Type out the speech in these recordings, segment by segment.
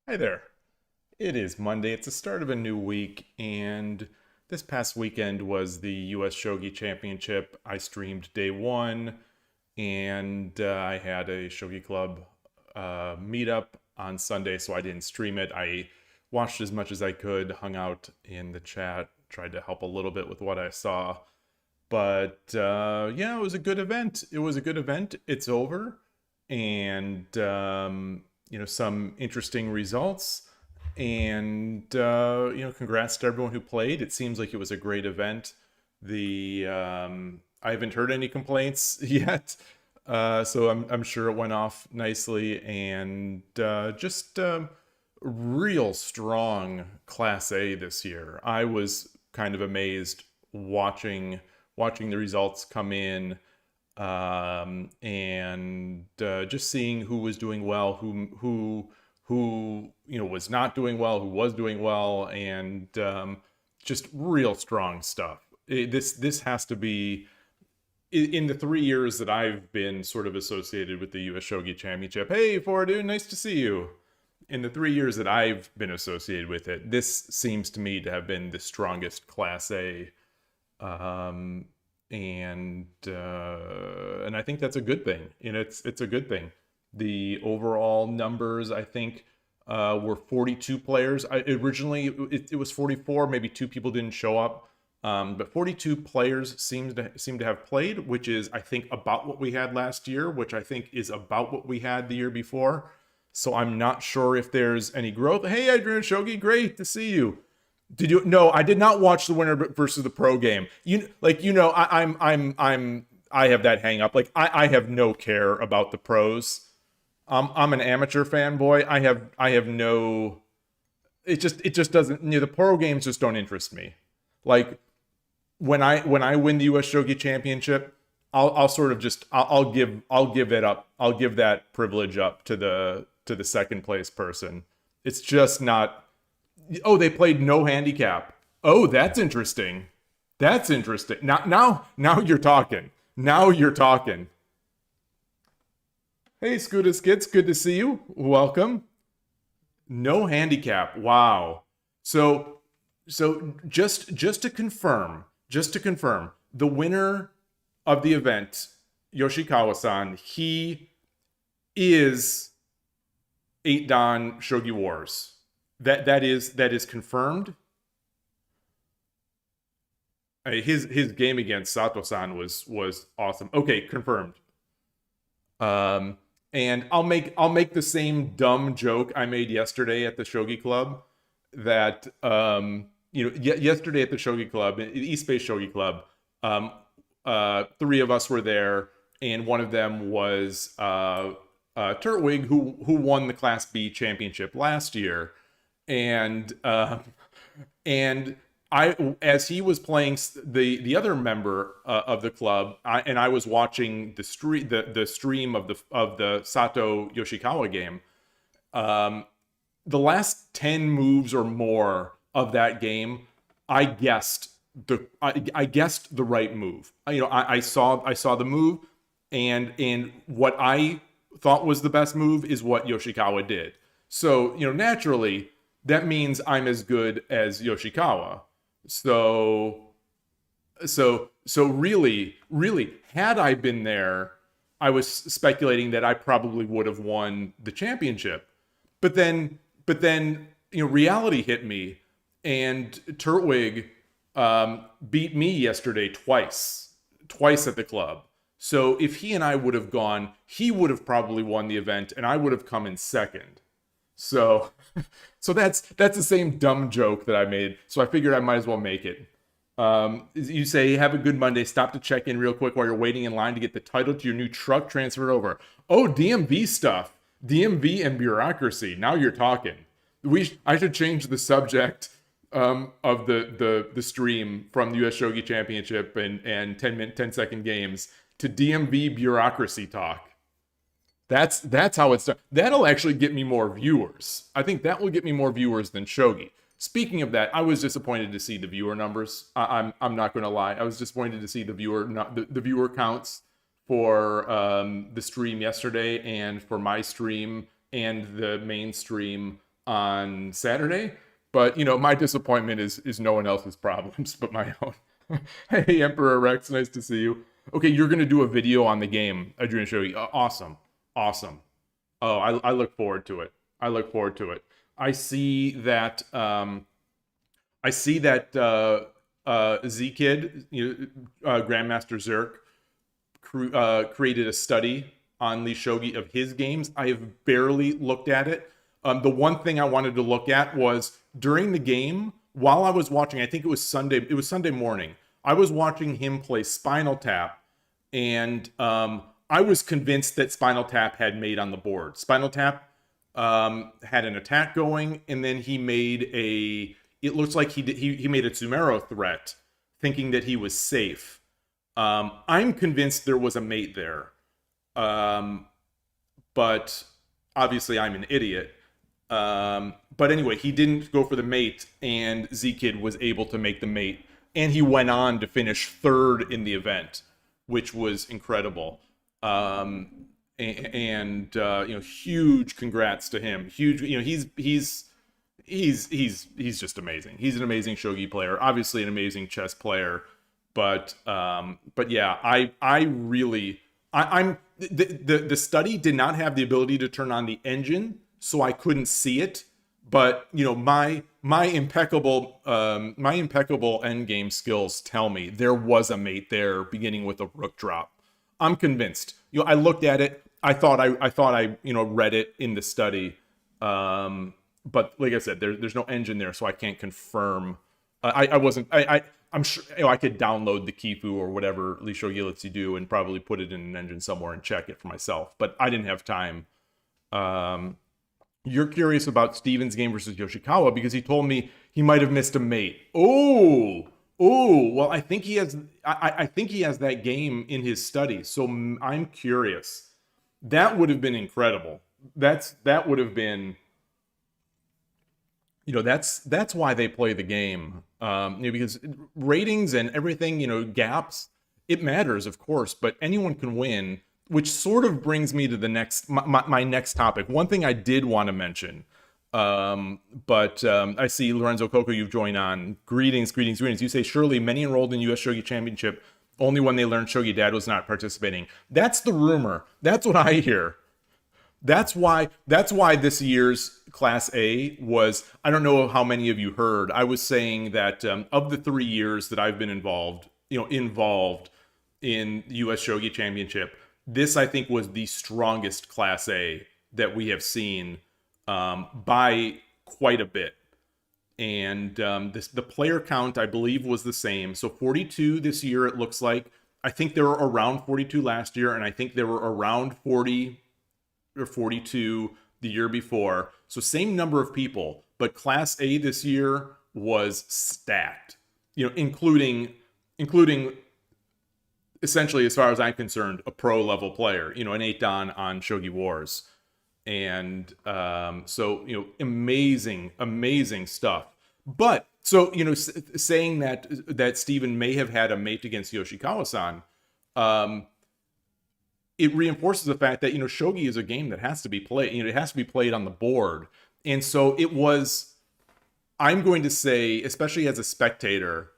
Hi there. It is Monday. It's the start of a new week, and this past weekend was the US Shogi Championship. I streamed day one, and I had a Shogi Club meetup on Sunday, so I didn't stream it. I watched as much as I could, hung out in the chat, tried to help a little bit with what I saw. But yeah, it was a good event. It was a good event. It's over, and some interesting results. And congrats to everyone who played. It seems like it was a great event. I haven't heard any complaints yet, so I'm sure it went off nicely. And just real strong Class A this year. I was kind of amazed watching the results come in, and just seeing who was doing well, who was not doing well, who was doing well, and just real strong stuff. This has to be, in the 3 years that I've been sort of associated with the US Shogi Championship. Hey, Fordu, nice to see you. In the 3 years that I've been associated with it, this seems to me to have been the strongest Class A. And I think that's a good thing. It's a good thing. The overall numbers, I think, were 42 players. Originally, it was 44. Maybe 2 people didn't show up, but 42 players seem to have played, which is, I think, about what we had last year, which I think is about what we had the year before. So I'm not sure if there's any growth. Hey, Adrian Shogi, great to see you. Did you? No, I did not watch the winner versus the pro game. I have that hang up. Like I have no care about the pros. I'm an amateur fanboy. I have no. It just doesn't. The pro games just don't interest me. Like when I win the US Shogi Championship, I'll sort of just I'll give it up. I'll give that privilege up to the second place person. It's just not. Oh, they played no handicap. Oh, that's interesting. That's interesting. Now you're talking. Now you're talking. Hey, Scooter Skits, good to see you. Welcome. No handicap. Wow. So just to confirm, the winner of the event, Yoshikawa-san, he is 8-dan Shogi Wars. That is confirmed. His game against Sato-san was awesome. Okay, confirmed. And I'll make the same dumb joke I made yesterday at the Shogi Club. That yesterday at the Shogi Club, East Bay Shogi Club, 3 of us were there, and one of them was Turtwig, who won the Class B championship last year. And I, as he was playing the other member of the club, I was watching the stream of the Sato Yoshikawa game. The last 10 moves or more of that game, I guessed the right move. I saw the move, and what I thought was the best move is what Yoshikawa did. So naturally, that means I'm as good as Yoshikawa. So really, had I been there, I was speculating that I probably would have won the championship. But then reality hit me, and Turtwig beat me yesterday twice at the club. So if he and I would have gone, he would have probably won the event, and I would have come in second. So that's the same dumb joke that I made. So I figured I might as well make it. You say, have a good Monday. Stop to check in real quick while you're waiting in line to get the title to your new truck transferred over. Oh, DMV stuff. DMV and bureaucracy. Now you're talking. I should change the subject of the stream from the US Shogi Championship and 10-second games to DMV bureaucracy talk. That's how it's done. That'll actually get me more viewers. I think that will get me more viewers than Shogi. Speaking of that, I was disappointed to see the viewer numbers. I'm not going to lie. I was disappointed to see the viewer counts for the stream yesterday and for my stream and the main stream on Saturday. But my disappointment is no one else's problems but my own. Hey, Emperor Rex, nice to see you. Okay, you're gonna do a video on the game, Adrian Shogi. Awesome. Oh, I look forward to it. I see that Z-Kid, Grandmaster Zerk, created a study on the shogi of his games. I have barely looked at it. The one thing I wanted to look at was during the game, while I was watching, I think it was Sunday morning, I was watching him play Spinal Tap, and I was convinced that Spinal Tap had mate on the board. Spinal Tap had an attack going, and then he made it looks like he made a Tsumero threat, thinking that he was safe. I'm convinced there was a mate there. But obviously I'm an idiot. But anyway, he didn't go for the mate, and Z-Kid was able to make the mate, and he went on to finish third in the event, which was incredible. Huge congrats to him. Huge, he's just amazing. He's an amazing shogi player, obviously an amazing chess player. But yeah, the study did not have the ability to turn on the engine, so I couldn't see it. But my impeccable endgame skills tell me there was a mate there, beginning with a rook drop. I'm convinced. I looked at it. I thought I read it in the study. But like I said, there's no engine there, so I can't confirm. I'm sure I could download the Kifu or whatever Li Shogi lets you do and probably put it in an engine somewhere and check it for myself. But I didn't have time. You're curious about Steven's game versus Yoshikawa because he told me he might have missed a mate. Oh, well, I think he has. I think he has that game in his study. So I'm curious. That would have been incredible. That would have been. That's why they play the game. Because ratings and everything, gaps, it matters, of course, but anyone can win, which sort of brings me to the my next topic. One thing I did want to mention, but I see Lorenzo Coco, you've joined on. Greetings. You say, surely many enrolled in US Shogi Championship only when they learned Shogi Dad was not participating. That's the rumor. That's what I hear. That's why this year's Class A was, I don't know how many of you heard, I was saying that of the 3 years that I've been involved in the US Shogi Championship, this I think was the strongest Class A that we have seen by quite a bit. And the player count, I believe, was the same. So 42 this year, it looks like. I think there were around 42 last year, and I think there were around 40 or 42 the year before. So same number of people, but Class A this year was stacked. Including essentially, as far as I'm concerned, a pro level player. An 8 Dan on Shogi Wars. And amazing stuff. But so saying that Steven may have had a mate against Yoshikawa-san, it reinforces the fact that shogi is a game that has to be played. It has to be played on the board, and so it was. I'm going to say, especially as a spectator,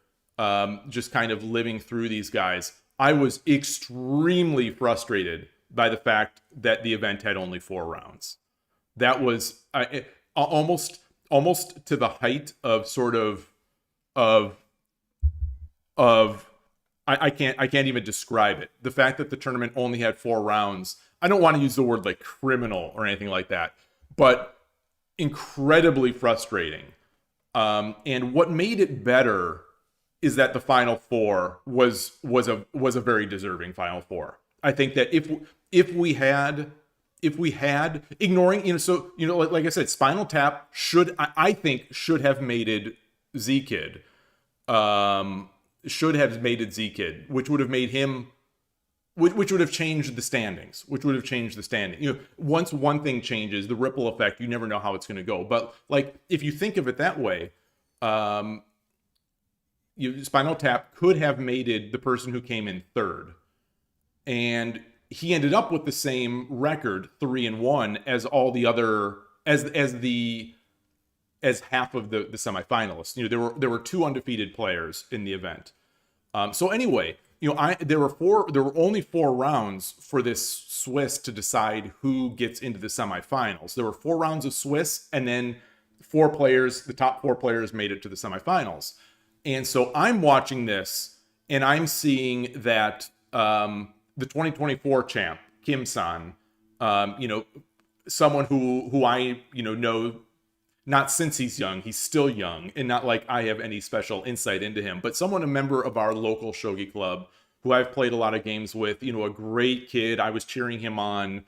just kind of living through these guys, I was extremely frustrated by the fact that the event had only 4 rounds. That was almost to the height of sort of I can't even describe it. The fact that the tournament only had 4 rounds. I don't want to use the word like criminal or anything like that, but incredibly frustrating. And what made it better is that the Final Four was a very deserving Final Four. I think that if we had ignoring, like I said, Spinal Tap should have mated Z-Kid. Should have mated Z-Kid, which would have made him, which would have changed the standings. Once one thing changes, the ripple effect, you never know how it's going to go. But like, if you think of it that way, Spinal Tap could have mated the person who came in third, and he ended up with the same record, 3-1, as all the other, as the as half of the semifinalists. You know, there were 2 undefeated players in the event. So anyway, you know, there were only 4 rounds for this Swiss to decide who gets into the semifinals. There were 4 rounds of Swiss, and then 4 players, the top 4 players made it to the semifinals. And so I'm watching this, and I'm seeing that the 2024 champ, Kim San, you know, someone who I, you know not since he's young, he's still young, and not like I have any special insight into him, but someone, a member of our local shogi club, who I've played a lot of games with, you know, a great kid. I was cheering him on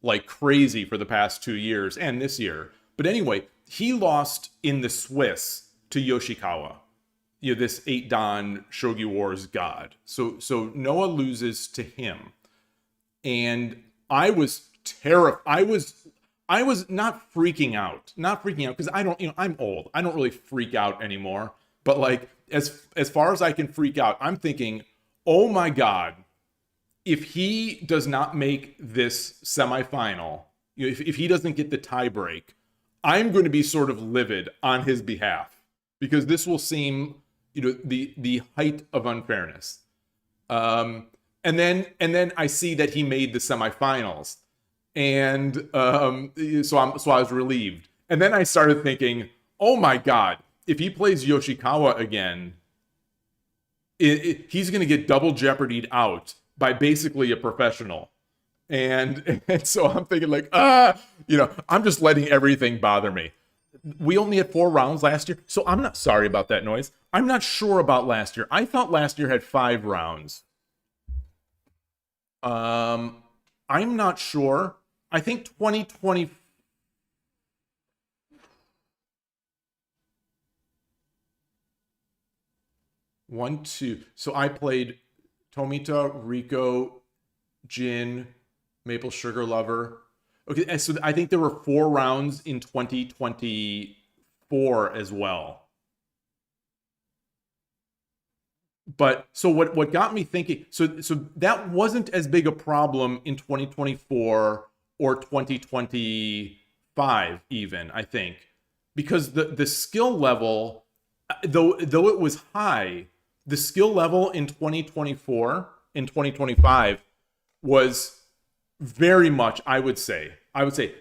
like crazy for the past 2 years and this year. But anyway, he lost in the Swiss to Yoshikawa, you know, this 8-dan Shogi Wars god. So Noah loses to him. And I was terrified. I was not freaking out because I don't, you know, I'm old. I don't really freak out anymore. But like, as far as I can freak out, I'm thinking, oh my God, if he does not make this semifinal, you know, if he doesn't get the tie break, I'm going to be sort of livid on his behalf, because this will seem, you know, the height of unfairness. And then I see that he made the semifinals. And so I was relieved. And then I started thinking, oh my God, if he plays Yoshikawa again, he's going to get double jeopardied out by basically a professional. And so I'm thinking like, you know, I'm just letting everything bother me. We only had 4 rounds last year, so I'm not sorry about that noise. I'm not sure about last year. I thought last year had 5 rounds. I'm not sure. I think 2020. One, two. So I played Tomita, Rico, Jin, Maple Sugar Lover. Okay, so I think there were 4 rounds in 2024 as well. But so what got me thinking, so that wasn't as big a problem in 2024 or 2025 even, I think, because the skill level, though it was high, the skill level in 2024 and 2025 was very much, I would say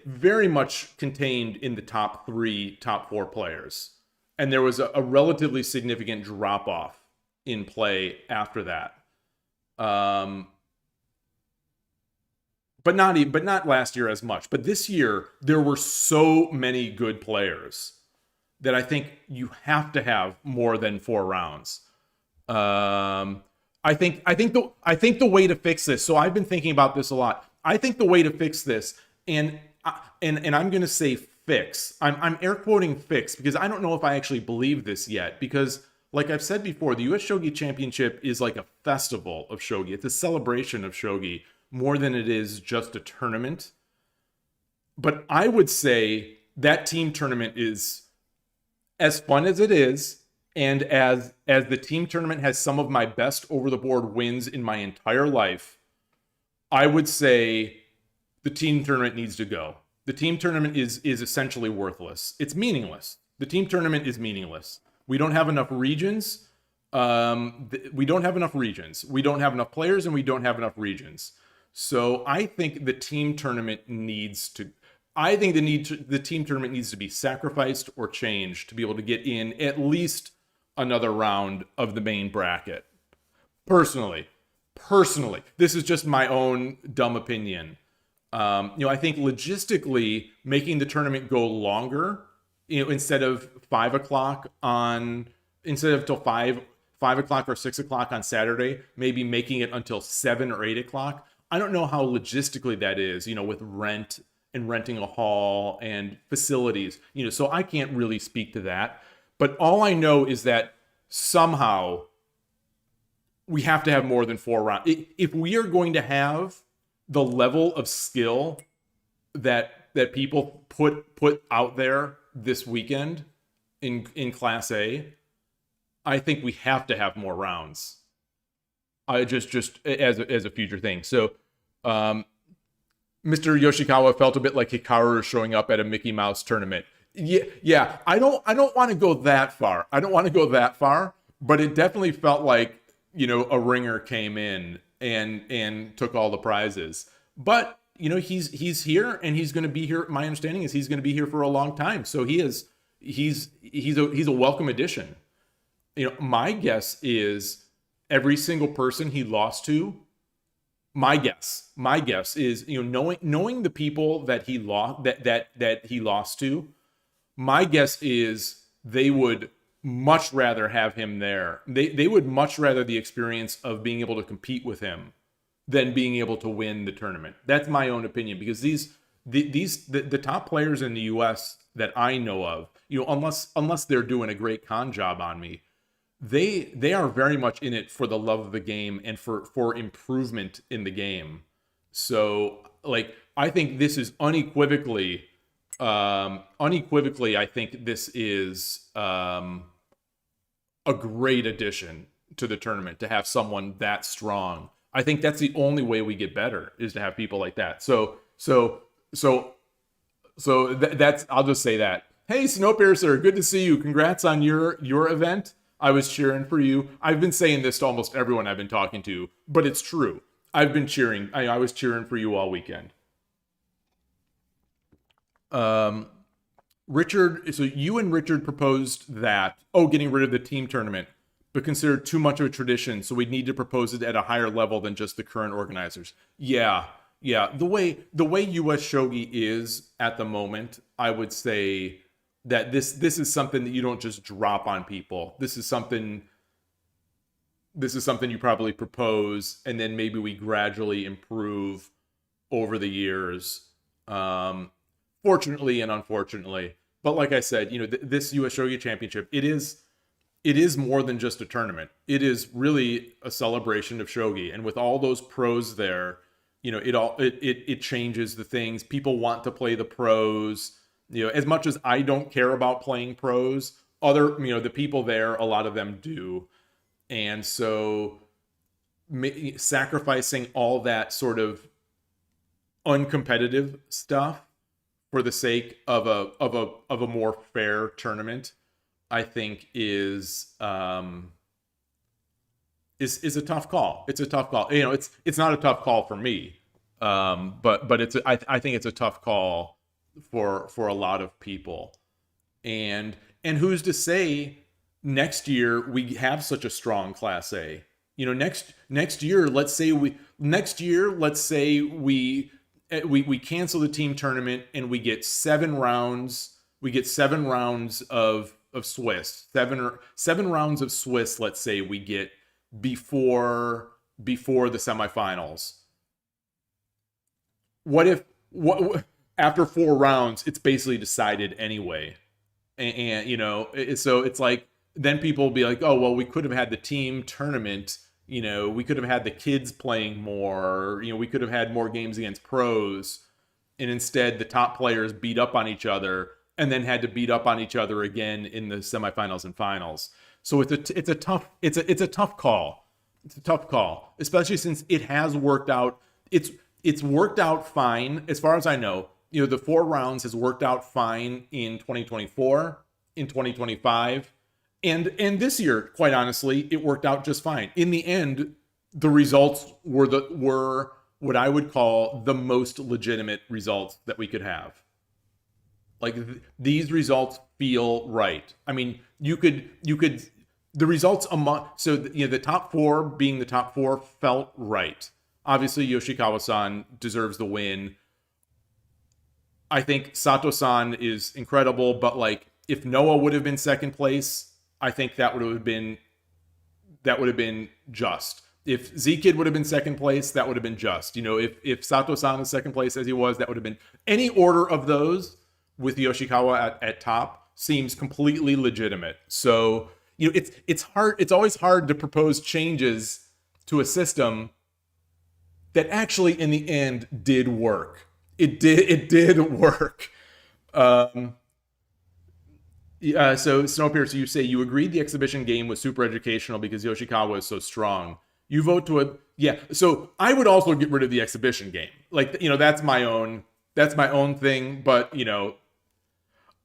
very much contained in the top 3, top 4 players. And there was a relatively significant drop off in play after that. But not last year as much. But this year, there were so many good players that I think you have to have more than 4 rounds. I think the way to fix this. So I've been thinking about this a lot. I think the way to fix this, and I'm going to say fix. I'm air quoting fix because I don't know if I actually believe this yet. Because like I've said before, the US Shogi Championship is like a festival of shogi. It's a celebration of shogi more than it is just a tournament. But I would say that team tournament is as fun as it is, and as the team tournament has some of my best over-the-board wins in my entire life, I would say the team tournament needs to go. The team tournament is essentially worthless. It's meaningless. The team tournament is meaningless. We don't have enough regions. We don't have enough regions. We don't have enough players, and we don't have enough regions. So I think the team tournament needs to. I think the team tournament needs to be sacrificed or changed to be able to get in at least another round of the main bracket. Personally, this is just my own dumb opinion. I think logistically making the tournament go longer, instead of 5 o'clock till 5 o'clock or 6 o'clock on Saturday, maybe making it until 7 or 8 o'clock. I don't know how logistically that is, with rent and renting a hall and facilities, so I can't really speak to that. But all I know is that somehow we have to have more than 4 rounds. If we are going to have the level of skill that people put out there this weekend in Class A, I think we have to have more rounds. I just as a future thing. So, Mr. Yoshikawa felt a bit like Hikaru showing up at a Mickey Mouse tournament. yeah. I don't want to go that far. I don't want to go that far, but it definitely felt like, a ringer came in and took all the prizes. But, he's here, and he's going to be here. My understanding is he's going to be here for a long time. So he's a welcome addition. My guess is every single person he lost to, my guess is, knowing the people that he lost, that he lost to, my guess is they would much rather have him there. They would much rather the experience of being able to compete with him than being able to win the tournament. That's my own opinion, because the top players in the US that I know of, unless they're doing a great con job on me, they are very much in it for the love of the game and for improvement in the game. So, like, I think this is unequivocally, I think this is a great addition to the tournament to have someone that strong. I think that's the only way we get better, is to have people like that. So that's, I'll just say that. Hey, Snowpiercer, good to see you. Congrats on your event. I was cheering for you. I've been saying this to almost everyone I've been talking to, but it's true. I've been cheering. I was cheering for you all weekend. Richard, so you and Richard proposed that, getting rid of the team tournament, but considered too much of a tradition, so we'd need to propose it at a higher level than just the current organizers. Yeah. The way US Shogi is at the moment, I would say that this is something that you don't just drop on people. This is something you probably propose, and then maybe we gradually improve over the years. Fortunately and unfortunately. But like I said, this US Shogi Championship, it is more than just a tournament. It is really a celebration of shogi, and with all those pros there, it changes the things. People want to play the pros. As much as I don't care about playing pros, the people there, a lot of them do. And so sacrificing all that sort of uncompetitive stuff for the sake of a more fair tournament, I think is a tough call. It's a tough call. It's not a tough call for me, but I think it's a tough call for a lot of people. And who's to say next year we have such a strong Class A? Next year, let's say we cancel the team tournament and we get 7 rounds. We get 7 rounds of Swiss, seven rounds of Swiss. Let's say we get before the semifinals. What if after 4 rounds it's basically decided anyway, and so it's like, then people will be like, oh well, we could have had the team tournament. We could have had the kids playing more. We could have had more games against pros, and instead the top players beat up on each other and then had to beat up on each other again in the semifinals and finals. So it's a tough call. It's a tough call, especially since it has worked out. It's worked out fine as far as I know. The 4 rounds has worked out fine in 2024, in 2025. And this year, quite honestly, it worked out just fine. In the end, the results were what I would call the most legitimate results that we could have. Like, these results feel right. I mean, you could the results among, so the top 4 being the top 4 felt right. Obviously, Yoshikawa-san deserves the win. I think Sato-san is incredible, but like, if Noah would have been second place, I think that would have been just. If Z-Kid would have been second place, that would have been just. If Sato-san is second place as he was, that would have been, any order of those with Yoshikawa at top seems completely legitimate. So, it's hard. It's always hard to propose changes to a system that actually in the end did work. It did work. So Snowpiercer, you say you agreed the exhibition game was super educational because Yoshikawa is so strong. You vote to yeah. So I would also get rid of the exhibition game. Like, that's my own thing. But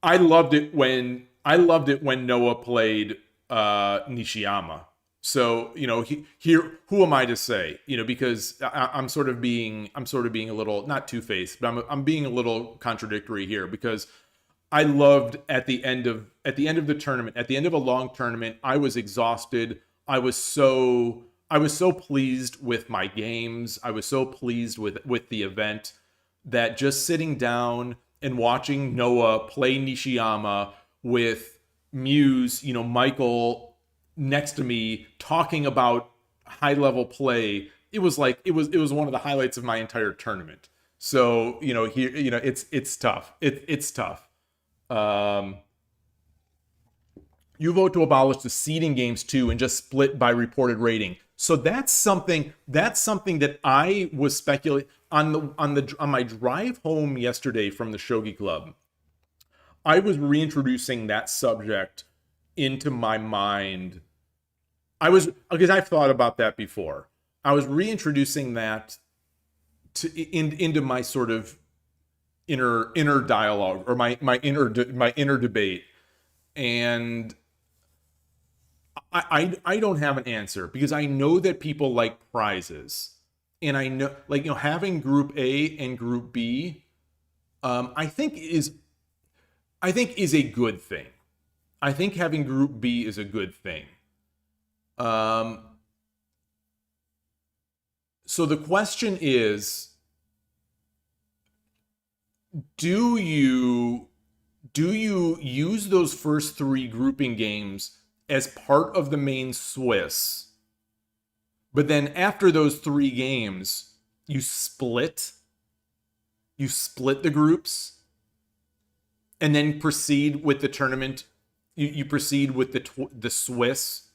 I loved it when Noah played Nishiyama. So, here, who am I to say? Because I'm sort of being a little, not two-faced, but I'm being a little contradictory here, because I loved at the end of the tournament, at the end of a long tournament, I was exhausted. I was so pleased with my games. I was so pleased with the event that just sitting down and watching Noah play Nishiyama with Muse, Michael next to me talking about high level play, it was one of the highlights of my entire tournament. So, here, it's tough. It's tough. You vote to abolish the seeding games too and just split by reported rating. So that's something that I was speculating on my drive home yesterday from the Shogi Club. I was reintroducing that subject into my mind. Because I've thought about that before. I was reintroducing that into my sort of inner dialogue, or my inner debate, and I don't have an answer, because I know that people like prizes, and I know, having Group A and Group B, I think is a good thing. I think having Group B is a good thing. So the question is, do you use those first three grouping games as part of the main Swiss, but then after those three games, you split the groups, and then proceed with the tournament? You proceed with the Swiss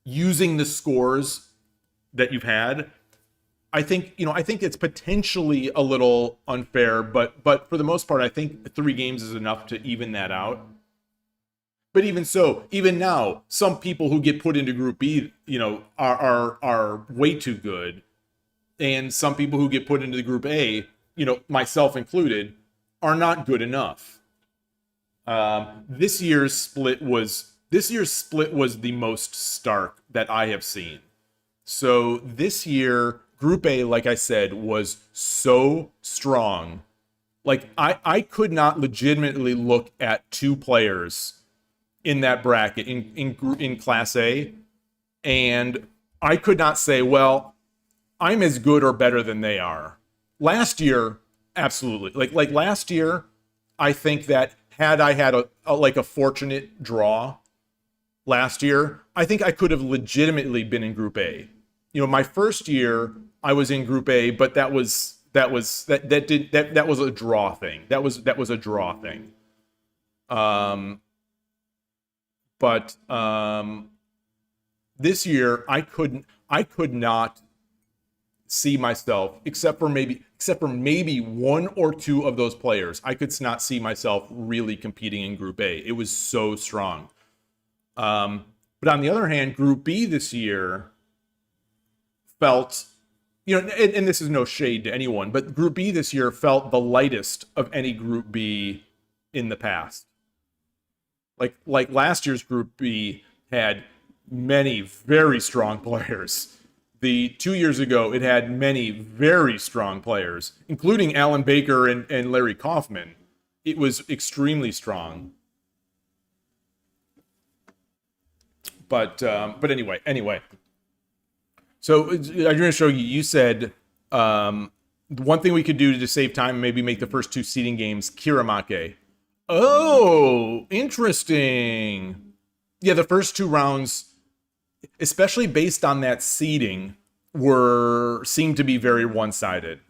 using the scores that you've had. I think it's potentially a little unfair, but for the most part, I think 3 games is enough to even that out. But even so, even now, some people who get put into Group B, are way too good, and some people who get put into the Group A, myself included, are not good enough. This year's split was the most stark that I have seen. So this year, Group A, like I said, was so strong. Like, I could not legitimately look at 2 players in that bracket in Class A, and I could not say, well, I'm as good or better than they are. Last year, absolutely. Like last year, I think that had I had a fortunate draw last year, I think I could have legitimately been in Group A. My first year I was in Group A, but that was a draw thing. That was a draw thing. But this year I could not see myself, except for maybe 1 or 2 of those players. I could not see myself really competing in Group A. It was so strong. But on the other hand, Group B this year felt, and this is no shade to anyone, but Group B this year felt the lightest of any Group B in the past. Like last year's Group B had many very strong players. The 2 years ago, it had many very strong players, including Alan Baker and Larry Kaufman. It was extremely strong. But anyway. So, Adrian Shogi, you said one thing we could do to save time, maybe make the first 2 seeding games Kiramake. Oh, interesting. Yeah, the first 2 rounds, especially based on that seeding, seemed to be very one-sided,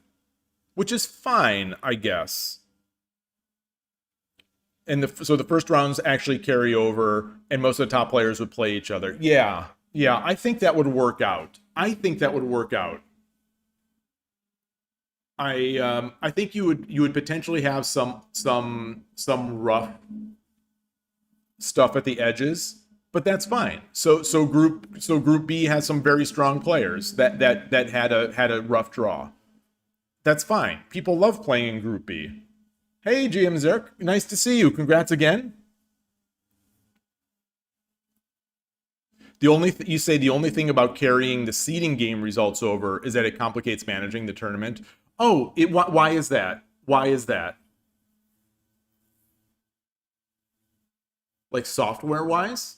which is fine, I guess. And so the first rounds actually carry over, and most of the top players would play each other. Yeah, I think that would work out. I think you would potentially have some rough stuff at the edges, but that's fine. So Group B has some very strong players that had a rough draw. That's fine. People love playing in Group B. Hey, GM Zerk. Nice to see you. Congrats again. You say the only thing about carrying the seeding game results over is that it complicates managing the tournament. Oh, why is that? Why is that? Like software wise?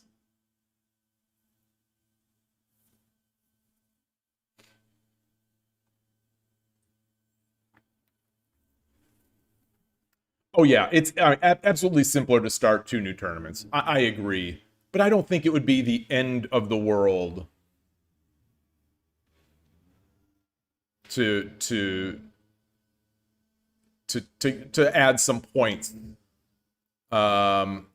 Oh yeah, it's absolutely simpler to start two new tournaments. I agree, but I don't think it would be the end of the world to to to add some points. Um,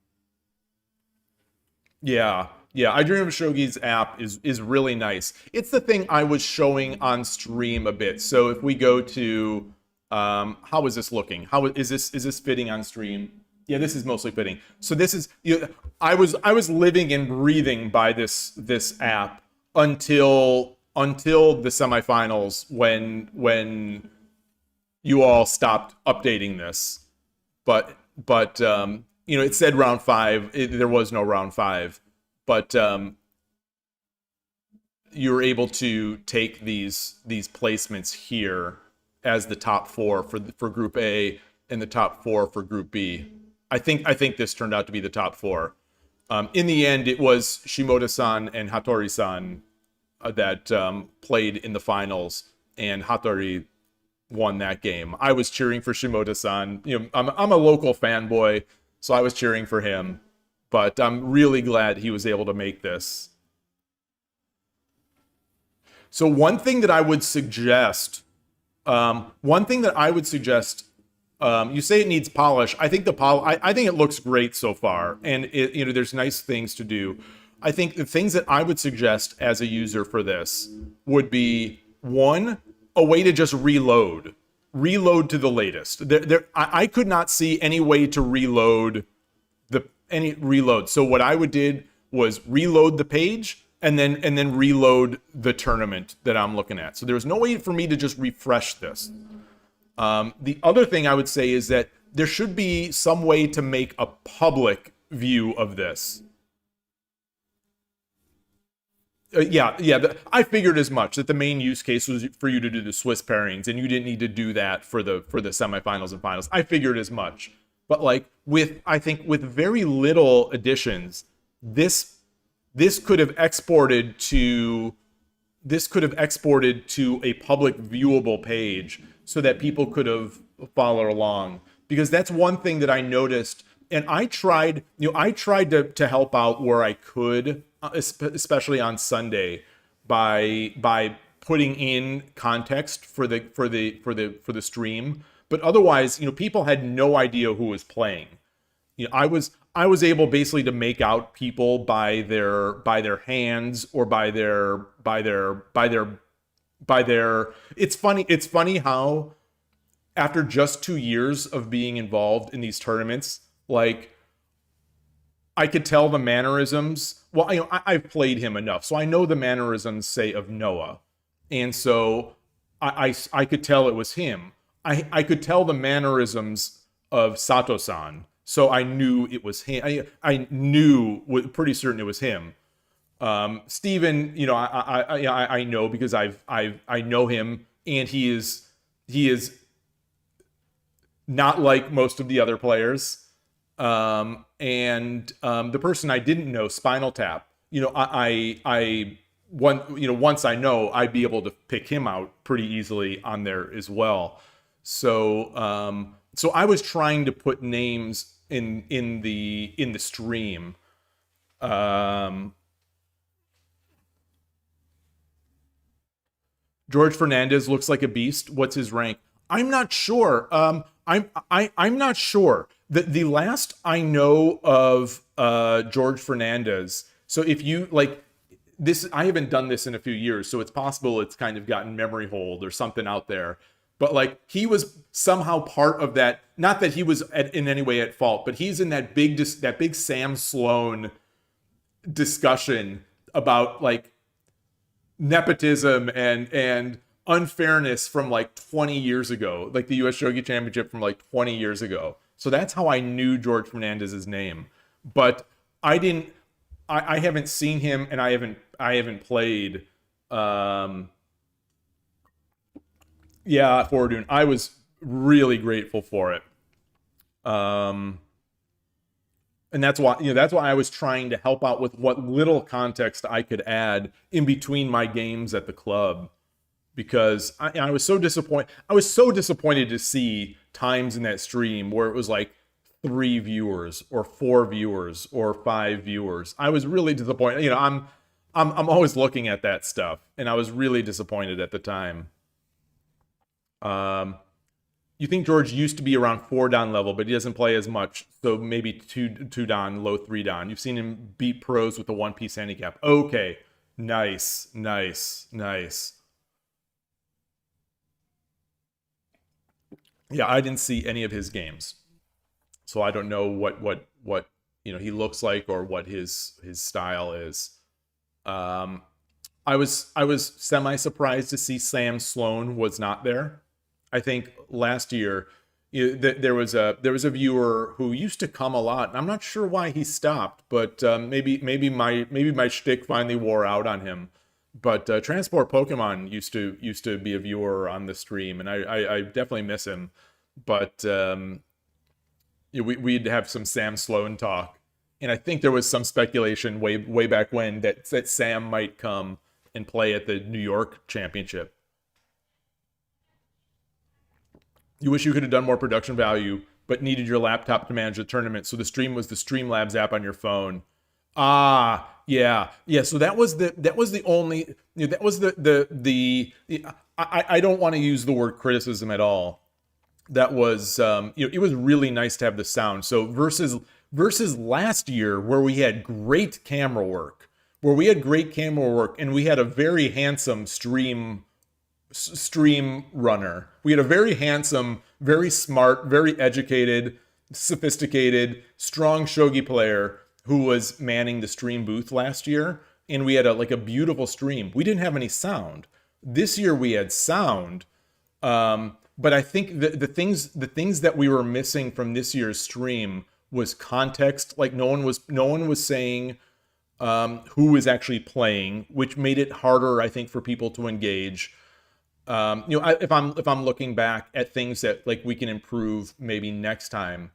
yeah, yeah. I Dream of Shogi's app is really nice. It's the thing I was showing on stream a bit. So if we go to how is this looking? How is this fitting on stream? Yeah, this is mostly fitting. So this is I was living and breathing by this app until the semifinals when you all stopped updating this. But it said round five. There was no round five, but you were able to take these placements here as the top four for Group A and the top four for Group B. I think this turned out to be the top four. In the end, it was Shimoda-san and Hattori-san that played in the finals, and Hattori won that game. I was cheering for Shimoda-san. I'm a local fanboy, so I was cheering for him. But I'm really glad he was able to make this. So one thing that I would suggest, you say it needs polish. I think I think it looks great so far, and there's nice things to do. I think the things that I would suggest as a user for this would be, one, a way to just reload to the latest. I could not see any way to reload any reload. So what I did was reload the page and then reload the tournament that I'm looking at. So there was no way for me to just refresh this. The other thing I would say is that there should be some way to make a public view of this. I figured as much, that the main use case was for you to do the Swiss pairings, and you didn't need to do that for the semifinals and finals. I figured as much, but I think with very little additions, this could have exported to a public viewable page so that people could have followed along. Because that's one thing that I noticed, and I tried to help out where I could, especially on Sunday, by putting in context for the stream. But otherwise, people had no idea who was playing. I was able basically to make out people by their hands or by their. It's funny how after just 2 years of being involved in these tournaments, I could tell the mannerisms. Well, I've played him enough, so I know the mannerisms, say, of Noah, and so I could tell it was him. I could tell the mannerisms of Sato-san, so I knew it was him. I knew, pretty certain it was him. Steven, I know because I know him, and he is not like most of the other players. The person I didn't know, Spinal Tap, once I know, I'd be able to pick him out pretty easily on there as well. So I was trying to put names in the stream. George Fernandez looks like a beast. What's his rank? I'm not sure. I'm not sure. The last I know of George Fernandez. So if you this, I haven't done this in a few years, so it's possible it's kind of gotten memory hold or something out there. But he was somehow part of that. Not that he was in any way at fault, but he's in that big Sam Sloan discussion about nepotism and unfairness from like 20 years ago, like the US Shogi Championship from like 20 years ago. So that's how I knew George Fernandez's name. But I haven't seen him, and I haven't played. Yeah, Fordoon. I was really grateful for it. And that's why, that's why I was trying to help out with what little context I could add in between my games at the club, because I was so disappointed. I was so disappointed to see times in that stream where it was like 3 viewers or 4 viewers or 5 viewers. I was really disappointed. I'm always looking at that stuff, and I was really disappointed at the time. You think George used to be around 4 Dan level, but he doesn't play as much, so maybe 2 Dan, low 3 Dan. You've seen him beat pros with the 1-piece handicap. Okay, nice. Yeah, I didn't see any of his games, so I don't know what he looks like or what his style is. I was semi surprised to see Sam Sloan was not there. I think last year there was a viewer who used to come a lot, and I'm not sure why he stopped, but maybe my shtick finally wore out on him. But TransportPKMN used to be a viewer on the stream, and I definitely miss him. But we'd have some Sam Sloan talk, and I think there was some speculation way back when that Sam might come and play at the New York Championship. You wish you could have done more production value, but needed your laptop to manage the tournament, so the stream was the Streamlabs app on your phone. Ah, yeah. So that was the only, I don't want to use the word criticism at all. That was, it was really nice to have the sound. So versus last year, where we had great camera work, and we had a very handsome stream runner. We had a very handsome, very smart, very educated, sophisticated, strong shogi player who was manning the stream booth last year, and we had a beautiful stream. We didn't have any sound. This year we had sound, but I think the things that we were missing from this year's stream was context. Like no one was saying who was actually playing, which made it harder, I think, for people to engage. If I'm looking back at things that we can improve maybe next time,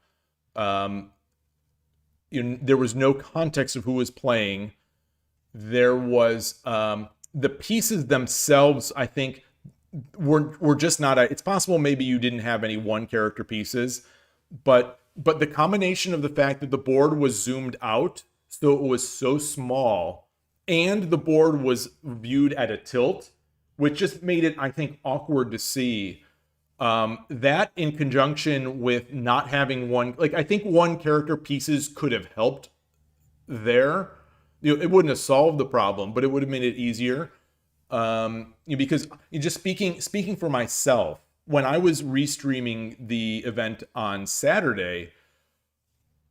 there was no context of who was playing. There was the pieces themselves, I think, were just not. It's possible maybe you didn't have any 1-character pieces, but the combination of the fact that the board was zoomed out, so it was so small, and the board was viewed at a tilt, which just made it, I think, awkward to see. That in conjunction with not having I think 1-character pieces could have helped there. It wouldn't have solved the problem, but it would have made it easier. Because just speaking for myself, when I was restreaming the event on Saturday,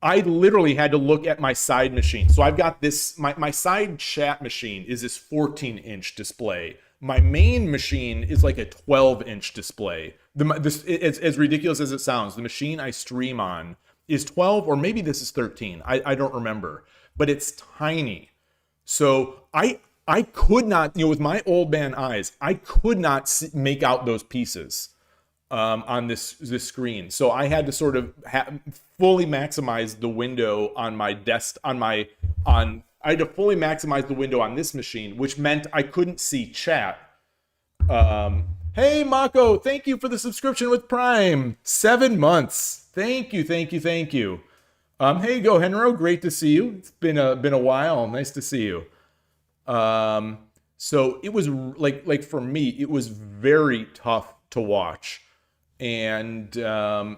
I literally had to look at my side machine. So I've got this, my side chat machine is this 14-inch display. My main machine is like a 12-inch display. As ridiculous as it sounds, the machine I stream on is 12, or maybe this is 13. I don't remember, but it's tiny. So I could not, with my old man eyes, I could not make out those pieces on this screen. So I had to sort of fully maximize the window on my desk, I had to fully maximize the window on this machine, which meant I couldn't see chat. Hey, Mako, thank you for the subscription with Prime. 7 months. Thank you. Hey, Go Henro, great to see you. It's been a while. Nice to see you. So it was like for me, it was very tough to watch. And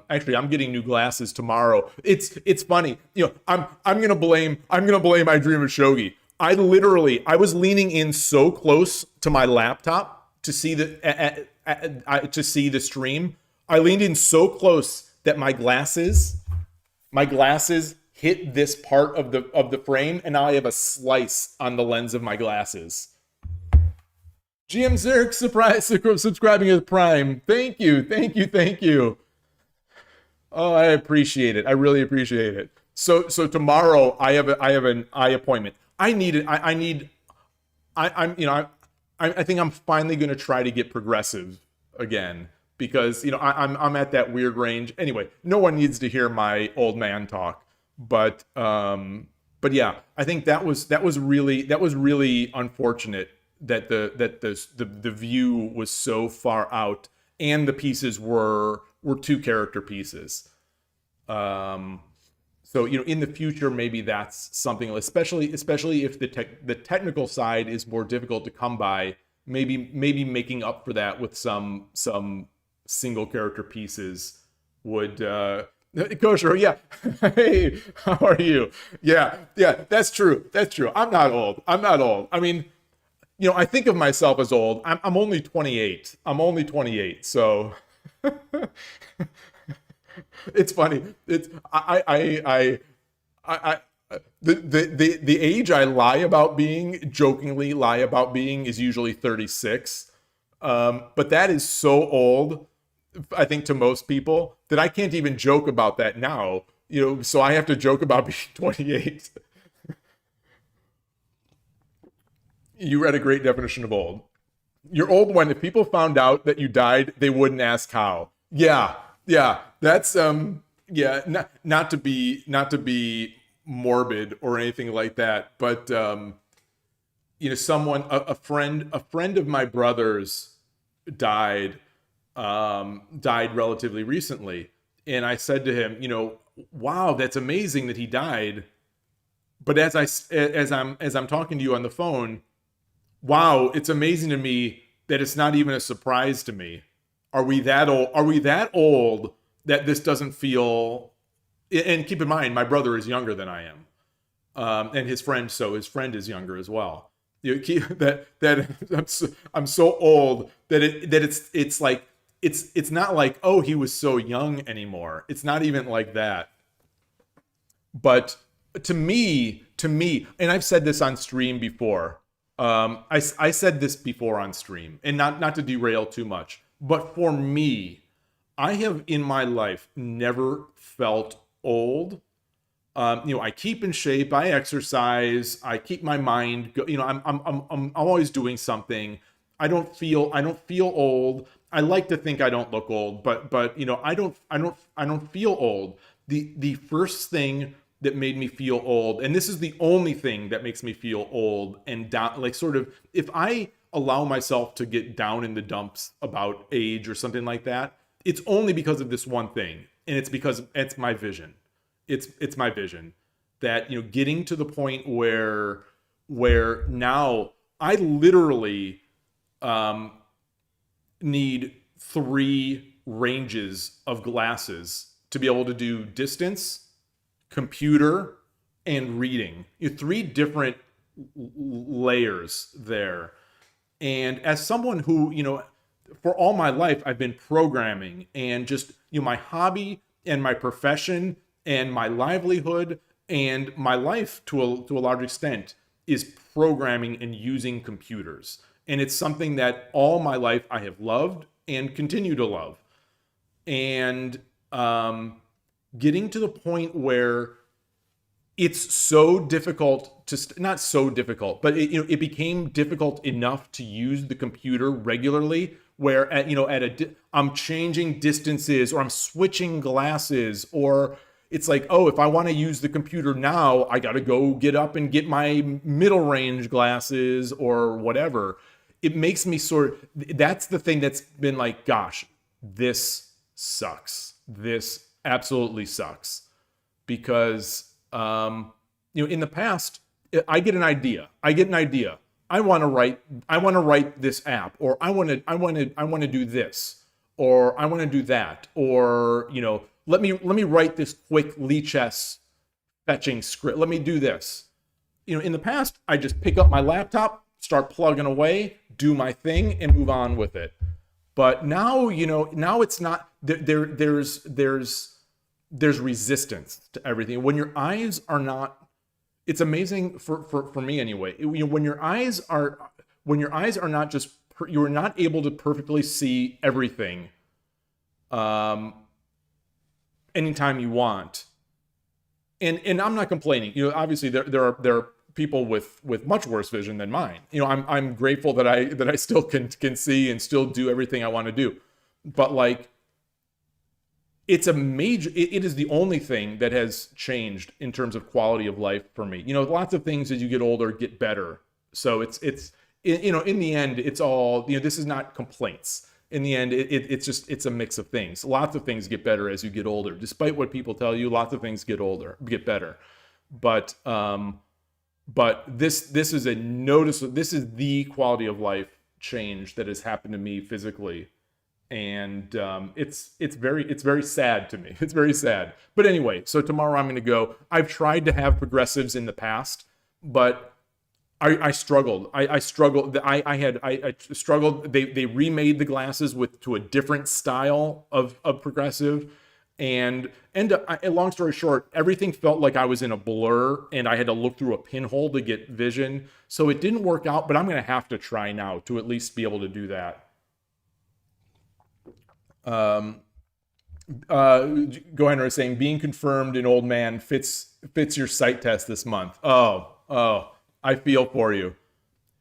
actually, I'm getting new glasses tomorrow. It's funny, I'm gonna blame I Dream of Shogi. I was leaning in so close to my laptop to see the stream. I leaned in so close that my glasses hit this part of the frame, and now I have a slice on the lens of my glasses. GM Zerk subscribing as Prime. Thank you, thank you, thank you. Oh, I appreciate it. I really appreciate it. So tomorrow I have an eye appointment. I need it. I need. I'm you know I think I'm finally going to try to get progressive again because I'm at that weird range. Anyway, no one needs to hear my old man talk, but yeah, I think that was really unfortunate that the view was so far out and the pieces were two character pieces. So in the future, maybe that's something, especially if the technical side is more difficult to come by. Maybe making up for that with some single character pieces would. Kosher, yeah. Hey, how are you? Yeah, that's true. I'm not old. I mean, I think of myself as old. I'm only 28. So it's funny. It's the age I jokingly lie about being is usually 36. But that is so old, I think, to most people that I can't even joke about that now. So I have to joke about being 28. You read a great definition of old. You're old when if people found out that you died, they wouldn't ask how. Yeah. That's not to be morbid or anything like that, but a friend of my brother's died relatively recently, and I said to him, wow, that's amazing that he died. But as I'm talking to you on the phone, wow, it's amazing to me that it's not even a surprise to me. Are we that old that this doesn't feel? And keep in mind, my brother is younger than I am, and his friend is younger as well. I'm so old that it's like it's not like, oh, he was so young anymore. It's not even like that. But to me, and I've said this on stream before. I said this before on stream, and not to derail too much, but for me, I have in my life never felt old. I keep in shape, I exercise, I keep my mind I'm always doing something. I don't feel old. I like to think I don't look old, but I don't feel old. The first thing that made me feel old, and this is the only thing that makes me feel old and down, like sort of, if I allow myself to get down in the dumps about age or something like that, it's only because of this one thing, and it's because it's my vision. It's my vision that getting to the point where now I literally need 3 ranges of glasses to be able to do distance, computer, and reading. 3 different layers there. And as someone who, for all my life, I've been programming, and just, my hobby and my profession and my livelihood and my life to a large extent is programming and using computers. And it's something that all my life I have loved and continue to love. And getting to the point where it's so difficult not so difficult, but it became difficult enough to use the computer regularly, where I'm changing distances, or I'm switching glasses, or it's like, oh, if I want to use the computer now, I got to go get up and get my middle range glasses or whatever. It makes me that's the thing that's been like, gosh, this sucks. This absolutely sucks. Because, in the past, I get an idea. I want to write this app, or I want to do this, or I want to do that, or, let me write this quick Lichess fetching script. Let me do this. In the past, I just pick up my laptop, start plugging away, do my thing, and move on with it. But now, now it's not. There's resistance to everything. When your eyes are not. It's amazing for me anyway. When your eyes are not just you're not able to perfectly see everything anytime you want. And I'm not complaining. Obviously there are people with much worse vision than mine. I'm grateful that I still can see and still do everything I want to do. But like, it's a major, it is the only thing that has changed in terms of quality of life for me. Lots of things as you get older get better. So it's in the end, it's all, this is not complaints. In the end, it's a mix of things. Lots of things get better as you get older. Despite what people tell you, lots of things get better. But this is this is the quality of life change that has happened to me physically. And it's very sad to me. It's very sad. But anyway, so tomorrow I'm going to go. I've tried to have progressives in the past, but I struggled. I struggled. I struggled. They remade the glasses to a different style of progressive, and long story short, everything felt like I was in a blur, and I had to look through a pinhole to get vision. So it didn't work out. But I'm going to have to try now to at least be able to do that. Gohaner is saying being confirmed an old man fits your sight test this month. Oh, I feel for you.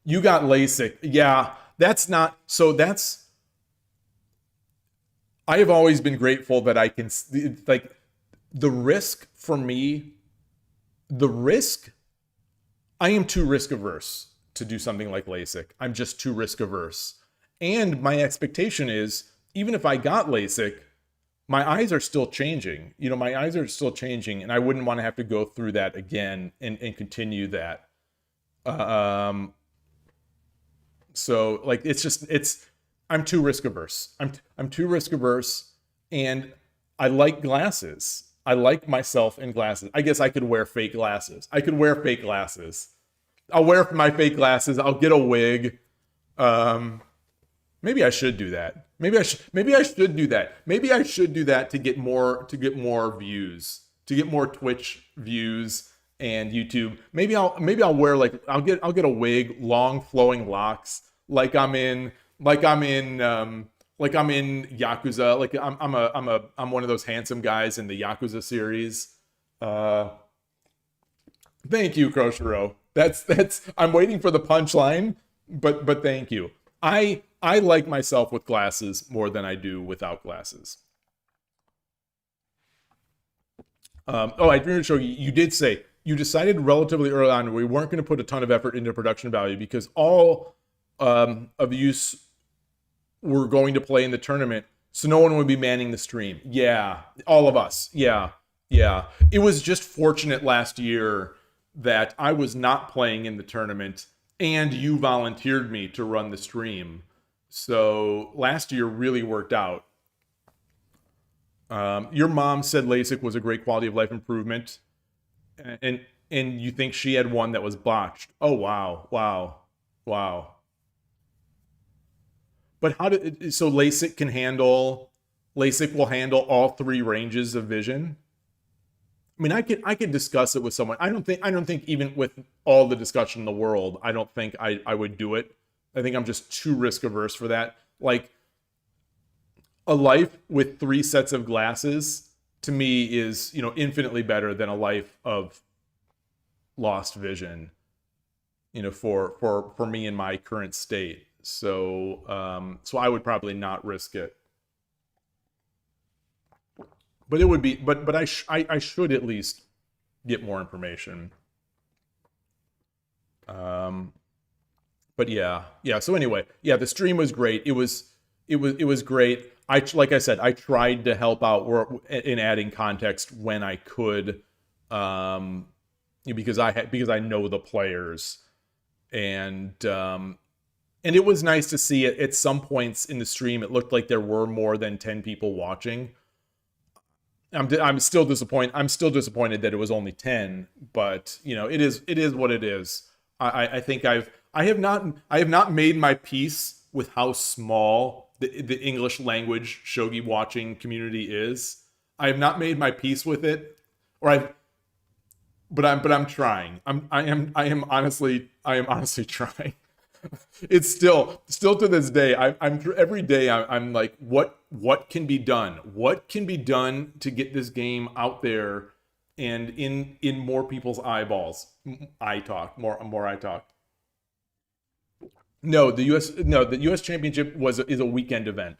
You got LASIK. Yeah, I have always been grateful that I can, like, the risk for me, I am too risk averse to do something like LASIK. I'm just too risk averse. And my expectation is, even if I got LASIK, my eyes are still changing. My eyes are still changing, and I wouldn't want to have to go through that again and continue that. So like, I'm too risk averse. I'm too risk averse, and I like glasses. I like myself in glasses. I guess I could wear fake glasses. I'll wear my fake glasses. I'll get a wig. Maybe I should do that. Maybe I should do that. Maybe I should do that to get more views, to get more Twitch views and YouTube. Maybe I'll wear, like, I'll get a wig, long flowing locks, like I'm in Yakuza. Like I'm one of those handsome guys in the Yakuza series. Thank you, Kroshiro. That's I'm waiting for the punchline, but thank you. I like myself with glasses more than I do without glasses. I dreamed of Shogi. You did say you decided relatively early on we weren't going to put a ton of effort into production value because all of you were going to play in the tournament, so no one would be manning the stream. Yeah, all of us. Yeah. It was just fortunate last year that I was not playing in the tournament and you volunteered me to run the stream. So last year really worked out. Your mom said LASIK was a great quality of life improvement, and you think she had one that was botched. Oh, wow. But so LASIK will handle all three ranges of vision? I mean, I could discuss it with someone. I don't think even with all the discussion in the world, I don't think I would do it. I think I'm just too risk averse for that. Like, a life with 3 sets of glasses to me is, infinitely better than a life of lost vision, for me in my current state. So I would probably not risk it. But it would be, but I should at least get more information. But yeah. So anyway, the stream was great. It was great. Like I said, I tried to help out in adding context when I could, because I know the players, and it was nice to see it. At some points in the stream, it looked like there were more than 10 people watching. I'm still disappointed. I'm still disappointed that it was only 10, but it is what it is. I think I have not made my peace with how small the English language shogi watching community is. I have not made my peace with it, but I'm trying. I am honestly trying. It's still to this day. I'm every day I'm like, what can be done? What can be done to get this game out there and in more people's eyeballs? I talk more. I talk. No, the US Championship is a weekend event,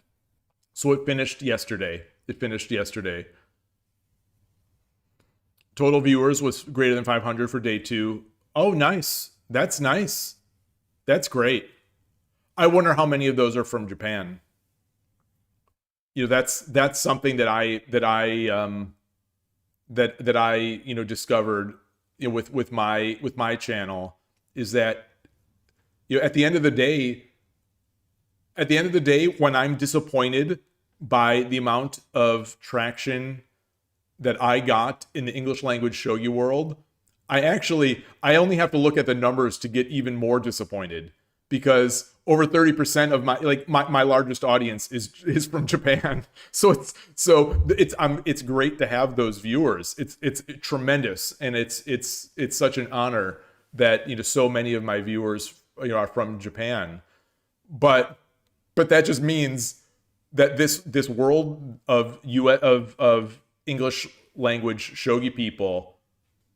so it finished yesterday. Total viewers was greater than 500 for day 2. Oh, nice. That's nice. That's great. I wonder how many of those are from Japan. That's something that I discovered with my channel, is that at the end of the day, when I'm disappointed by the amount of traction that I got in the English language shogi world, I only have to look at the numbers to get even more disappointed, because over 30% of my largest audience is from Japan. So it's great to have those viewers. It's tremendous, and it's such an honor that so many of my viewers are from Japan. But that just means that this world of English language shogi people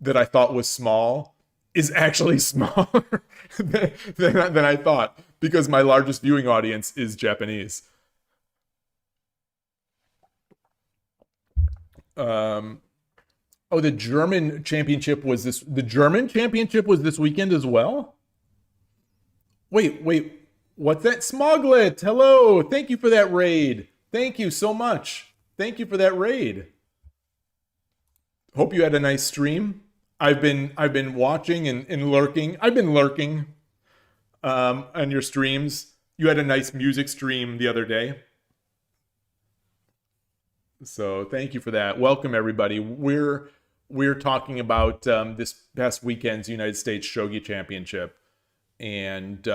that I thought was small is actually smaller than I thought, because my largest viewing audience is Japanese. The German championship was this. The German championship was this weekend as well. Wait, what's that? Smoglet, hello, thank you for that raid. Thank you so much. Thank you for that raid. Hope you had a nice stream. I've been watching and lurking. I've been lurking on your streams. You had a nice music stream the other day, so thank you for that. Welcome everybody. We're talking about this past weekend's United States Shogi Championship, and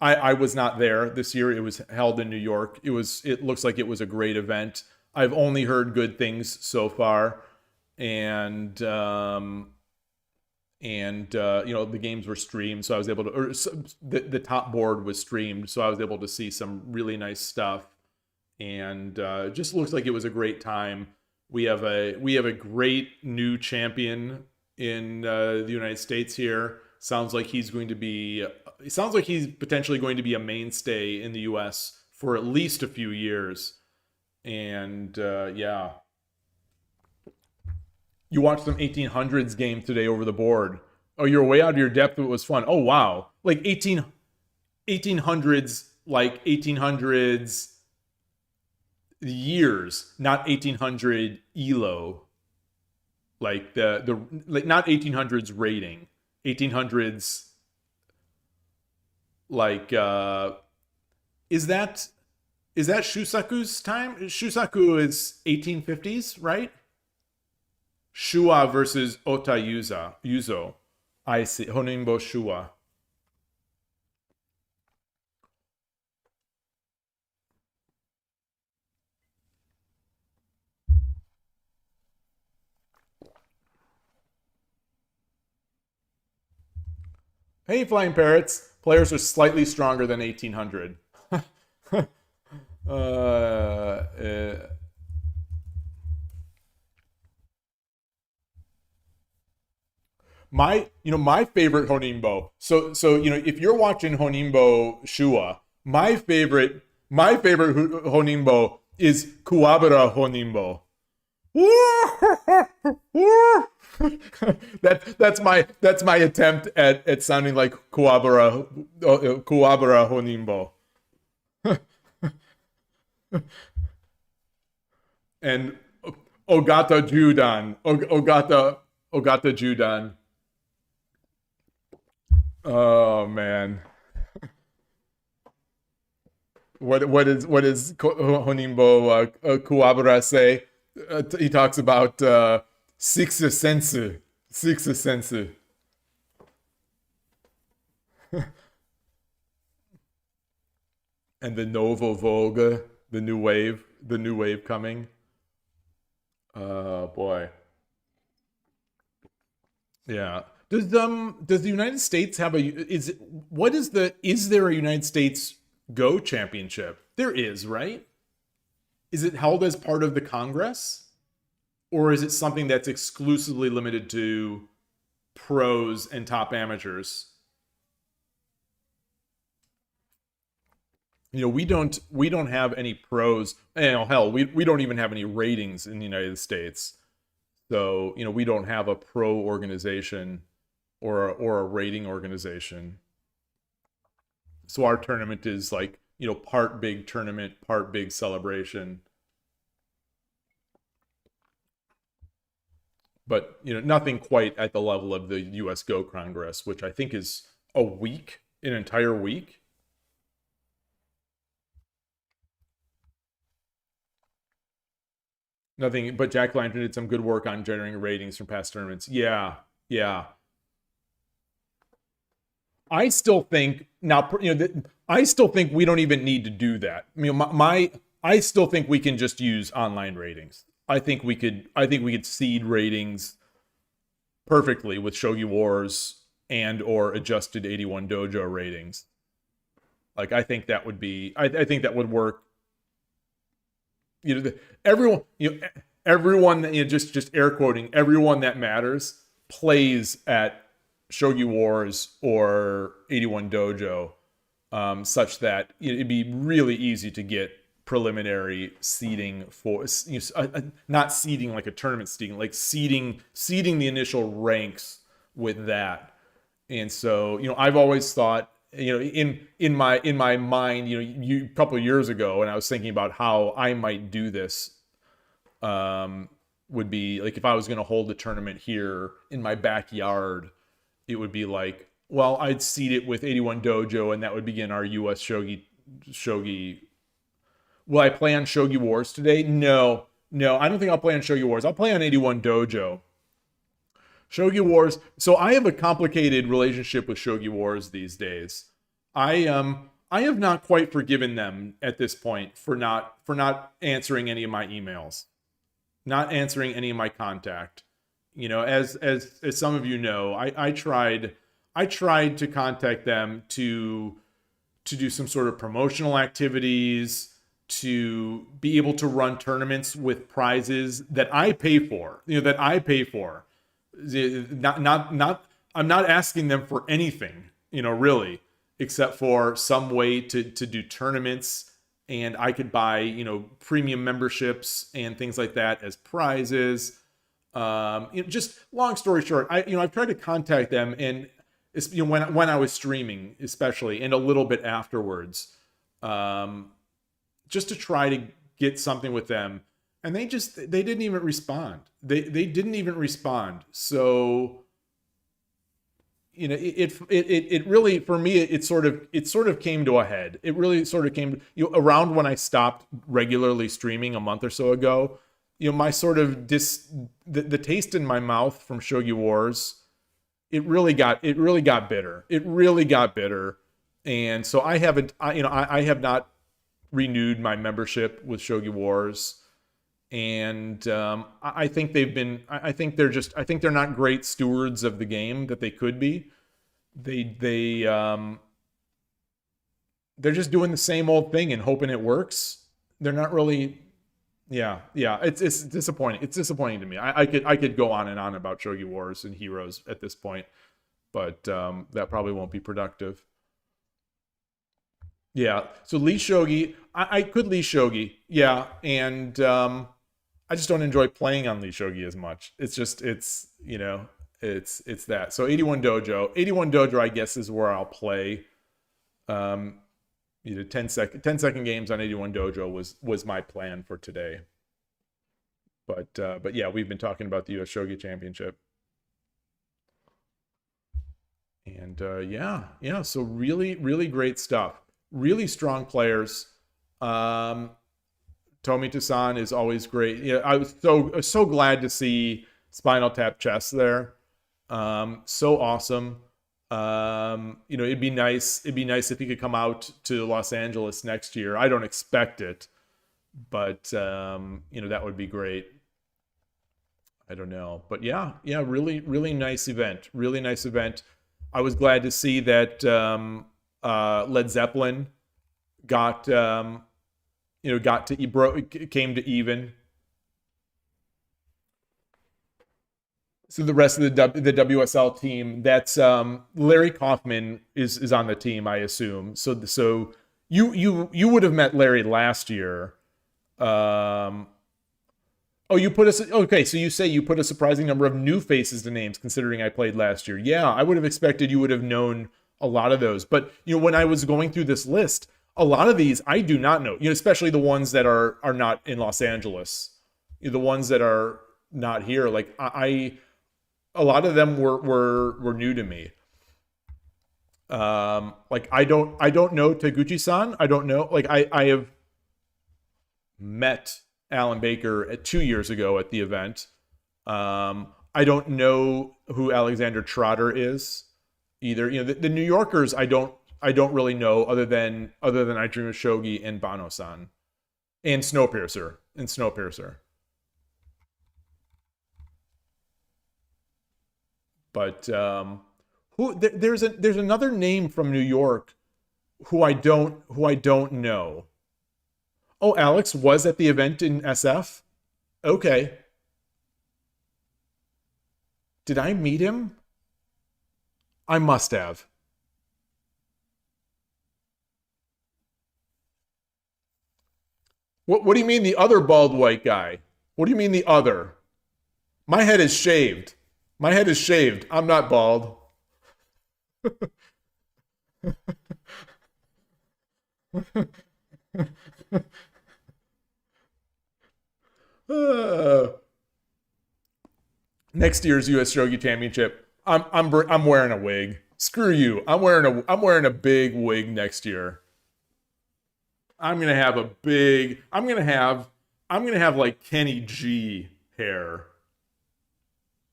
I was not there this year. It was held in New York. It looks like it was a great event. I've only heard good things so far, and the games were streamed, so I was able to, or the top board was streamed, so I was able to see some really nice stuff, and just looks like it was a great time. We have a great new champion in the United States here. Sounds like he's potentially going to be a mainstay in the US for at least a few years, and yeah. You watched some 1800s game today over the board. Oh, you're way out of your depth. It was fun. Oh, wow. Like 1800s, like 1800s years, not 1800 Yloigh. Like like not 1800s rating. 1800s, like is that Shusaku's time? Shusaku is 1850s, right? Shua versus Ota Yuzo. I see. Honimbo Shua. Hey, Flying Parrots. Players are slightly stronger than 1800. My favorite Honimbo. So if you're watching Honimbo Shua, my favorite Honimbo is Kuwabara Honimbo. that's my attempt at sounding like Kuwabara Honimbo. And Ogata Judan. Ogata Judan. Oh man. What does Honimbo Kuwabara say? He talks about sixth sensu. And the Novo Volga, the new wave coming. Oh boy. Yeah. Does the United States have a is there a United States Go Championship? There is, right? Is it held as part of the Congress? Or is it something that's exclusively limited to pros and top amateurs? We don't have any pros. Hell, we don't even have any ratings in the United States. So, we don't have a pro organization or a rating organization. So our tournament is like, part big tournament, part big celebration. But, nothing quite at the level of the US Go Congress, which I think is an entire week. Nothing, but Jack Lantern did some good work on generating ratings from past tournaments. Yeah, yeah. I still think now, I still think we don't even need to do that. I still think we can just use online ratings. I think we could seed ratings perfectly with Shogi Wars and or adjusted 81 Dojo ratings. Like, I think that would be, I think that would work. Everyone, just air quoting, everyone that matters plays at Shogi Wars or 81 Dojo, such that it'd be really easy to get preliminary seeding for, not seeding like a tournament seeding, like seeding the initial ranks with that. And so, I've always thought, in my mind, a couple of years ago, when I was thinking about how I might do this, would be like, if I was going to hold a tournament here in my backyard, it would be like, well, I'd seed it with 81 Dojo, and that would begin our US Shogi. Will I play on Shogi Wars today? No, I don't think I'll play on Shogi Wars. I'll play on 81 Dojo. Shogi Wars. So I have a complicated relationship with Shogi Wars these days. I have not quite forgiven them at this point for not answering any of my emails, not answering any of my contact. As some of you know, I tried to contact them to do some sort of promotional activities, to be able to run tournaments with prizes that I pay for. I'm not asking them for anything, really, except for some way to do tournaments, and I could buy, premium memberships and things like that as prizes. Just long story short, I've tried to contact them, and it's, when I was streaming, especially, and a little bit afterwards, just to try to get something with them. And they didn't even respond. They didn't even respond. So, it really, for me, it sort of came to a head. It really sort of came, around when I stopped regularly streaming a month or so ago. My sort of the taste in my mouth from Shogi Wars, it really got bitter. It really got bitter. And so I have not renewed my membership with Shogi Wars. And I think I think they're not great stewards of the game that they could be. They're just doing the same old thing and hoping it works. They're not really. Yeah. It's disappointing. It's disappointing to me. I could go on and on about Shogi Wars and Heroes at this point, but that probably won't be productive. Yeah. So Lee Shogi, I could Lee Shogi. Yeah, and I just don't enjoy playing on Lee Shogi as much. It's that. So 81 Dojo, I guess, is where I'll play. 10 second games on 81 Dojo was my plan for today. But yeah, we've been talking about the US Shogi Championship. And yeah, so really, really great stuff. Really strong players. Tomi Tosan is always great. Yeah, I was so glad to see Spinal Tap Chess there. So awesome. It'd be nice if he could come out to Los Angeles next year. I don't expect it, but that would be great. I don't know. But yeah, really, really nice event. Really nice event. I was glad to see that Led Zeppelin got got to came to even. So the rest of the WSL team, that's Larry Kaufman is on the team, I assume. So you would have met Larry last year. Oh, you put us okay. So you say you put a surprising number of new faces to names, considering I played last year. Yeah, I would have expected you would have known a lot of those. But when I was going through this list, a lot of these I do not know. Especially the ones that are not in Los Angeles. The ones that are not here. Like a lot of them were new to me. Like I don't know Taguchi-san. I don't know. Like I have met Alan Baker 2 years ago at the event. I don't know who Alexander Trotter is either. The New Yorkers I don't really know other than I Dream of Shogi and Bano-san and Snowpiercer. But there's another name from New York who I don't know. Oh, Alex was at the event in SF? Okay. Did I meet him? I must have. What do you mean the other bald white guy? What do you mean the other? My head is shaved. I'm not bald. Next year's US Shogi Championship, I'm wearing a wig. Screw you. I'm wearing a big wig next year. I'm gonna have like Kenny G hair.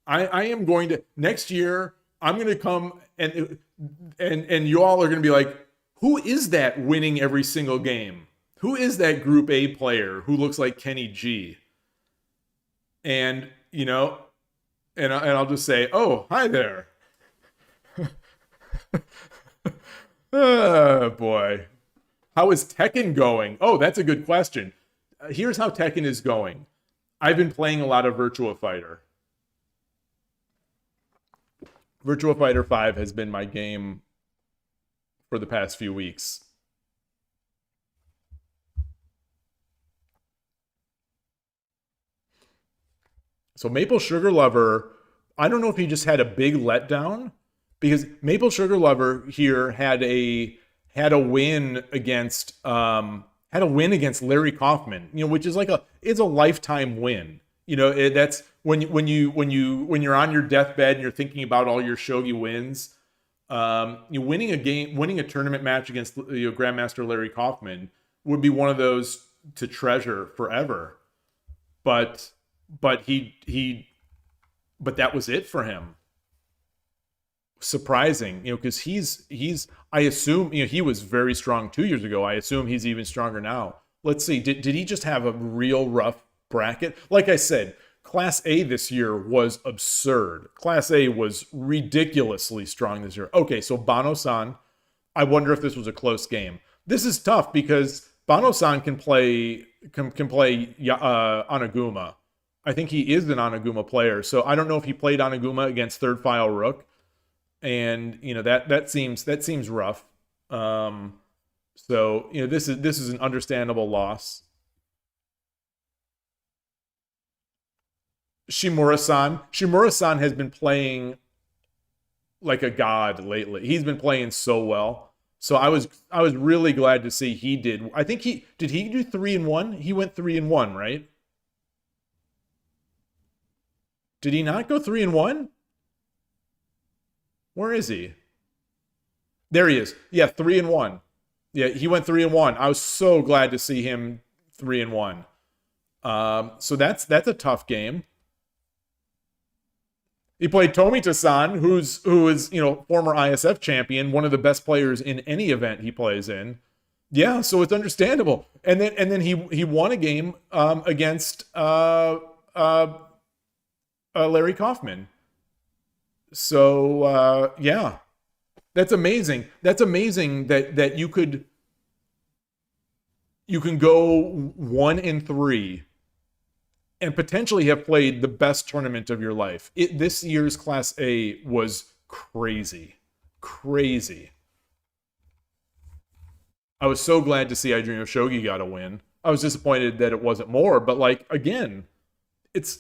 I am going to next year. I'm gonna come and you all are gonna be like, who is that winning every single game? Who is that Group A player who looks like Kenny G? And and I'll just say, oh, hi there. Oh boy, how is Tekken going? Oh, that's a good question. Here's how Tekken is going. I've been playing a lot of Virtua Fighter. Virtua Fighter 5 has been my game for the past few weeks. So Maple Sugar Lover, I don't know if he just had a big letdown, because Maple Sugar Lover here had a win against Larry Kaufman, which is it's a lifetime win. That's when you're on your deathbed and you're thinking about all your shogi wins. Winning a tournament match against Grandmaster Larry Kaufman would be one of those to treasure forever. But that was it for him. Surprising, because he's I assume he was very strong 2 years ago. I assume he's even stronger now. Let's see, did he just have a real rough bracket? Like I said, Class A this year was absurd. Class A was ridiculously strong this year. Okay, so Bano-san, I wonder if this was a close game. This is tough because Bano-san can play Anaguma. I think he is an Anaguma player, so I don't know if he played Anaguma against Third File Rook, and that seems rough. So this is an understandable loss. Shimura-san has been playing like a god lately. He's been playing so well. So I was really glad to see he did. I think he do 3-1? He went 3-1, right? Did he not go 3-1? Where is he? There he is. Yeah, 3-1. Yeah, he went 3-1. I was so glad to see him 3-1. So that's a tough game. He played Tomita-san, who is former ISF champion, one of the best players in any event he plays in. Yeah, so it's understandable. And then he won a game against Larry Kaufman. So yeah, that's amazing. That's amazing that you can go 1-3 and potentially have played the best tournament of your life. This year's Class A was crazy. Crazy. I was so glad to see I Dream of Shogi got a win. I was disappointed that it wasn't more, but like, again, it's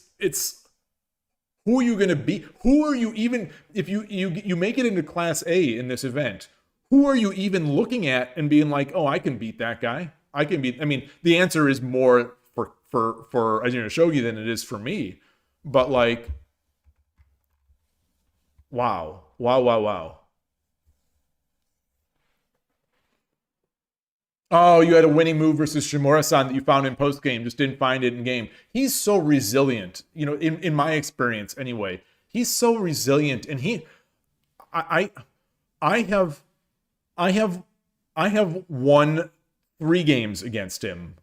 who are you going to be? Who are you even, if you make it into Class A in this event, who are you even looking at and being like, oh, I can beat that guy? I mean, the answer is more for I Dream of Shogi than it is for me. But like, wow. Oh, you had a winning move versus Shimura-san that you found in post-game, just didn't find it in game. He's so resilient, you know, in my experience anyway. He's so resilient, and I have won 3 games against him.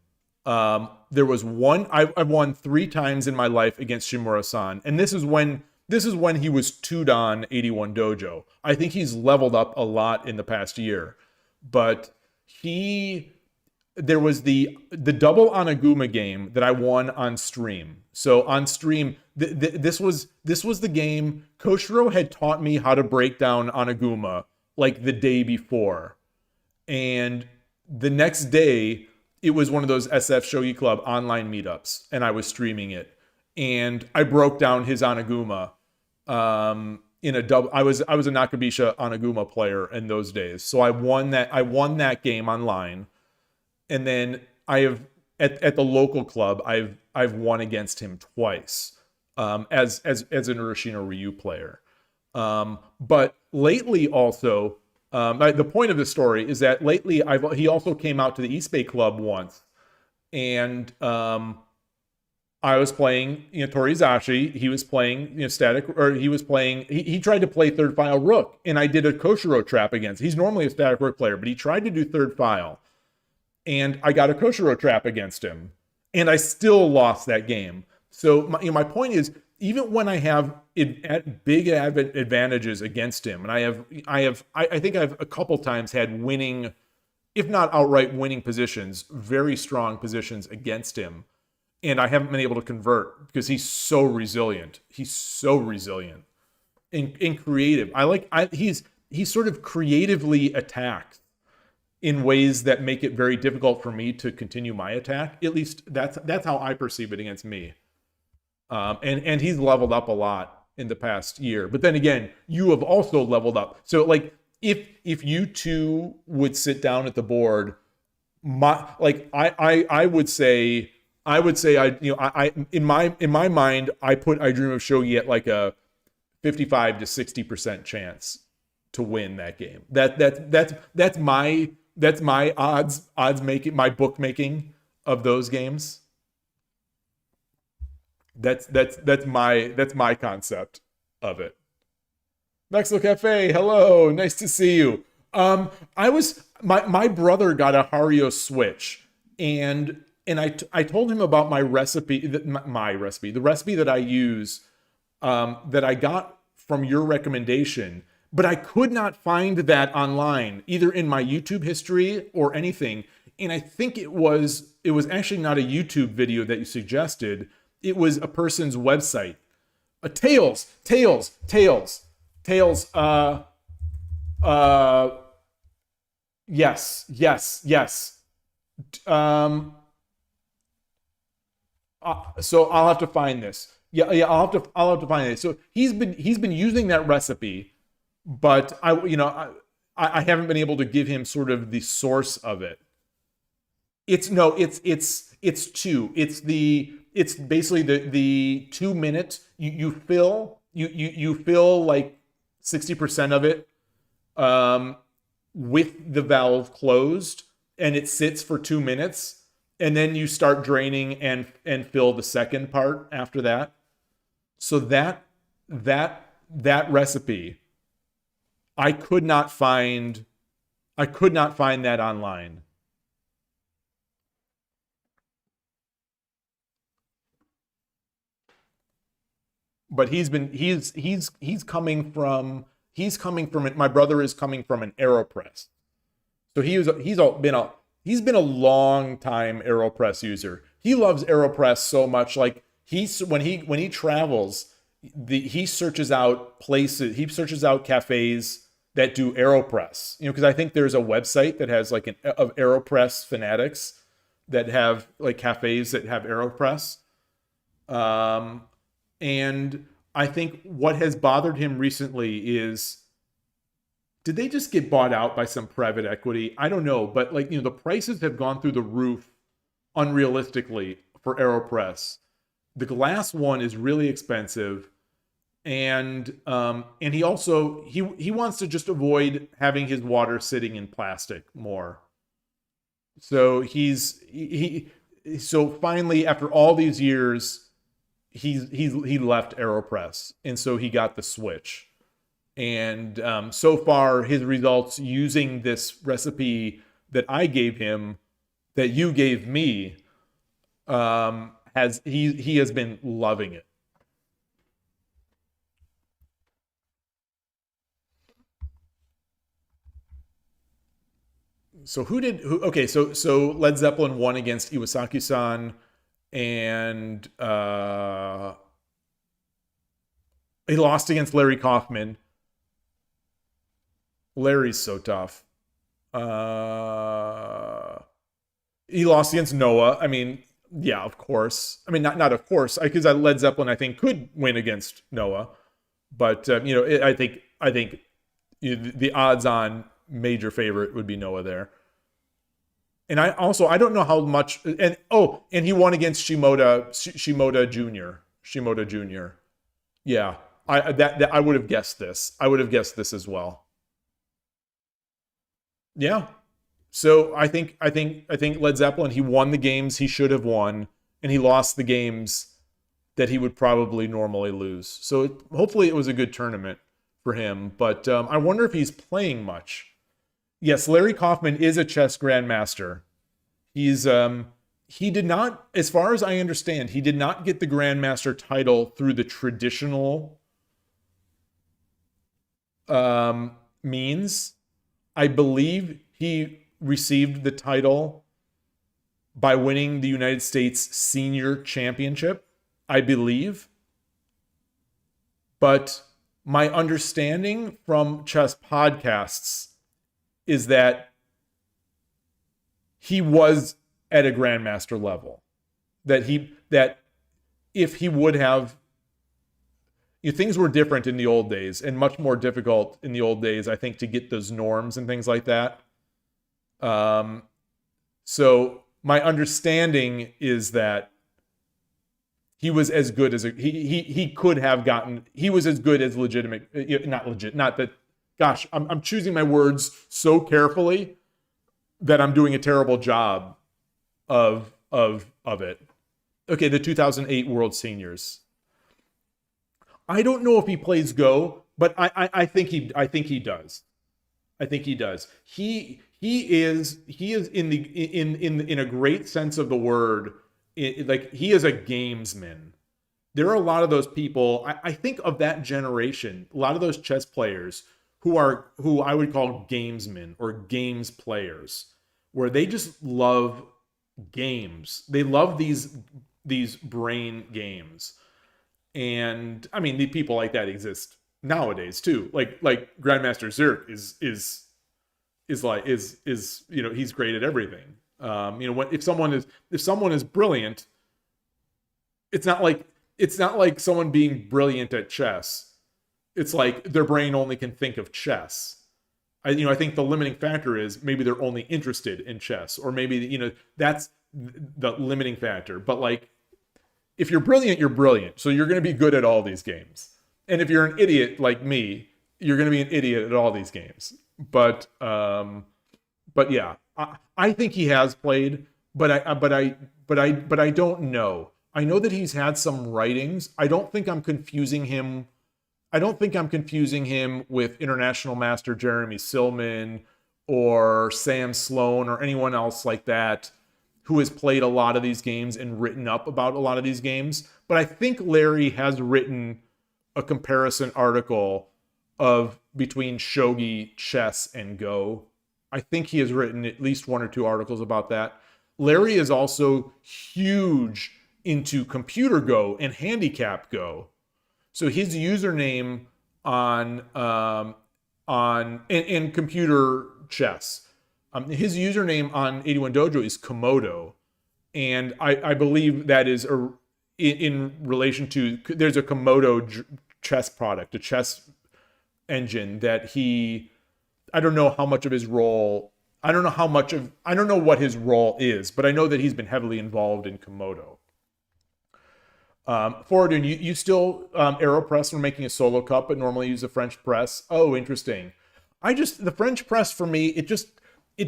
There was one I've won 3 times in my life against Shimura-san, and this is when he was 2-dan 81 dojo. I think he's leveled up a lot in the past year, but there was the double Onaguma game that I won on stream. So on stream, this was the game Koshiro had taught me how to break down Onaguma like the day before, and the next day it was one of those SF Shogi Club online meetups, and I was streaming it, and I broke down his Onaguma. In a double, I was a Nakabisha Onaguma player in those days, so I won that game online, and then I have at the local club I've won against him twice, as an Urashino Ryu player, but lately also, the point of the story is that lately he also came out to the East Bay Club once, and I was playing, Torizashi. He was playing, static, or he was playing. He tried to play third file rook, and I did a Koshiro trap against. He's normally a static rook player, but he tried to do third file, and I got a Koshiro trap against him, and I still lost that game. So my point is, even when I have big advantages against him, and I think I've a couple times had winning, if not outright winning positions, very strong positions against him. And I haven't been able to convert because he's so resilient. He's so resilient and creative. He's sort of creatively attacked in ways that make it very difficult for me to continue my attack. At least that's how I perceive it against me. And he's leveled up a lot in the past year. But then again, you have also leveled up. So like if you two would sit down at the board, I would say in my mind, I put I Dream of Shogi at like a 55 to 60% chance to win that game. That's my odds making, my bookmaking of those games. That's my concept of it. Maxwell Cafe, hello, nice to see you. My brother got a Hario Switch, and I told him about my recipe, the recipe that I use, that I got from your recommendation, but I could not find that online, either in my YouTube history or anything. And I think it was actually not a YouTube video that you suggested. It was a person's website. Tails. Yes. So I'll have to find this. Yeah, I'll have to find it. So he's been using that recipe, but I haven't been able to give him sort of the source of it. It's two. It's basically the 2 minute. You fill like 60% of it with the valve closed, and it sits for 2 minutes. And then you start draining and fill the second part after that. So that recipe, I could not find that online. but he's coming from it. My brother is coming from an AeroPress, so he's been a long time AeroPress user. He loves AeroPress so much. Like when he travels, he searches out places. He searches out cafes that do AeroPress. Because I think there's a website that has like of AeroPress fanatics that have like cafes that have AeroPress. And I think what has bothered him recently is, did they just get bought out by some private equity? I don't know, but like, the prices have gone through the roof unrealistically for AeroPress. The glass one is really expensive, and he also he wants to just avoid having his water sitting in plastic more. So so finally, after all these years, he left AeroPress, and so he got the Switch. And so far, his results using this recipe that I gave him, that you gave me, he has been loving it. So okay, so Led Zeppelin won against Iwasaki-san, and he lost against Larry Kaufman. Larry's so tough. He lost against Noah. I mean, yeah, of course. I mean, not of course, because Led Zeppelin, I think, could win against Noah, but I think the odds-on major favorite would be Noah there. And I don't know how much, and he won against Shimoda Jr. Yeah, I would have guessed this. I would have guessed this as well. Yeah. So I think Led Zeppelin, he won the games he should have won, and he lost the games that he would probably normally lose. So hopefully it was a good tournament for him. But I wonder if he's playing much. Yes, Larry Kaufman is a chess grandmaster. He did not, as far as I understand, he did not get the grandmaster title through the traditional means. I believe he received the title by winning the United States Senior Championship, I believe. But my understanding from chess podcasts is that he was at a grandmaster level. That if he would have, things were different in the old days, and much more difficult in the old days, I think, to get those norms and things like that. So my understanding is that he was as good as he could have gotten. He was as good as legitimate, not that. Gosh, I'm choosing my words so carefully that I'm doing a terrible job of it. Okay, the 2008 World Seniors. I don't know if he plays Go, but I think he does. I think he does. He is in a great sense of the word. Like, he is a gamesman. There are a lot of those people. I think of that generation. A lot of those chess players who I would call gamesmen or games players, where they just love games. They love these brain games. And I mean, the people like that exist nowadays too. Like Grandmaster Zerk is he's great at everything. If someone is brilliant, it's not like someone being brilliant at chess. It's like their brain only can think of chess. I think the limiting factor is maybe they're only interested in chess, or maybe that's the limiting factor. But like, if you're brilliant, you're brilliant. So you're going to be good at all these games. And if you're an idiot like me, you're going to be an idiot at all these games. But yeah, I think he has played, but I don't know. I know that he's had some writings. I don't think I'm confusing him with International Master Jeremy Silman or Sam Sloan or anyone else like that who has played a lot of these games and written up about a lot of these games. But I think Larry has written a comparison article of between shogi, chess, and Go. I think he has written at least 1 or 2 articles about that. Larry is also huge into computer Go and handicap Go. So his username on computer chess, his username on 81 Dojo is Komodo, and I believe that is in relation to, there's a Komodo chess product, a chess engine that he, I don't know how much of his role, I don't know what his role is, but I know that he's been heavily involved in Komodo. Foradun, you still AeroPress when making a solo cup, but normally use a French press. Oh, interesting. The French press for me, it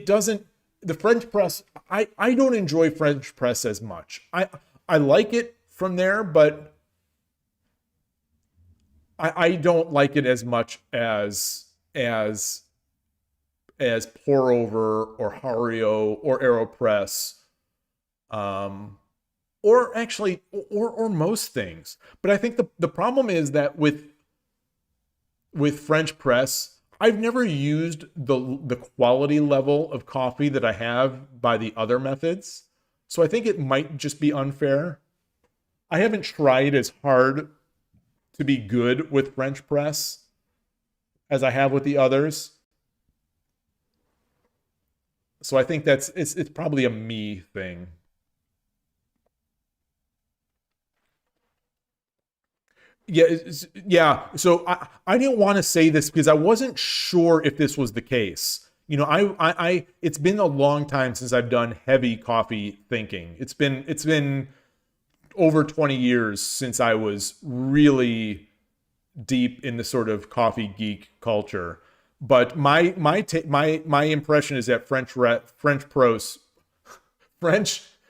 doesn't, the French press, I don't enjoy French press as much. I like it from there, but I don't like it as much as pour over or Hario or AeroPress. Or actually, or most things. But I think the problem is that with French press, I've never used the quality level of coffee that I have by the other methods. So I think it might just be unfair. I haven't tried as hard to be good with French press as I have with the others. So I think it's probably a me thing. Yeah. So I didn't want to say this because I wasn't sure if this was the case. You know, I it's been a long time since I've done heavy coffee thinking. It's been over 20 years since I was really deep in the sort of coffee geek culture. But my impression is that French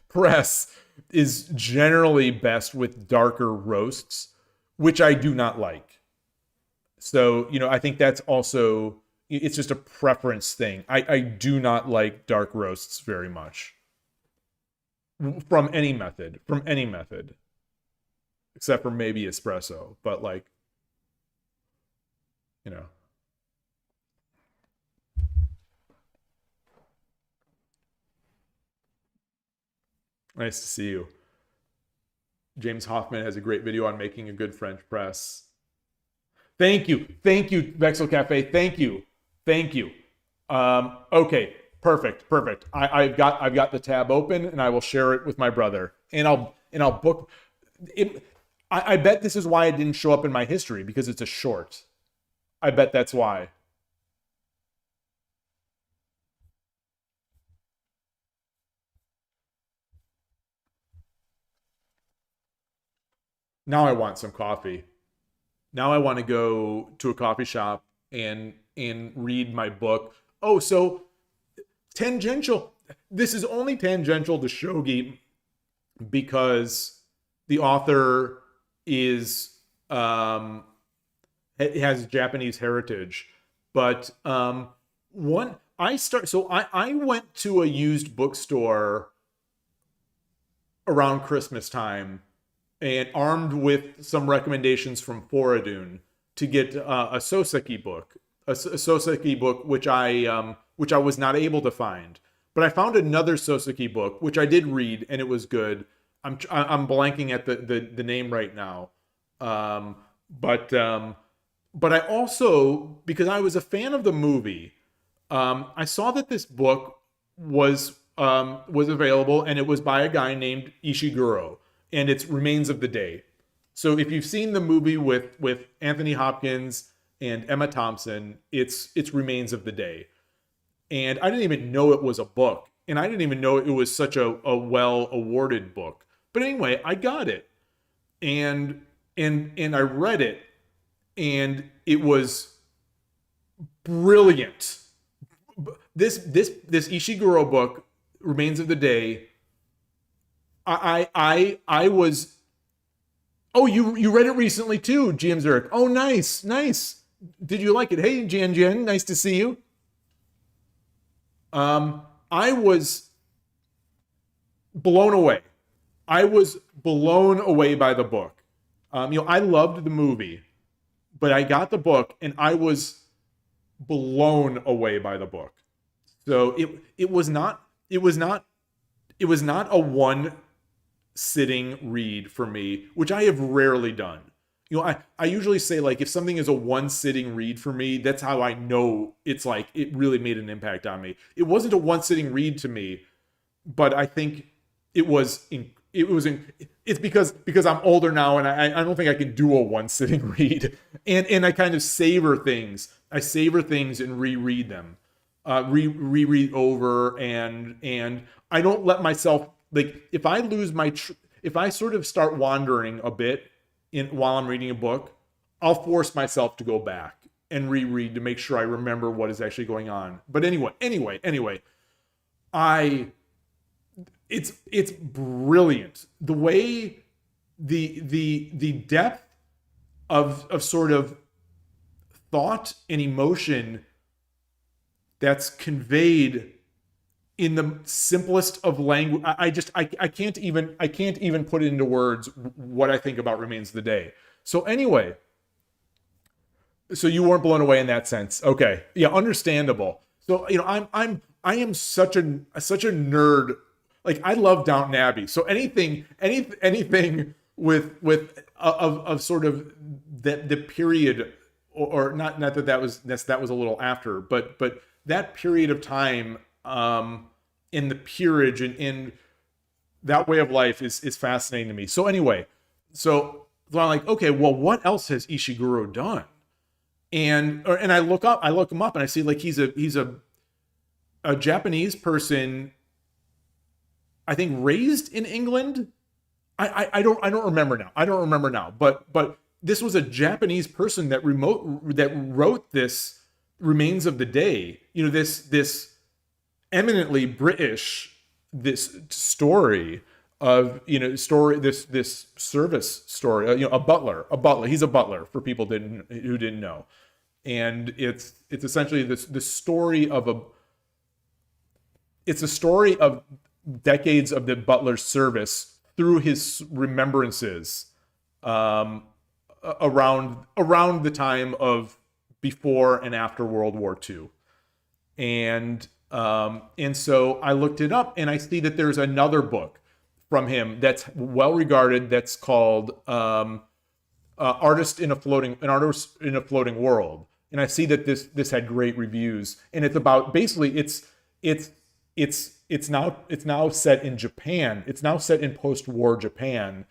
press is generally best with darker roasts, which I do not like. So, you know, I think that's also, it's just a preference thing. I do not like dark roasts very much. From any method. Except for maybe espresso. But like, you know. Nice to see you. James Hoffman has a great video on making a good French press. Thank you, Vexel Cafe. Thank you. Okay, perfect. I've got the tab open, and I will share it with my brother, and I'll book it. I bet this is why it didn't show up in my history, because it's a short. I bet that's why. Now I want some coffee. Now I want to go to a coffee shop and read my book. Oh, so tangential. This is only tangential to shogi because the author is has Japanese heritage. But I went to a used bookstore around Christmas time, and armed with some recommendations from Foradun to get a Soseki book, which I was not able to find. But I found another Soseki book, which I did read, and it was good. I'm blanking at the name right now. But I also, because I was a fan of the movie, I saw that this book was available, and it was by a guy named Ishiguro. And it's Remains of the Day. So if you've seen the movie with Anthony Hopkins and Emma Thompson, it's Remains of the Day. And I didn't even know it was a book. And I didn't even know it was such a well-awarded book. But anyway, I got it. And I read it. And it was brilliant. This Ishiguro book, Remains of the Day, I was. Oh, you read it recently too, GM Zurich. Oh, nice. Did you like it? Hey, Jian, nice to see you. I was blown away. I was blown away by the book. I loved the movie, but I got the book and I was blown away by the book. So it was not a one sitting read for me, which I have rarely done. I usually say, like, if something is a one sitting read for me, that's how I know it's like it really made an impact on me. It wasn't a one sitting read to me, but I think it's because I'm older now and I don't think I can do a one sitting read. And I kind of savor things. I savor things and reread them. Reread over and I don't let myself, like, if I lose if I sort of start wandering a bit while I'm reading a book, I'll force myself to go back and reread to make sure I remember what is actually going on. But anyway, it's brilliant. The way the depth of sort of thought and emotion that's conveyed in the simplest of language. I can't even put it into words what I think about Remains of the Day. So anyway, so you weren't blown away in that sense. Okay. Yeah, understandable. So, I am such a nerd. Like, I love Downton Abbey. So anything with sort of the period, or not that was a little after, but that period of time in the peerage and in that way of life is fascinating to me. So anyway, so I'm like, okay, well, what else has Ishiguro done? And I look him up and I see, like, he's a Japanese person, I think, raised in England. I don't remember now. But this was a Japanese person that wrote this Remains of the Day. This eminently British, this story of, this service story, a butler. He's a butler, for people who didn't know. And it's essentially the story of it's a story of decades of the butler's service through his remembrances around the time of before and after World War II. And so I looked it up and I see that there's another book from him that's well regarded, that's called Artist in a Floating World. And I see that this had great reviews, and it's about, basically it's now set in Japan. It's now set in post-war Japan.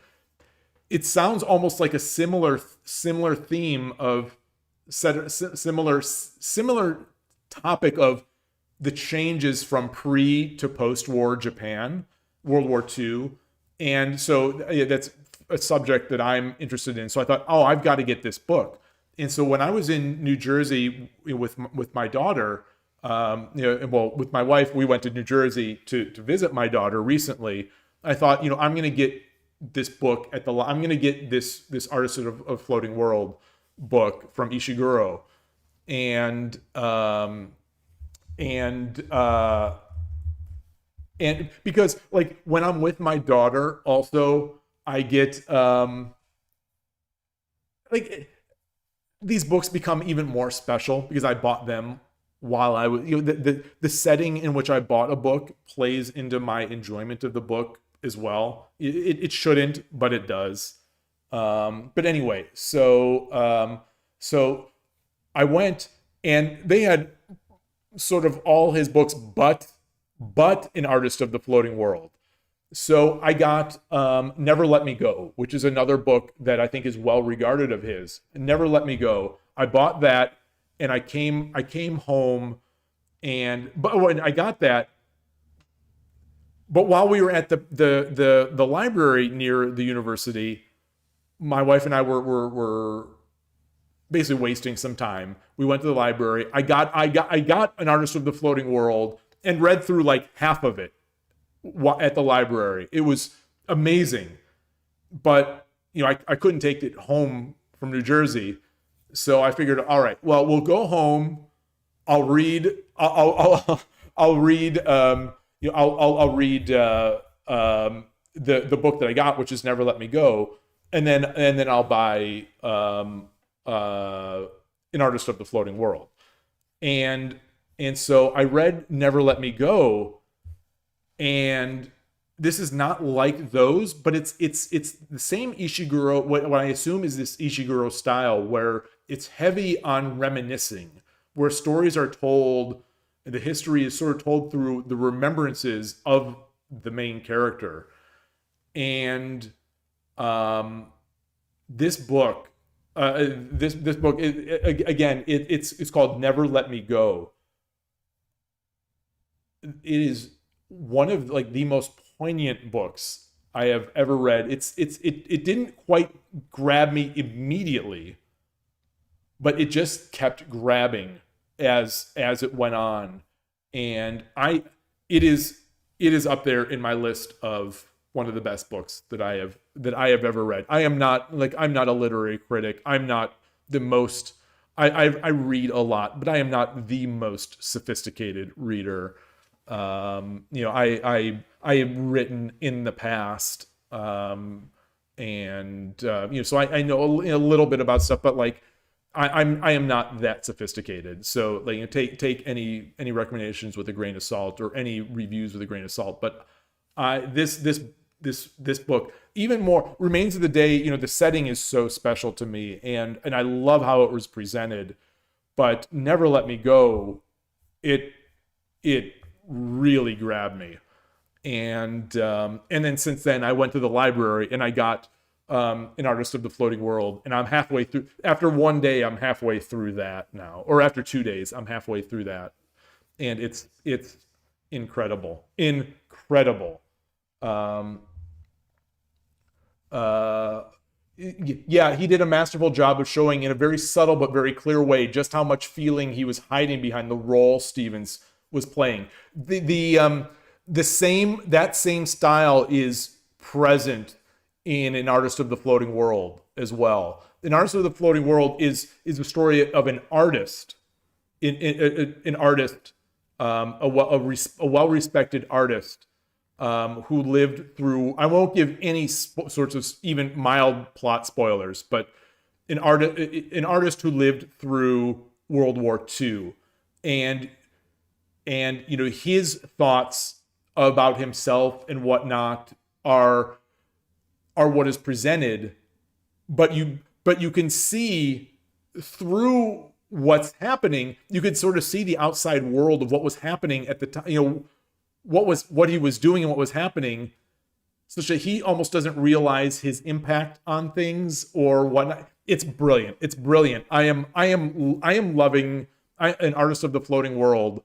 It sounds almost like a similar theme of similar topic of the changes from pre to post-war Japan, World War II. And so that's a subject that I'm interested in. So I thought, I've got to get this book. And so when I was in New Jersey with my daughter, with my wife, we went to New Jersey to visit my daughter recently. I thought, I'm going to get this book I'm going to get this Artist of Floating World book from Ishiguro. And because, like, when I'm with my daughter also, I get these books become even more special because I bought them while I was, the setting in which I bought a book plays into my enjoyment of the book as well. It shouldn't, but it does. But anyway, so I went, and they had sort of all his books, but an Artist of the Floating World. So I got Never Let Me Go, which is another book that I think is well regarded of his. Never Let Me Go. I bought that, and I came home, but when I got that, but while we were at the library near the university, my wife and I were basically wasting some time. We went to the library. I got an Artist of the Floating World and read through like half of it at the library. It was amazing, but I couldn't take it home from New Jersey, so I figured, all right, well, we'll go home. I'll read. I'll read. I'll read the book that I got, which is Never Let Me Go, and then I'll buy An Artist of the Floating World. And so I read Never Let Me Go, and this is not like those, but it's the same Ishiguro, what I assume is this Ishiguro style, where it's heavy on reminiscing, where stories are told, the history is sort of told through the remembrances of the main character. And this book, this book, it's called Never Let Me Go. It is one of like the most poignant books I have ever read. It didn't quite grab me immediately, but it just kept grabbing as it went on. And it is up there in my list of one of the best books that I have ever read. I'm not a literary critic. I'm not the most, I read a lot, but I am not the most sophisticated reader. I have written in the past, so I know a little bit about stuff, but like I am not that sophisticated. So like, take any recommendations with a grain of salt, or any reviews with a grain of salt. But this book, even more, Remains of the Day, the setting is so special to me, and I love how it was presented. But Never Let Me Go, it really grabbed me. And then since then I went to the library and I got An Artist of the Floating World, and I'm halfway through. After one day, I'm halfway through that now, or after 2 days, I'm halfway through that, and it's incredible. Yeah, he did a masterful job of showing in a very subtle but very clear way just how much feeling he was hiding behind the role Stevens was playing. That same style is present in An Artist of the Floating World as well. An Artist of the Floating World is the story of an artist, a well-respected artist, who lived through, I won't give any sorts of even mild plot spoilers, but an artist who lived through World War II, and his thoughts about himself and whatnot are what is presented, but you can see through what's happening. You could sort of see the outside world of what was happening at the time, what he was doing and what was happening, such that he almost doesn't realize his impact on things or whatnot. It's brilliant. I am loving An Artist of the Floating World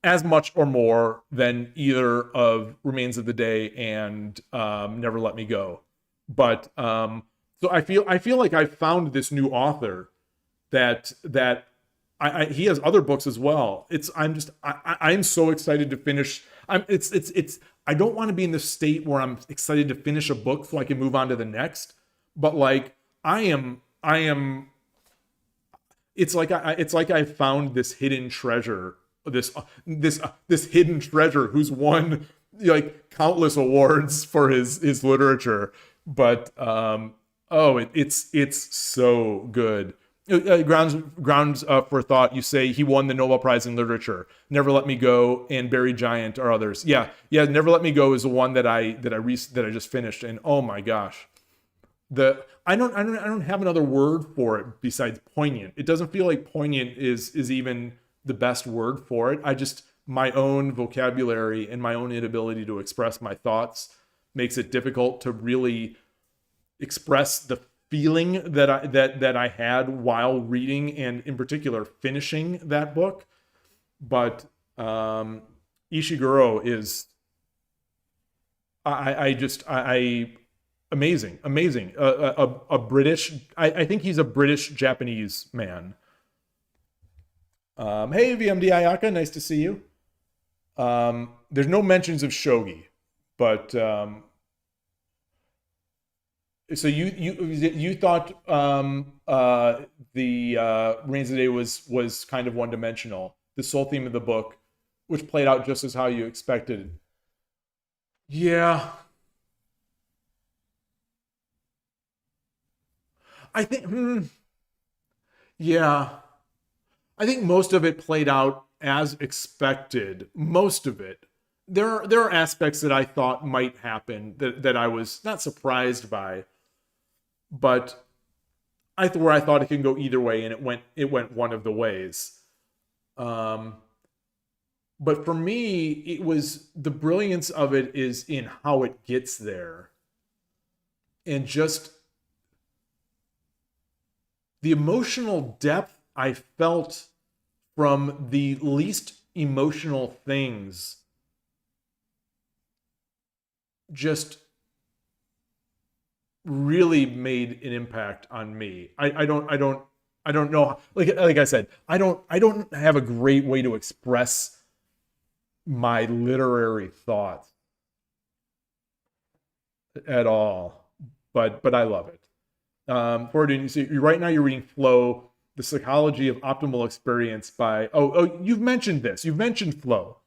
as much or more than either of Remains of the Day and Never Let Me Go. But so I feel like I found this new author that he has other books as well. I'm so excited to finish. I don't want to be in the state where I'm excited to finish a book so I can move on to the next. But like I am. It's like I found this hidden treasure. This hidden treasure who's won like countless awards for his literature, but it's so good. Grounds for thought. You say he won the Nobel Prize in Literature. Never Let Me Go and Buried Giant are others. Yeah. Never Let Me Go is the one that I just finished, and oh my gosh, I don't have another word for it besides poignant. It doesn't feel like poignant is even the best word for it. My own vocabulary and my own inability to express my thoughts makes it difficult to really express the feeling that I had while reading, and in particular finishing that book. But Ishiguro is amazing. A British, I think he's a British Japanese man. Hey, VMD Ayaka, nice to see you. There's no mentions of shogi, but so you thought the Reigns of the Day was kind of one-dimensional, the sole theme of the book, which played out just as how you expected. Yeah. I think, yeah, I think most of it played out as expected. Most of it. There are aspects that I thought might happen that I was not surprised by, but where I thought it can go either way, and it went one of the ways. But for me, it was the brilliance of it is in how it gets there, and just the emotional depth I felt from the least emotional things just really made an impact on me. I don't know. Like I said, I don't have a great way to express my literary thoughts at all, but I love it. Gordon, so right now you're reading Flow, The Psychology of Optimal Experience by you've mentioned this. You've mentioned Flow.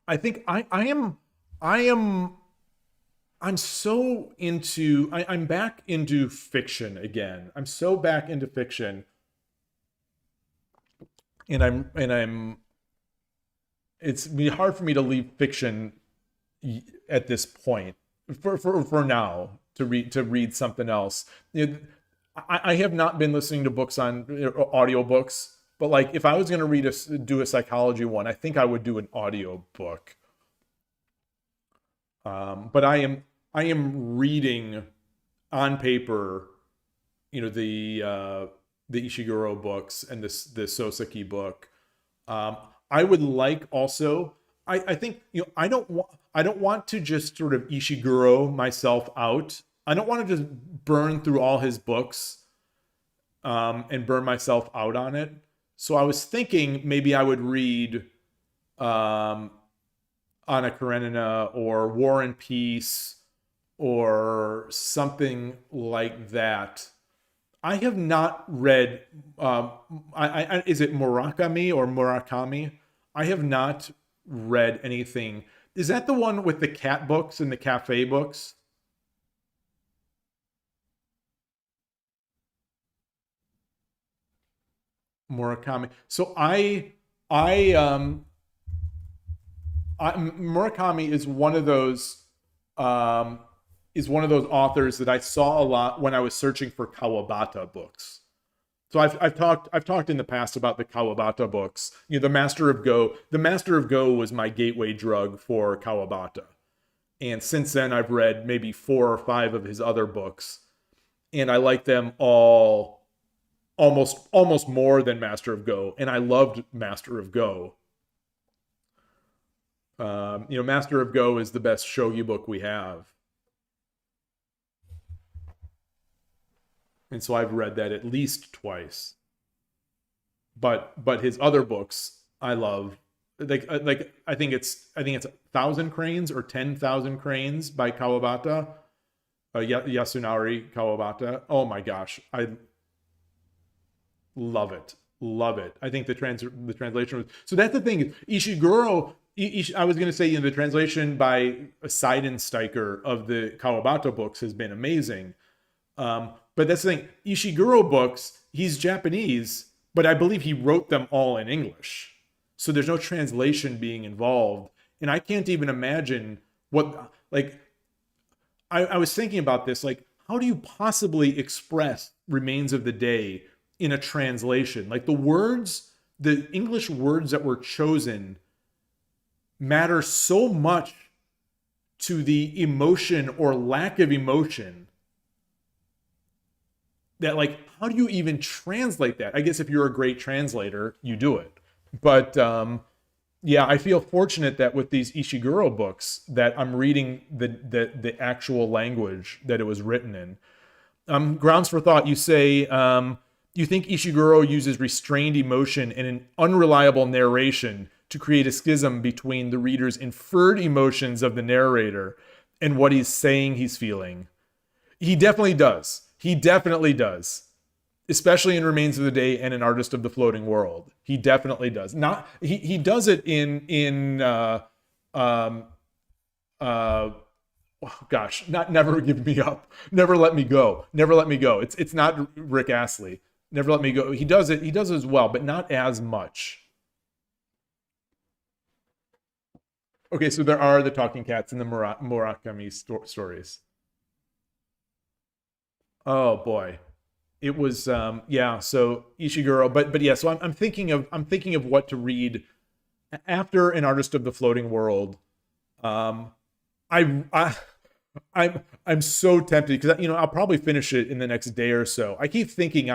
I think I'm so into I'm back into fiction again. I'm so back into fiction. And it's hard for me to leave fiction at this point for now to read something else. I have not been listening to books on audiobooks, but like if I was going to do a psychology one, I think I would do an audio book. But I am reading on paper, the Ishiguro books and the Soseki book. I would like also. I think I don't want to just sort of Ishiguro myself out. I don't want to just burn through all his books and burn myself out on it. So I was thinking maybe I would read Anna Karenina or War and Peace or something like that. I have not read, is it Murakami or Murakami? I have not read anything. Is that the one with the cat books and the cafe books? Murakami. So Murakami is one of those authors that I saw a lot when I was searching for Kawabata books. So I've talked in the past about the Kawabata books. The Master of Go. The Master of Go was my gateway drug for Kawabata. And since then I've read maybe 4 or 5 of his other books. And I like them all almost more than Master of Go. And I loved Master of Go. Master of Go is the best shogi book we have. And so I've read that at least twice. But his other books I love. Like I think it's 1,000 Cranes or 10,000 Cranes by Kawabata. Yasunari Kawabata. Oh my gosh, I love it. I think the translation was, so that's the thing. Ishiguro. I was going to say, the translation by Seidensteicher of the Kawabata books has been amazing. But that's the thing. Ishiguro books, he's Japanese, but I believe he wrote them all in English. So there's no translation being involved. And I can't even imagine what, like, I was thinking about this, like, how do you possibly express Remains of the Day in a translation? Like, the English words that were chosen matter so much to the emotion or lack of emotion that, like, how do you even translate that? I guess if you're a great translator, you do it. But yeah, I feel fortunate that with these Ishiguro books that I'm reading the actual language that it was written in. Grounds for thought, you say, you think Ishiguro uses restrained emotion and an unreliable narration to create a schism between the reader's inferred emotions of the narrator and what he's saying he's feeling. He definitely does. Especially in Remains of the Day and An Artist of the Floating World. He definitely does. He does it in oh, gosh, not never give me up, never let me go, never let me go. It's not Rick Astley. Never let me go. He does it. He does it as well, but not as much. Okay, so there are the talking cats in the Murakami stories. Oh boy, it was yeah. So Ishiguro, but yeah. So I'm thinking of what to read after An Artist of the Floating World. Um, I I'm so tempted because I'll probably finish it in the next day or so. I keep thinking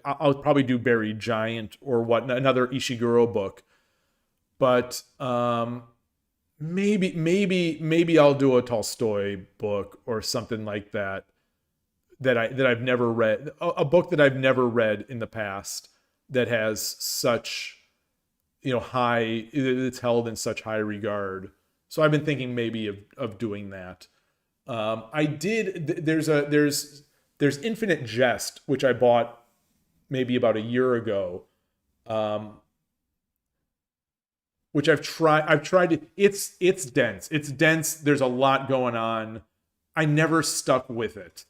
I'll probably do Buried Giant or another Ishiguro book, but maybe I'll do a Tolstoy book or something like that that I've never read, a book that I've never read in the past that has such high, it's held in such high regard. So I've been thinking maybe of doing that. I did. There's Infinite Jest, which I bought maybe about a year ago, which I've tried to. It's dense. It's dense. There's a lot going on. I never stuck with it.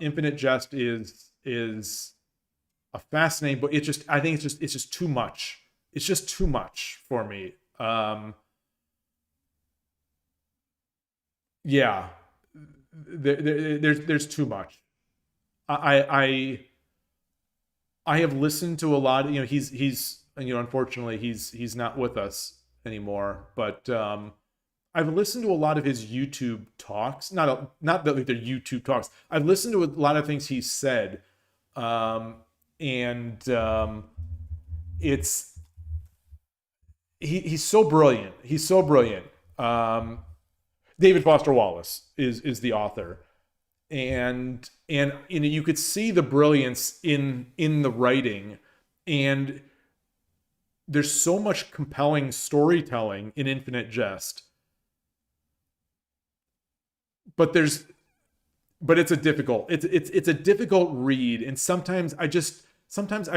Infinite Jest is a fascinating book. I think it's just too much. It's just too much for me. Yeah, there's too much. I have listened to a lot. He's unfortunately he's not with us anymore. But I've listened to a lot of his YouTube talks. Not that like they're YouTube talks. I've listened to a lot of things he's said, and it's he's so brilliant. He's so brilliant. David Foster Wallace is the author, and you could see the brilliance in the writing, and there's so much compelling storytelling in Infinite Jest, but it's a difficult read, and sometimes I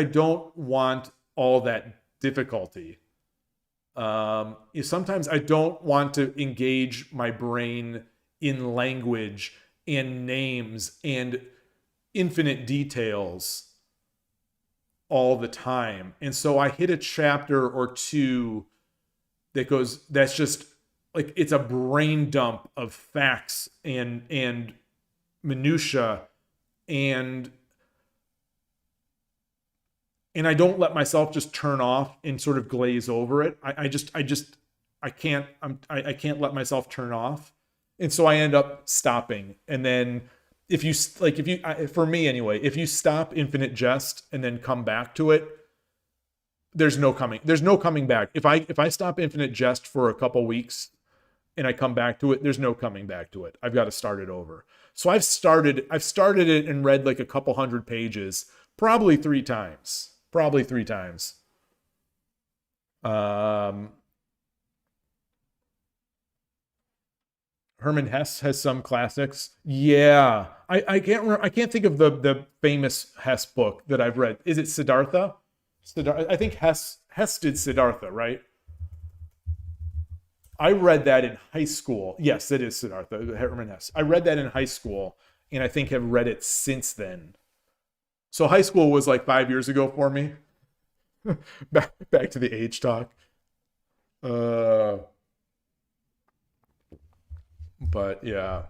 don't want all that difficulty. Sometimes I don't want to engage my brain in language and names and infinite details all the time. And so I hit a chapter or two that's just like, it's a brain dump of facts and minutia, and I don't let myself just turn off and sort of glaze over it. I can't let myself turn off. And so I end up stopping. And then for me anyway, if you stop Infinite Jest and then come back to it, there's no coming back. If I stop Infinite Jest for a couple weeks and I come back to it, there's no coming back to it. I've got to start it over. So I've started it and read like a couple hundred pages, probably three times. Herman Hesse has some classics. Yeah, I can't remember. I can't think of the famous Hesse book that I've read. Is it Siddhartha? I think Hesse did Siddhartha, right? I read that in high school. Yes, it is Siddhartha, Herman Hesse. I read that in high school, and I think have read it since then. So high school was like 5 years ago for me. back to the age talk. But yeah.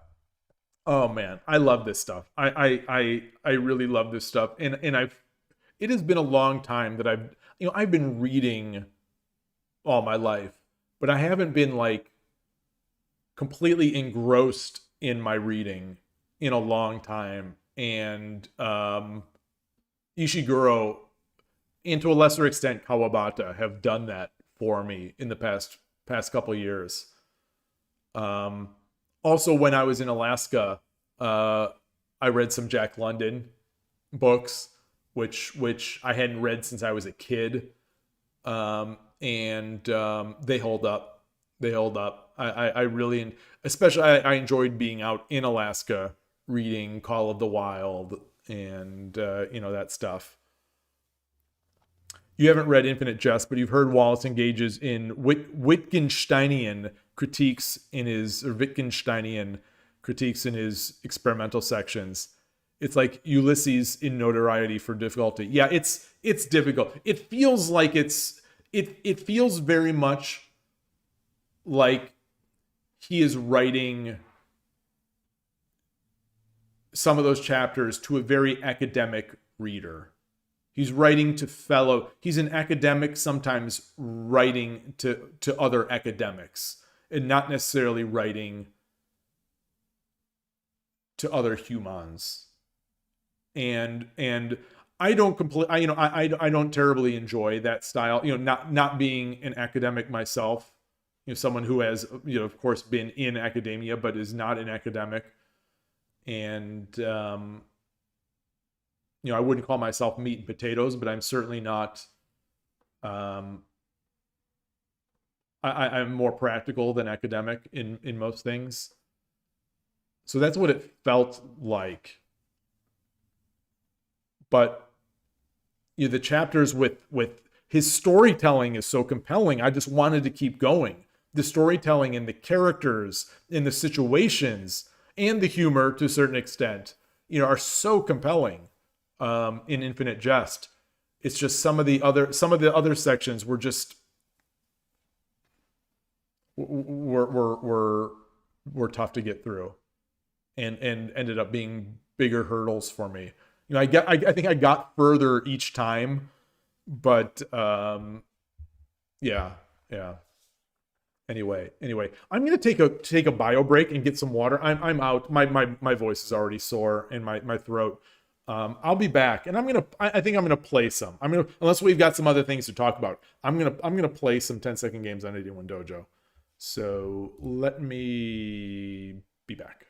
Oh man, I love this stuff. I really love this stuff. And it has been a long time that I've been reading all my life, but I haven't been like completely engrossed in my reading in a long time. And Ishiguro, and to a lesser extent Kawabata, have done that for me in the past couple of years. Also, when I was in Alaska, I read some Jack London books, which I hadn't read since I was a kid, and they hold up. They hold up. I really, especially I enjoyed being out in Alaska reading Call of the Wild and that stuff. You haven't read Infinite Jest, but you've heard Wallace engages in Wittgensteinian critiques in his Wittgensteinian critiques in his experimental sections. It's like Ulysses in notoriety for difficulty. Yeah, it's difficult. It feels like it feels very much like he is writing some of those chapters to a very academic reader. He's writing to he's an academic sometimes writing to other academics and not necessarily writing to other humans. And I don't I don't terribly enjoy that style, not being an academic myself, someone who has, of course been in academia, but is not an academic. And, I wouldn't call myself meat and potatoes, but I'm certainly not, I'm more practical than academic in most things. So that's what it felt like. But the chapters with his storytelling is so compelling. I just wanted to keep going. The storytelling and the characters and the situations and the humor to a certain extent, are so compelling in Infinite Jest. It's just some of the other sections were just were tough to get through, and ended up being bigger hurdles for me. I think I got further each time, but yeah. Anyway, I'm gonna take a bio break and get some water. I'm out. My voice is already sore and my throat. I'll be back, and I think I'm gonna play some. Unless we've got some other things to talk about. I'm gonna play some 10-second games on 81 Dojo. So let me be back.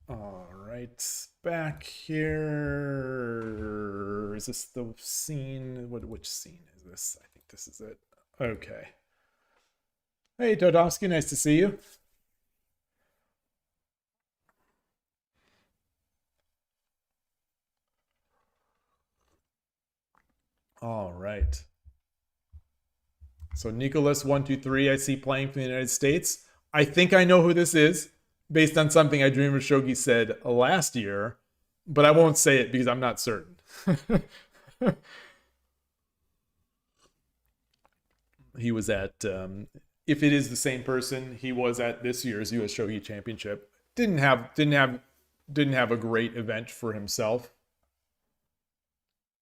All right, back here. Is this the scene? Which scene is this? I think this is it. Okay. Hey, Dodowski, nice to see you. All right. So Nicholas123, I see playing for the United States. I think I know who this is, based on something I Dream of Shogi said last year, but I won't say it because I'm not certain. He was at, if it is the same person, he was at this year's US Shogi Championship. Didn't have a great event for himself.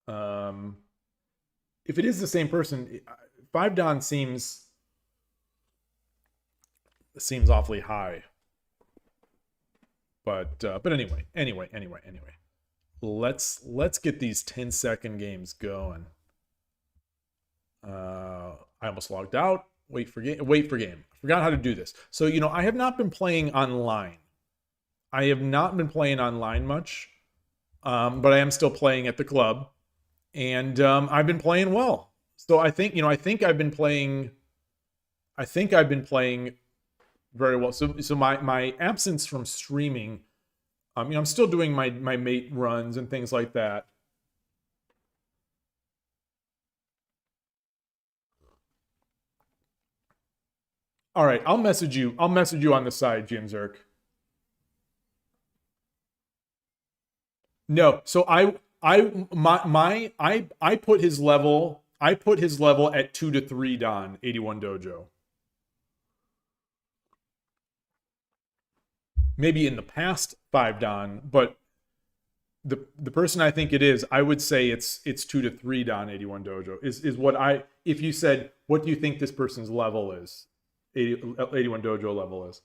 If it is the same person, 5 Dan seems awfully high. But anyway. Let's get these 10-second games going. I almost logged out. Wait for game. I forgot how to do this. So, you know, I have not been playing online. I have not been playing online much. But I am still playing at the club. And I've been playing well. So I think I've been playing very well. So my absence from streaming, I'm still doing my mate runs and things like that. All right, I'll message you on the side, Jim Zirk. No, so I put his level at 2 to 3 Dan 81 Dojo. Maybe in the past 5 Dan, but the person I think it is, I would say it's 2 to 3 Dan 81 Dojo is what if you said what do you think this person's level is, 81 Dojo level is.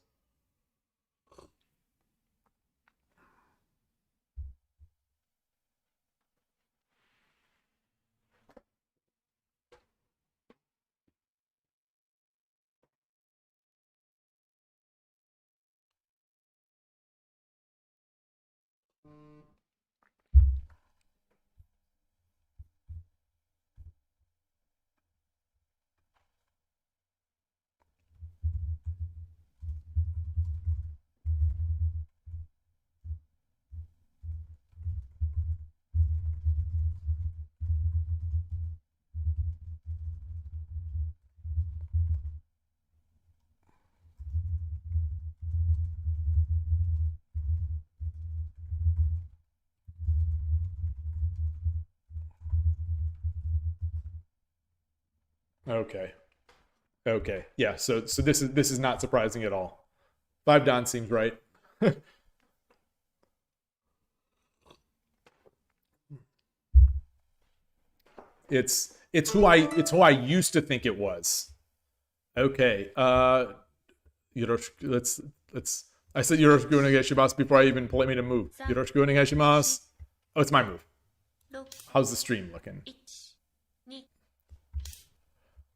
Okay. Yeah, so this is not surprising at all. 5 Dan seems right. it's who I used to think it was. Okay. Let's I said yoroshiku onegaishimasu before I even made a move. Yoroshiku onegaishimasu. Oh, it's my move. How's the stream looking?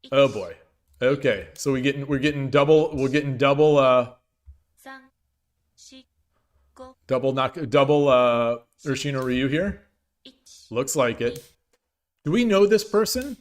Oh boy. Okay, so we're getting double Urshino Ryu here. Looks like it. Do we know this person?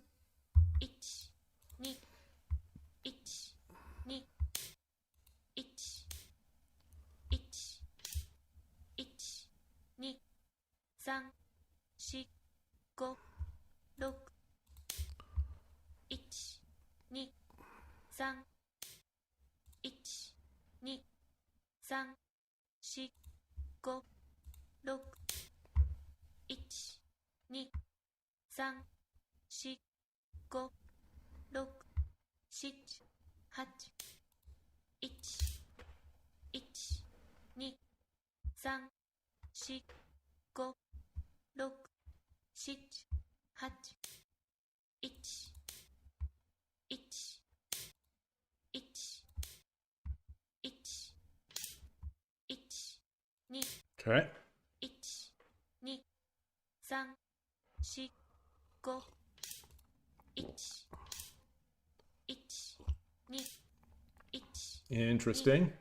Okay. Interesting.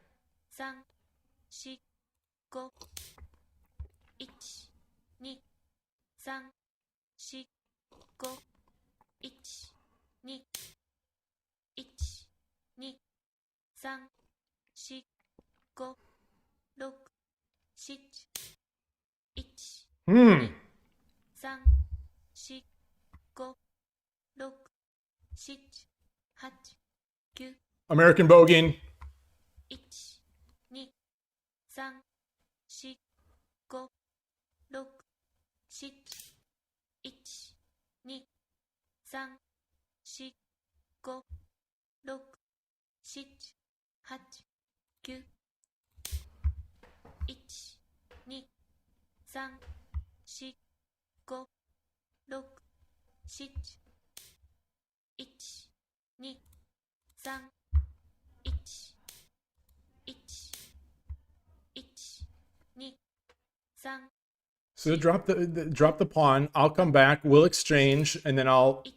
3、4、5、1、2、1、2、3、4、5、6、7、1、2、3、4、5、6、7、8、9、American Bogan. 1、2、3、4、5、6、7、1、2、3、4、5、6、7、8、9、1、2、3、4、5、6、7、1、2、3、1、1、1、2、3、So drop the pawn. I'll come back. We'll exchange, and then I'll. 1、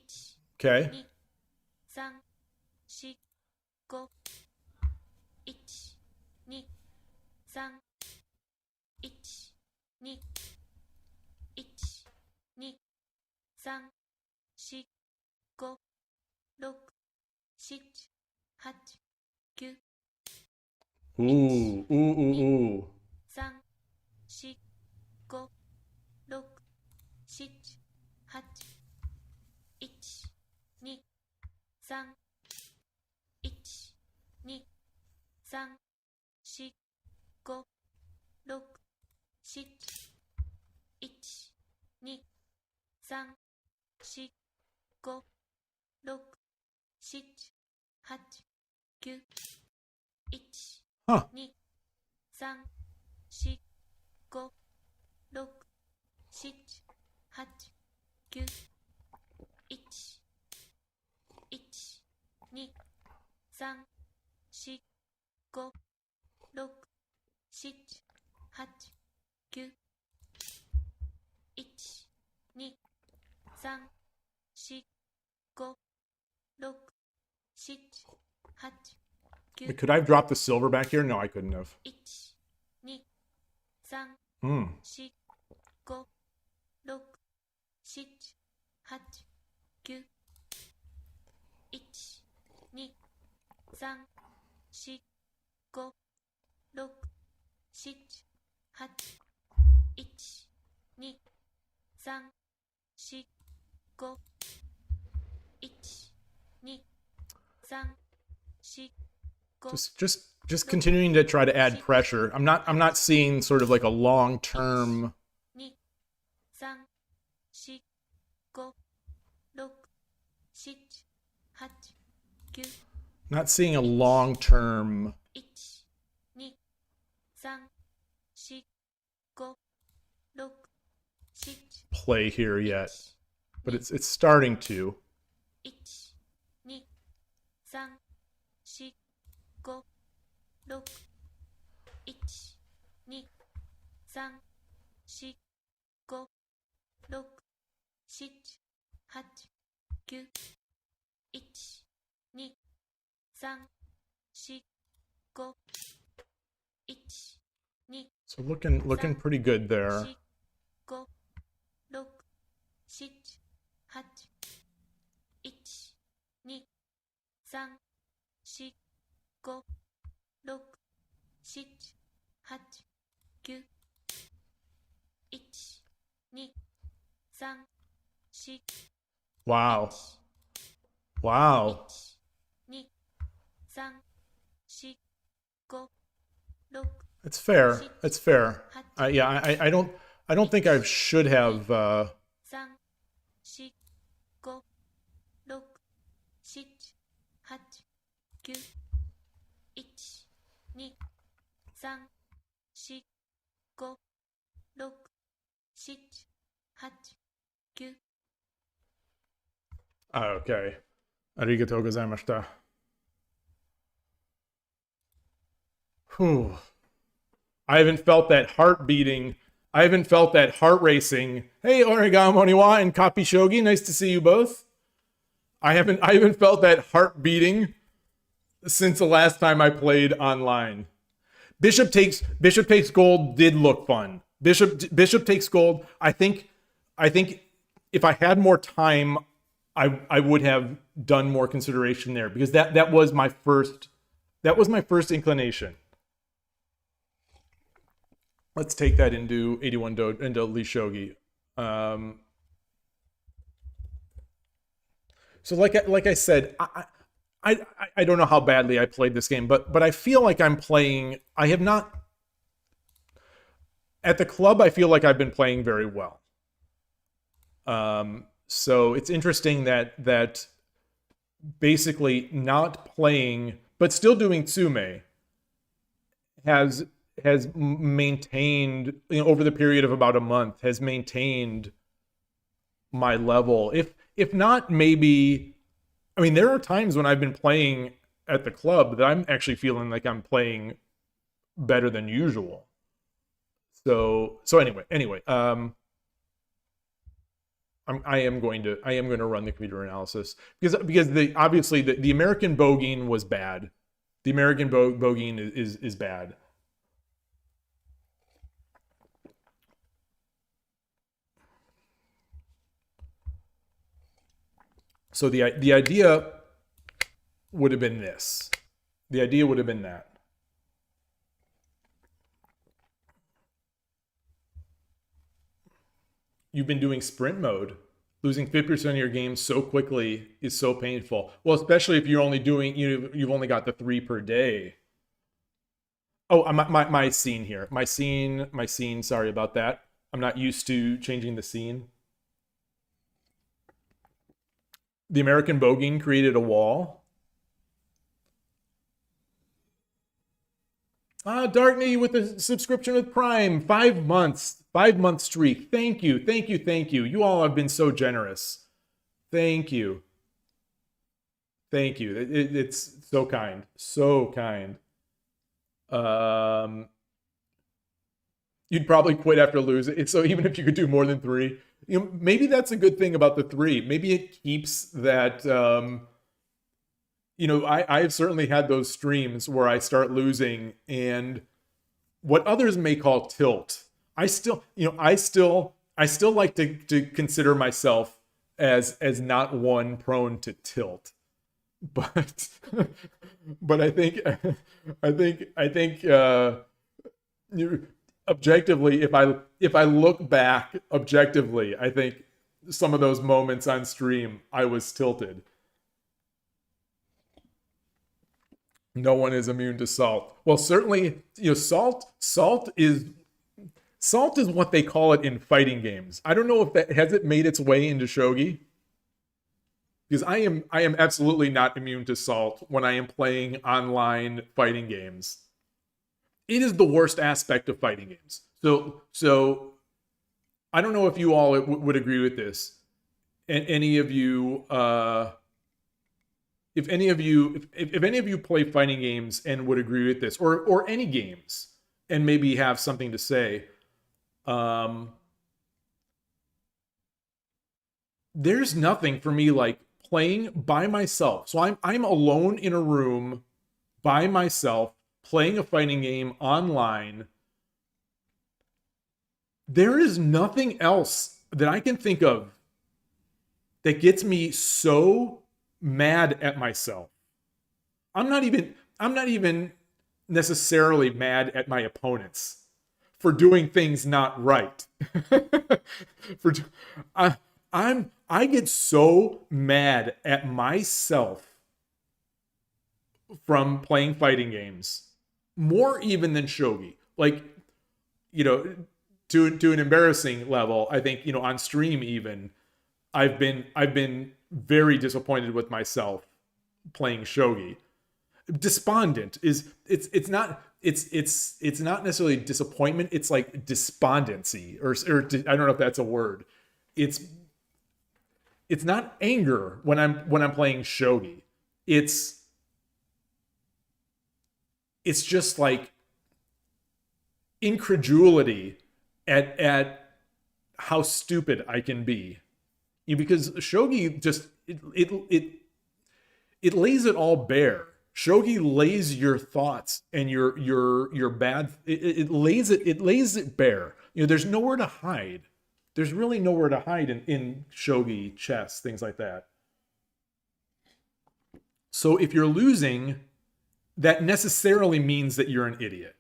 Okay. 2、3、4、5、1、2、3、1、2、1、2、3、4、5、6、7、8、9、Ooh, ooh, ooh, ooh. 3、4、5、6、7、8、1、2、3、1、2、3、4、5、6、7、1、2、3、4、5、6、7、8、9、1、Huh. 2、3、4、5、6、7、8、9、1、1、2、3、4、5、6、7、8、9、1、2、3、4、5、6、7、8、9、 Could I have dropped the silver back here? No, I couldn't have. 1、2、3、 Hmm. 4、5、6、7、8、9、1、2、3、4、5、6、7、8、1、2、3、4、5、1、2、3、4、5、Just continuing to try to add pressure. I'm not seeing sort of like a long-term. 2、3、4、5、6、7、8、9、 Not seeing a long-term 1、2、3、4、5、6、7、 play here yet, but it's starting to. 1、2、3、4、5、6、1、2、3、4、5、6、7、8、9、1、2、3、4、5、1、2、 So looking pretty good there. 4、5、6、7、8、1、2、3、4、5、6、7、8、9、1、2、3、4、 Wow. Wow. 1、2、3、4、5、6、 It's fair. It's fair. Yeah, I don't think I should have 3、4、5、6、7、8、9、1、2、3、4、5、6、7、8、9。 Okay. Arigatou gozaimashita. Whew. I haven't felt that heart beating. I haven't felt that heart racing. Hey, Origami Oniwa and Copy Shogi, nice to see you both. I haven't felt that heart beating since the last time I played online. Bishop takes gold did look fun. Bishop takes gold. I think I think if I had more time, I would have done more consideration there, because that was my first inclination. Let's take that into 81 into Lee Shogi. So like I said, I don't know how badly I played this game, but I feel like I'm playing. I have not at the club. I feel like I've been playing very well. So it's interesting that basically not playing but still doing tsume has maintained, over the period of about a month, has maintained my level. If not, maybe, I mean, there are times when I've been playing at the club that I'm actually feeling like I'm playing better than usual. So anyway, I am going to run the computer analysis because obviously the American bogeying was bad. The American bogeying is bad. So the idea would have been this. The idea would have been that. You've been doing sprint mode. Losing 50% of your games so quickly is so painful. Well, especially if you're only doing, you've only got the 3 per day. Oh, my scene here. My scene, sorry about that. I'm not used to changing the scene. The American bogeying created a wall. Darkney with a subscription with Prime. 5 months. 5-month streak. Thank you. You all have been so generous. Thank you. It's so kind. So kind. You'd probably quit after losing. So even if you could do more than 3, maybe that's a good thing about the 3. Maybe it keeps that. I've certainly had those streams where I start losing, and what others may call tilt. I still like to consider myself as not one prone to tilt, but I think objectively, if I look back objectively, I think some of those moments on stream I was tilted. No one is immune to salt. Well, certainly, salt is what they call it in fighting games. I don't know if that has it made its way into shogi, because I am absolutely not immune to salt when I am playing online fighting games. It is the worst aspect of fighting games. So I don't know if you all would agree with this. And any of you, if any of you play fighting games and would agree with this, or any games, and maybe have something to say. There's nothing for me like playing by myself. So I'm alone in a room by myself playing a fighting game online. There is nothing else that I can think of that gets me so mad at myself. I'm not even necessarily mad at my opponents for doing things not right. I get so mad at myself from playing fighting games, more even than shogi. Like, to an embarrassing level. I think, on stream even, I've been very disappointed with myself playing shogi. Despondent is it's not necessarily disappointment. It's like despondency, or I don't know if that's a word. It's not anger when I'm playing shogi. It's just like incredulity at how stupid I can be. Because shogi just it lays it all bare. Shogi lays your thoughts and your bad. It lays it bare. There's nowhere to hide. there's really nowhere to hide in shogi, chess, things like that. So if you're losing, that necessarily means that you're an idiot.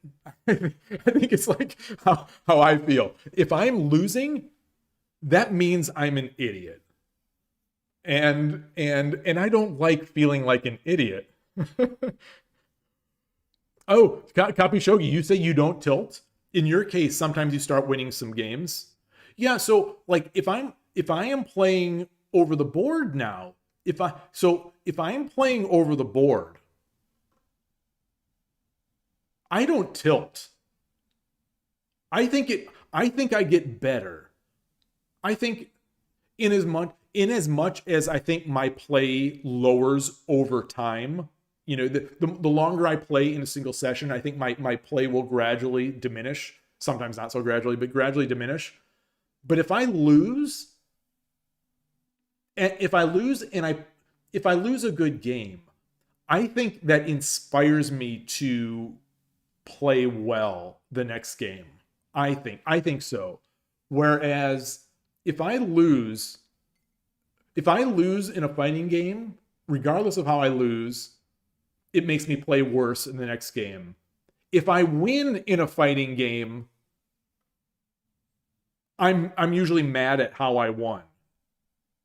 I think it's like how I feel. If I'm losing, that means I'm an idiot. And I don't like feeling like an idiot. Oh, Copy Shogi, you say you don't tilt? In your case, sometimes you start winning some games. Yeah, so like if I am playing over the board now, if I am playing over the board, I don't tilt. I think I get better. I think in as much as I think my play lowers over time, you know, the longer I play in a single session, I think my play will gradually diminish. Sometimes not so gradually, but gradually diminish. But if I lose a good game, I think that inspires me to play well the next game. I think so. Whereas if I lose in a fighting game, regardless of how I lose, it makes me play worse in the next game. If I win in a fighting game, I'm usually mad at how I won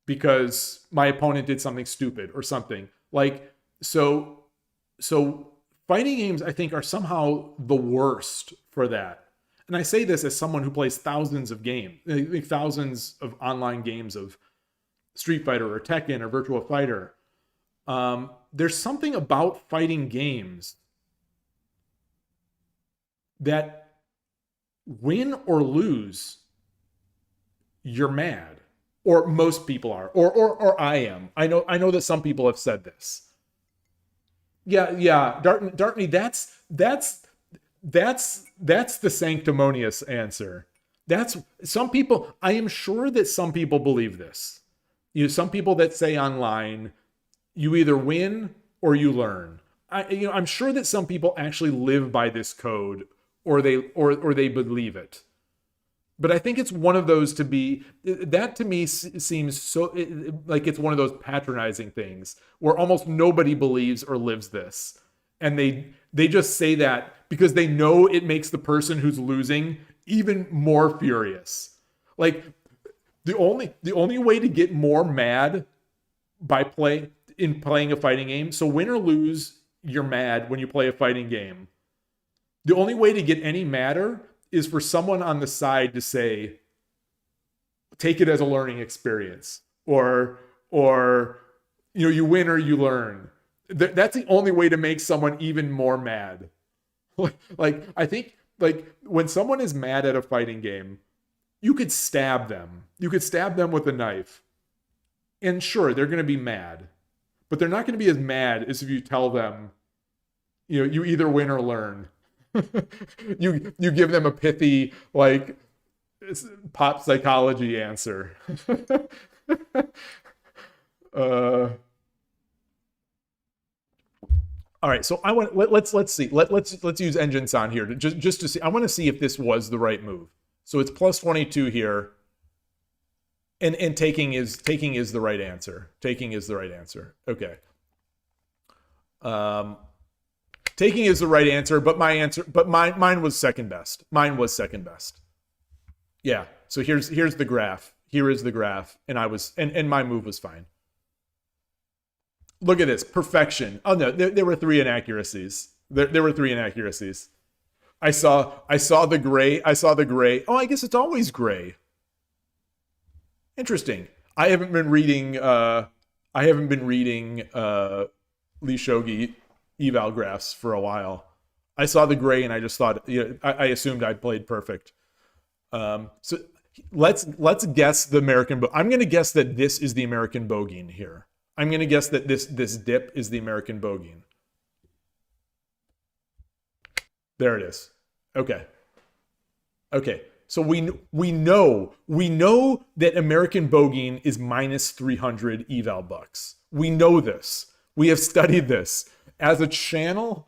because my opponent did something stupid or something. Like, so fighting games, I think, are somehow the worst for that. And I say this as someone who plays thousands of games, like thousands of online games of Street Fighter or Tekken or Virtua Fighter. There's something about fighting games that win or lose, you're mad. Or most people are. Or I am. I know that some people have said this. Yeah. Darkney, that's the sanctimonious answer. That's some people. I am sure that some people believe this. You know, some people that say online, you either win or you learn. I'm sure that some people actually live by this code, or they believe it. But I think it's one of those to me seems so like it's one of those patronizing things where almost nobody believes or lives this. And they just say that because they know it makes the person who's losing even more furious. Like the only way to get more mad by playing a fighting game. So win or lose, you're mad when you play a fighting game. The only way to get any madder is for someone on the side to say, take it as a learning experience, or you know, you win or you learn. That's the only way to make someone even more mad. Like I think like when someone is mad at a fighting game, you could stab them. You could stab them with a knife. And sure, they're going to be mad, but they're not going to be as mad as if you tell them, you know, you either win or learn. you give them a pithy, like, pop psychology answer. All right, so let's see. Let's use engine-san here just to see. I want to see if this was the right move. So it's plus 22 here, and taking is the right answer. Taking is the right answer. Okay. Taking is the right answer, but mine was second best. Mine was second best. Yeah. So here's the graph. Here is the graph, and my move was fine. Look at this, perfection. Oh no, there were 3 inaccuracies. There were 3 inaccuracies. I saw the gray. Oh, I guess it's always gray. Interesting. I haven't been reading Lee Shogi eval graphs for a while. I saw the gray and I just thought, you know, I assumed I played perfect. So let's guess the American. I'm going to guess that this is the American bogeying here. I'm going to guess that this dip is the American bogeying. There it is. Okay. So we know that American bogeying is minus 300 eval bucks. We know this. We have studied this as a channel,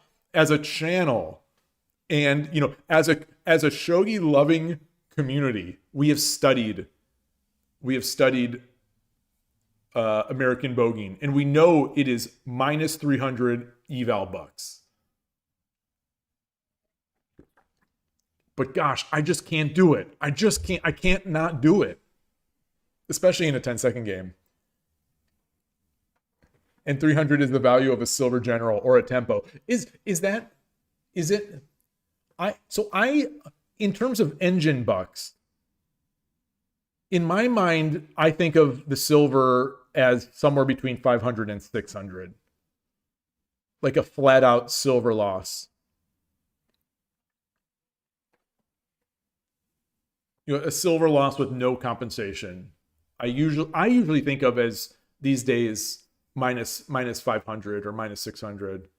and you know, as a shogi loving community, we have studied we have studied American bogeying, and we know it is minus 300 eval bucks. But gosh, I just can't do it. I can't not do it. Especially in a 10-second game. And 300 is the value of a silver general or a tempo. In terms of engine bucks, in my mind, I think of the silver as somewhere between 500 and 600. Like a flat out silver loss. A silver loss with no compensation. I usually think of as these days minus 500 or minus 600.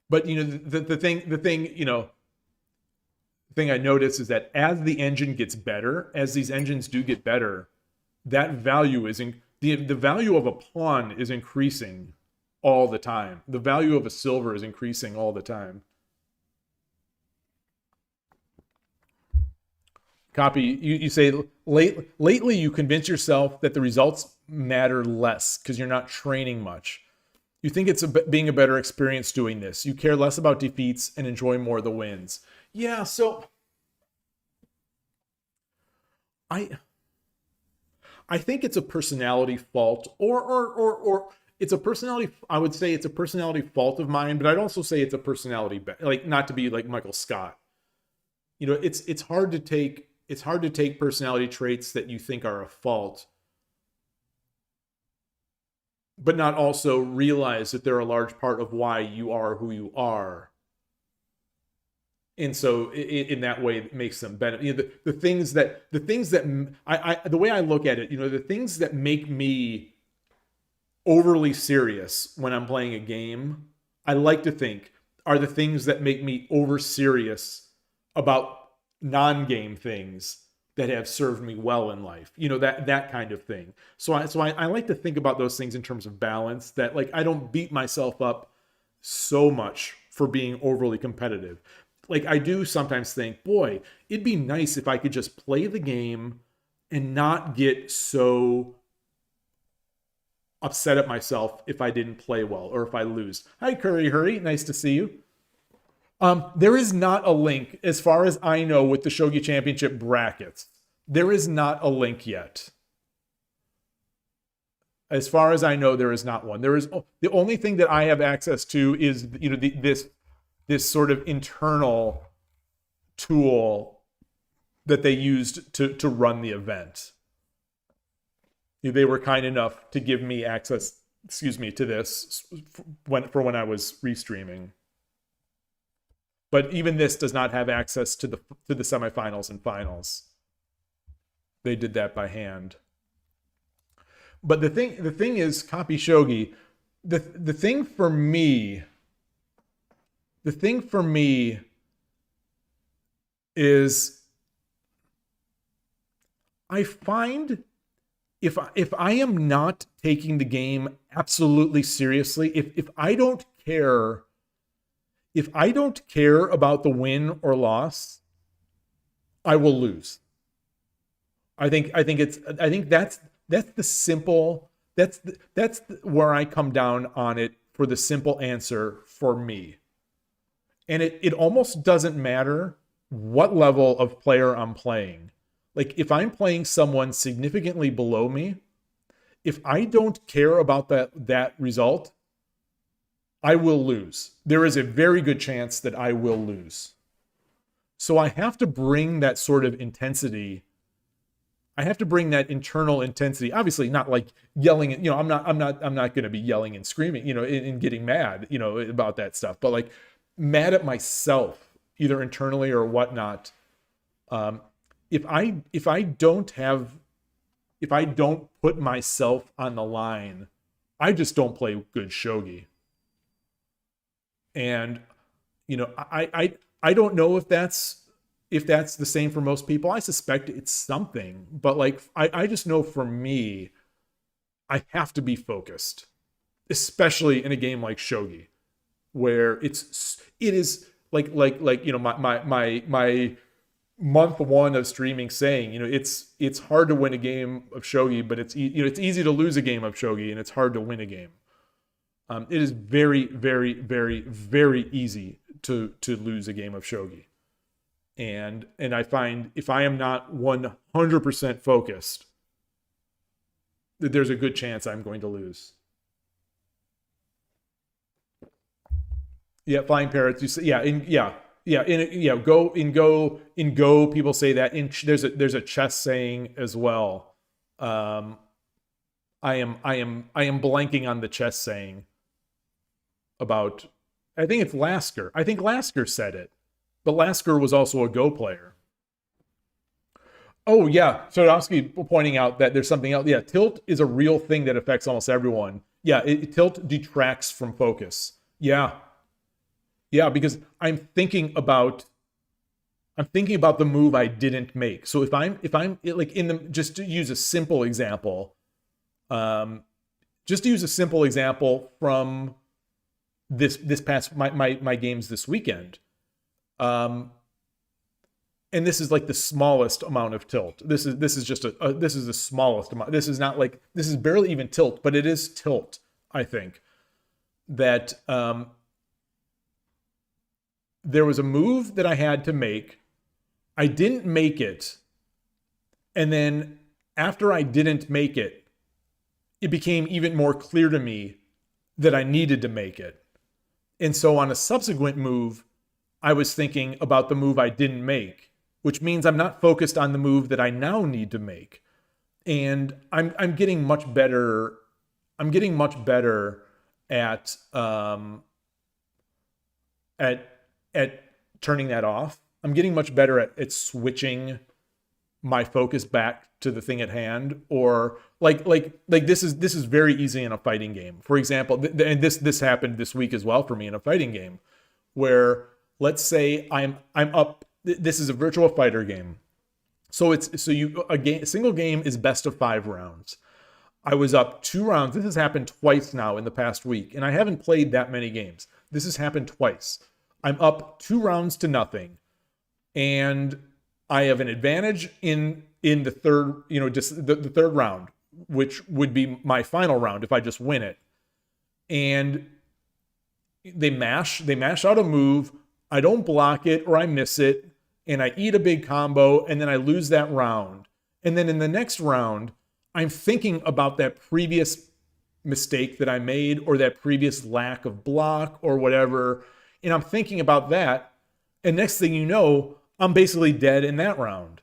But the thing I notice is that as the engine gets better, as these engines do get better, that value the value of a pawn is increasing all the time. The value of a silver is increasing all the time. Copy, you say, lately you convince yourself that the results matter less because you're not training much. You think it's being a better experience doing this. You care less about defeats and enjoy more of the wins. Yeah, so I think it's a personality fault, or it's a personality. I would say it's a personality fault of mine, but I'd also say it's a personality, like, not to be like Michael Scott. It's hard to take. It's hard to take personality traits that you think are a fault, but not also realize that they're a large part of why you are who you are. And so in that way, it makes them better. The things that the way I look at it, the things that make me overly serious when I'm playing a game, I like to think are the things that make me over serious about non-game things that have served me well in life, that kind of thing. So I like to think about those things in terms of balance, that like I don't beat myself up so much for being overly competitive. Like I do sometimes think, boy, it'd be nice if I could just play the game and not get so upset at myself if I didn't play well or if I lose. Hi, Curry Hurry, nice to see you. There is not a link, as far as I know, with the Shogi Championship brackets. There is not a link yet. As far as I know, there is not one. There is the only thing that I have access to is this sort of internal tool that they used to run the event. They were kind enough to give me access, to this for when I was restreaming. But even this does not have access to the semifinals and finals. They did that by hand. But the thing is, copy Shogi. The thing for me is, I find if I am not taking the game absolutely seriously, if I don't care. If I don't care about the win or loss, I will lose. I think that's the simple. That's where I come down on it for the simple answer for me. And it almost doesn't matter what level of player I'm playing. Like if I'm playing someone significantly below me, if I don't care about that result, I will lose. There is a very good chance that I will lose. So I have to bring that sort of intensity. I have to bring that internal intensity. Obviously, not like yelling. I'm not going to be yelling and screaming. And getting mad. About that stuff. But like mad at myself, either internally or whatnot. If I don't put myself on the line, I just don't play good shogi. And I don't know if that's the same for most people. I suspect it's something, but like I just know for me, I have to be focused, especially in a game like shogi, where it is like my month one of streaming saying, you know, it's hard to win a game of shogi, but it's it's easy to lose a game of shogi, and it's hard to win a game. It is very, very, very, very easy to lose a game of shogi, and I find if I am not 100% focused, that there's a good chance I'm going to lose. Yeah, flying parrots. You say, Go in Go. People say that. There's a chess saying as well. I am blanking on the chess saying about. I think it's Lasker. I think Lasker said it, but Lasker was also a Go player. Oh yeah, Sodowski pointing out that there's something else. Yeah, tilt is a real thing that affects almost everyone. Yeah, tilt detracts from focus. Yeah. Yeah, because I'm thinking about the move I didn't make. So if I'm like just to use a simple example, from this past my games this weekend, and this is like the smallest amount of tilt. This is the smallest amount. This is barely even tilt, but it is tilt. I think that. There was a move that I had to make. I didn't make it. And then after I didn't make it, it became even more clear to me that I needed to make it. And so on a subsequent move, I was thinking about the move I didn't make, which means I'm not focused on the move that I now need to make. And I'm getting much better. I'm getting much better at turning that off. I'm getting much better at switching my focus back to the thing at hand, or like this is very easy in a fighting game. For example, and this happened this week as well for me in a fighting game, where let's say I'm up. This is a virtual fighter game, so a single game is best of 5 rounds. I was up 2 rounds. This has happened twice now in the past week, and I haven't played that many games. This has happened twice. I'm up 2 rounds to nothing, and I have an advantage in the third, just the third round, which would be my final round if I just win it. And they mash out a move. I don't block it or I miss it, and I eat a big combo, and then I lose that round. And then in the next round, I'm thinking about that previous mistake that I made, or that previous lack of block or whatever. And I'm thinking about that, and next thing you know, I'm basically dead in that round.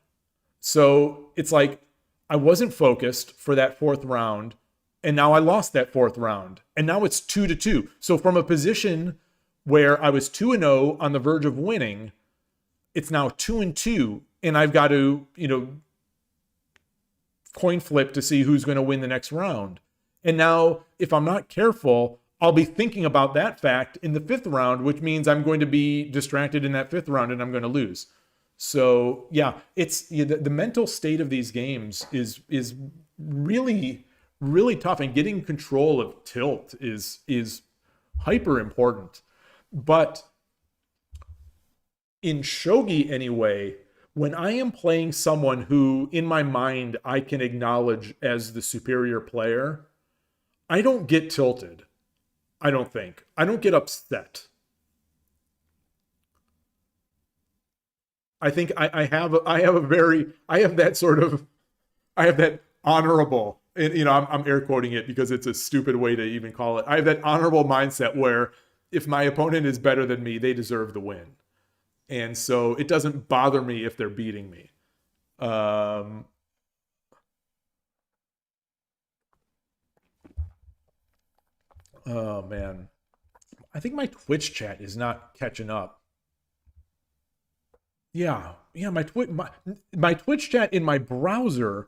So it's like I wasn't focused for that 4th round, and now I lost that 4th round, and now it's 2-2. So from a position where I was 2-0 on the verge of winning, it's now 2-2, and I've got to, coin flip to see who's going to win the next round. And now, if I'm not careful, I'll be thinking about that fact in the 5th round, which means I'm going to be distracted in that 5th round and I'm going to lose. So yeah, it's the mental state of these games is really, really tough, and getting control of tilt is hyper important. But in shogi anyway, when I am playing someone who in my mind I can acknowledge as the superior player, I don't get tilted. I don't think. I don't get upset. I think I have that honorable, and I'm air quoting it because it's a stupid way to even call it. I have that honorable mindset where if my opponent is better than me, they deserve the win. And so it doesn't bother me if they're beating me. Oh man, I think my Twitch chat is not catching up. Yeah, my Twitch chat in my browser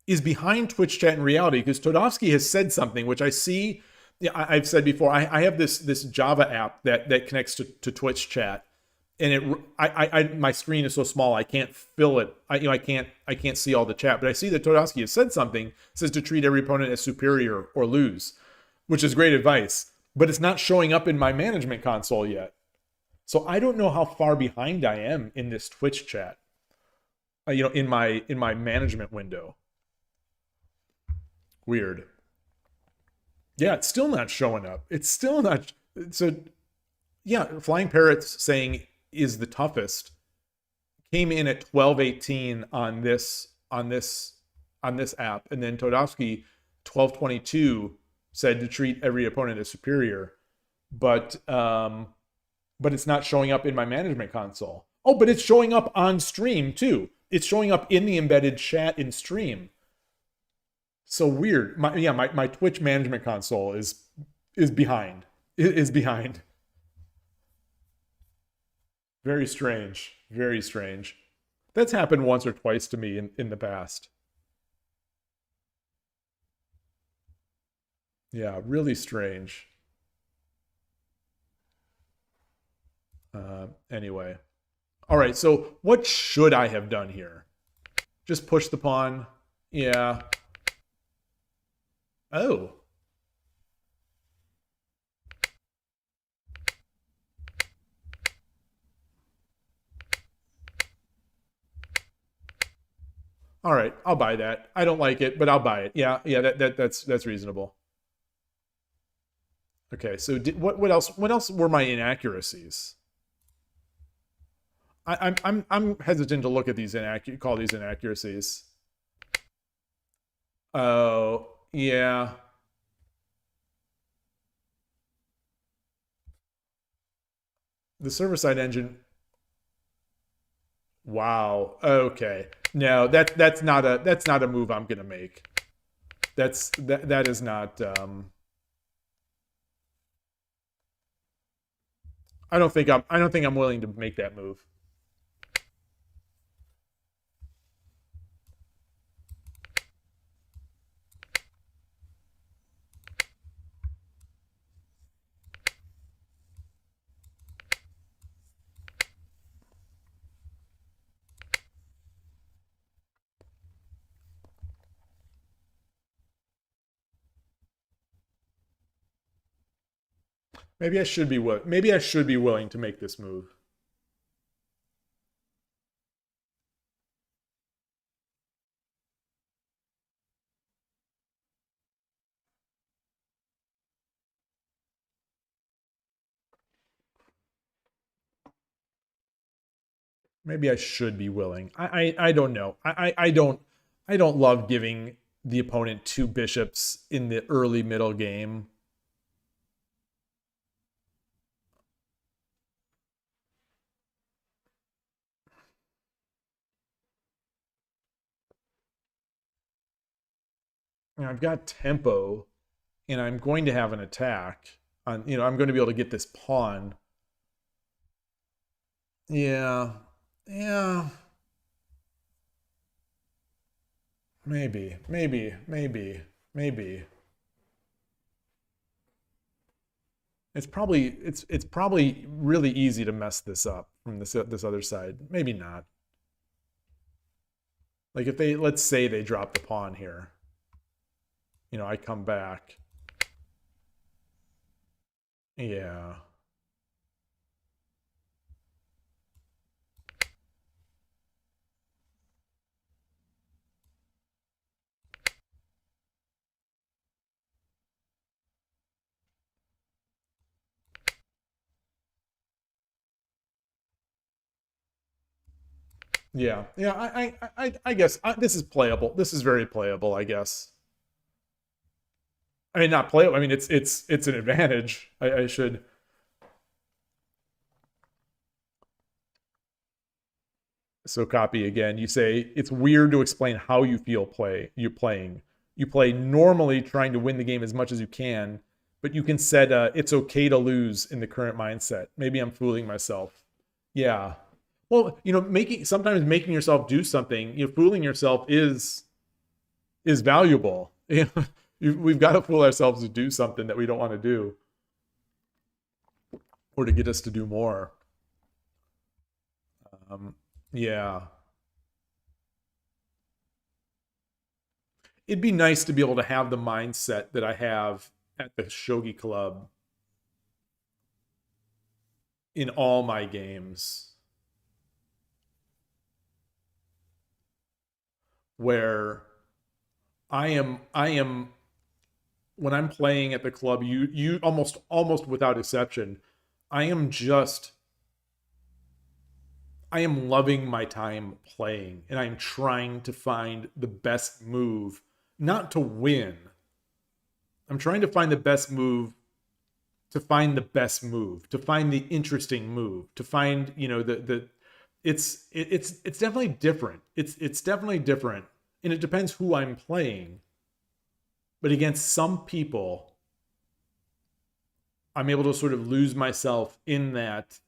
is behind Twitch chat in reality, because Todovsky has said something which I see. Yeah, I've said before. I have this Java app that connects to Twitch chat, and my screen is so small I can't fill it. I can't see all the chat, but I see that Todovsky has said something. It says to treat every opponent as superior or lose, which is great advice, but it's not showing up in my management console yet. So I don't know how far behind I am in this Twitch chat. in my management window. Weird. Yeah, it's still not showing up. It's still not. So, yeah, Flying Parrots saying is the toughest came in at 1218 on this app, and then Todovsky 1222 said to treat every opponent as superior, but it's not showing up in my management console. Oh, but it's showing up on stream too. It's showing up in the embedded chat in stream. So weird. My Twitch management console is behind. It is behind. Very strange. Very strange. That's happened once or twice to me in the past. Yeah, really strange. Anyway. All right, so what should I have done here? Just push the pawn? Yeah. Oh. All right, I'll buy that. I don't like it, but I'll buy it. Yeah, that's reasonable. Okay, so what else were my inaccuracies? I'm hesitant to look at these call these inaccuracies. Oh, yeah. The server-side engine. Wow. Okay. No, that's not a move I'm gonna make. That is not. I don't think I'm willing to make that move. Maybe I should be willing to make this move. Maybe I should be willing. I don't know. I don't love giving the opponent 2 bishops in the early middle game. I've got tempo, and I'm going to have an attack. I'm going to be able to get this pawn. Yeah. Yeah. Maybe. It's probably really easy to mess this up from this other side. Maybe not. Like if let's say they drop the pawn here. I come back. Yeah. Yeah. I guess this is playable. This is very playable, I guess. I mean, not playable. I mean, it's an advantage. I should. So copy again. You say it's weird to explain how you feel playing. You play normally trying to win the game as much as you can, but you can set it's okay to lose in the current mindset. Maybe I'm fooling myself. Yeah. Well, sometimes making yourself do something, fooling yourself is valuable. We've got to fool ourselves to do something that we don't want to do, or to get us to do more. Yeah. It'd be nice to be able to have the mindset that I have at the Shogi Club in all my games. where I am when I'm playing at the club, you almost without exception, I am loving my time playing, and I'm trying to find the best move, not to win. I'm trying to find the best move, to find the best move, to find the interesting move, to find, it's definitely different. It's definitely different, and it depends who I'm playing. But against some people, I'm able to sort of lose myself in that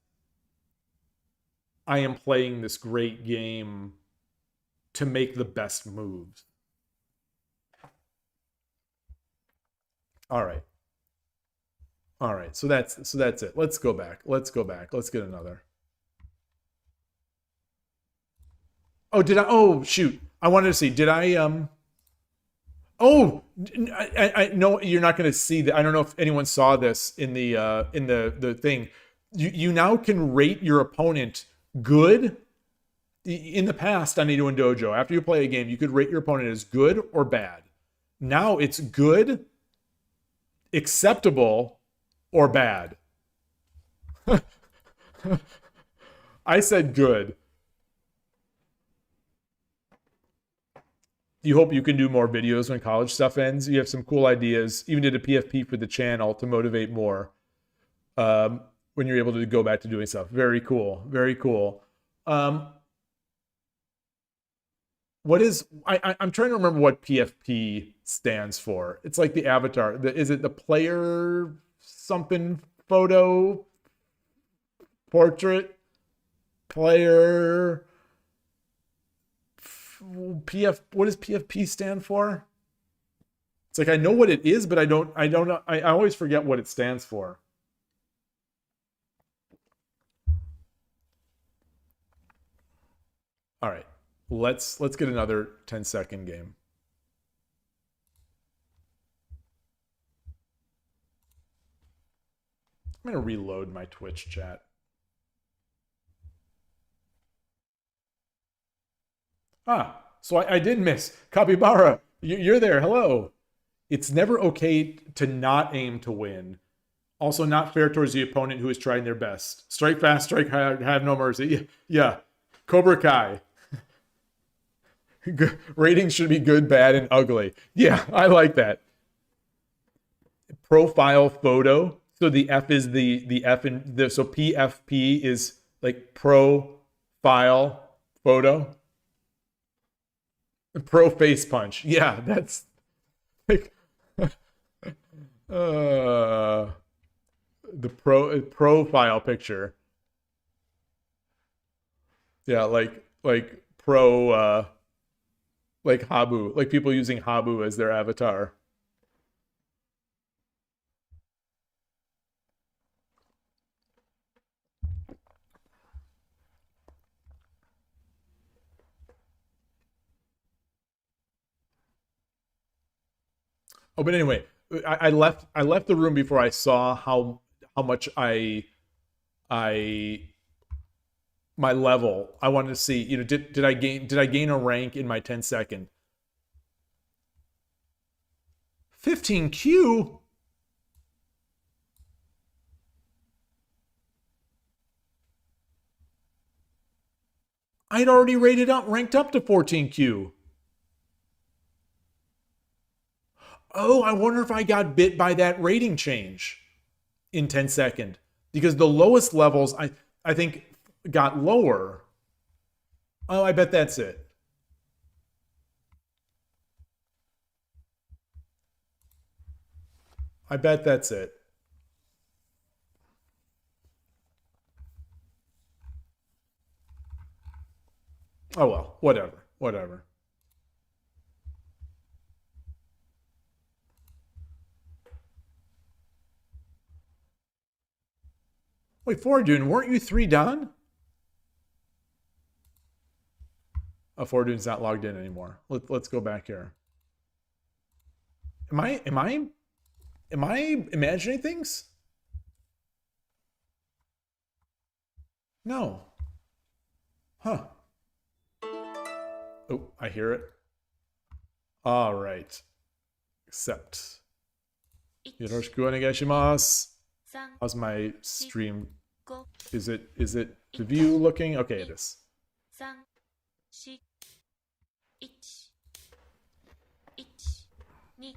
I am playing this great game to make the best moves. All right. All right. So that's it. Let's go back. Let's get another. Oh, did I? Oh, shoot. I wanted to see. Did I Oh, I know you're not going to see that. I don't know if anyone saw this in the thing. You now can rate your opponent good. In the past on Nido and Dojo, after you play a game, you could rate your opponent as good or bad. Now it's good, acceptable, or bad. I said good. You hope you can do more videos when college stuff ends. You have some cool ideas. Even did a PFP for the channel to motivate more when you're able to go back to doing stuff. Very cool. Very cool. What is... I'm trying to remember what PFP stands for. It's like the avatar. Is it the player something photo portrait? Player... what does PFP stand for? It's like I know what it is, but I don't know. I always forget what it stands for. All right. Let's get another 10-second game. I'm going to reload my Twitch chat. Ah, so I did miss. Capybara, you're there. Hello. It's never okay to not aim to win. Also not fair towards the opponent who is trying their best. Strike fast, strike hard, have no mercy. Yeah. Cobra Kai. Ratings should be good, bad, and ugly. Yeah, I like that. Profile photo. So the F is the F in the... So PFP is like profile photo. Pro face punch. Yeah, that's like the profile picture. Yeah, like pro like Habu, like people using Habu as their avatar. Oh, but anyway, I left the room before I saw how much my level. I wanted to see, did I gain a rank in my 10-second? 15Q? I'd already ranked up to 14Q. Oh, I wonder if I got bit by that rating change in 10-second. Because the lowest levels, I think, got lower. Oh, I bet that's it. I bet that's it. Oh, well, whatever. Wait, Fortune, weren't you 3 done? Oh, Fortune's not logged in anymore. Let's go back here. Am I imagining things? No. Huh. Oh, I hear it. All right. Accept. 1 Yoroshiku onegaishimasu. 3 How's my stream? 5 Is it the view looking? Okay, it is. 3 4 1 1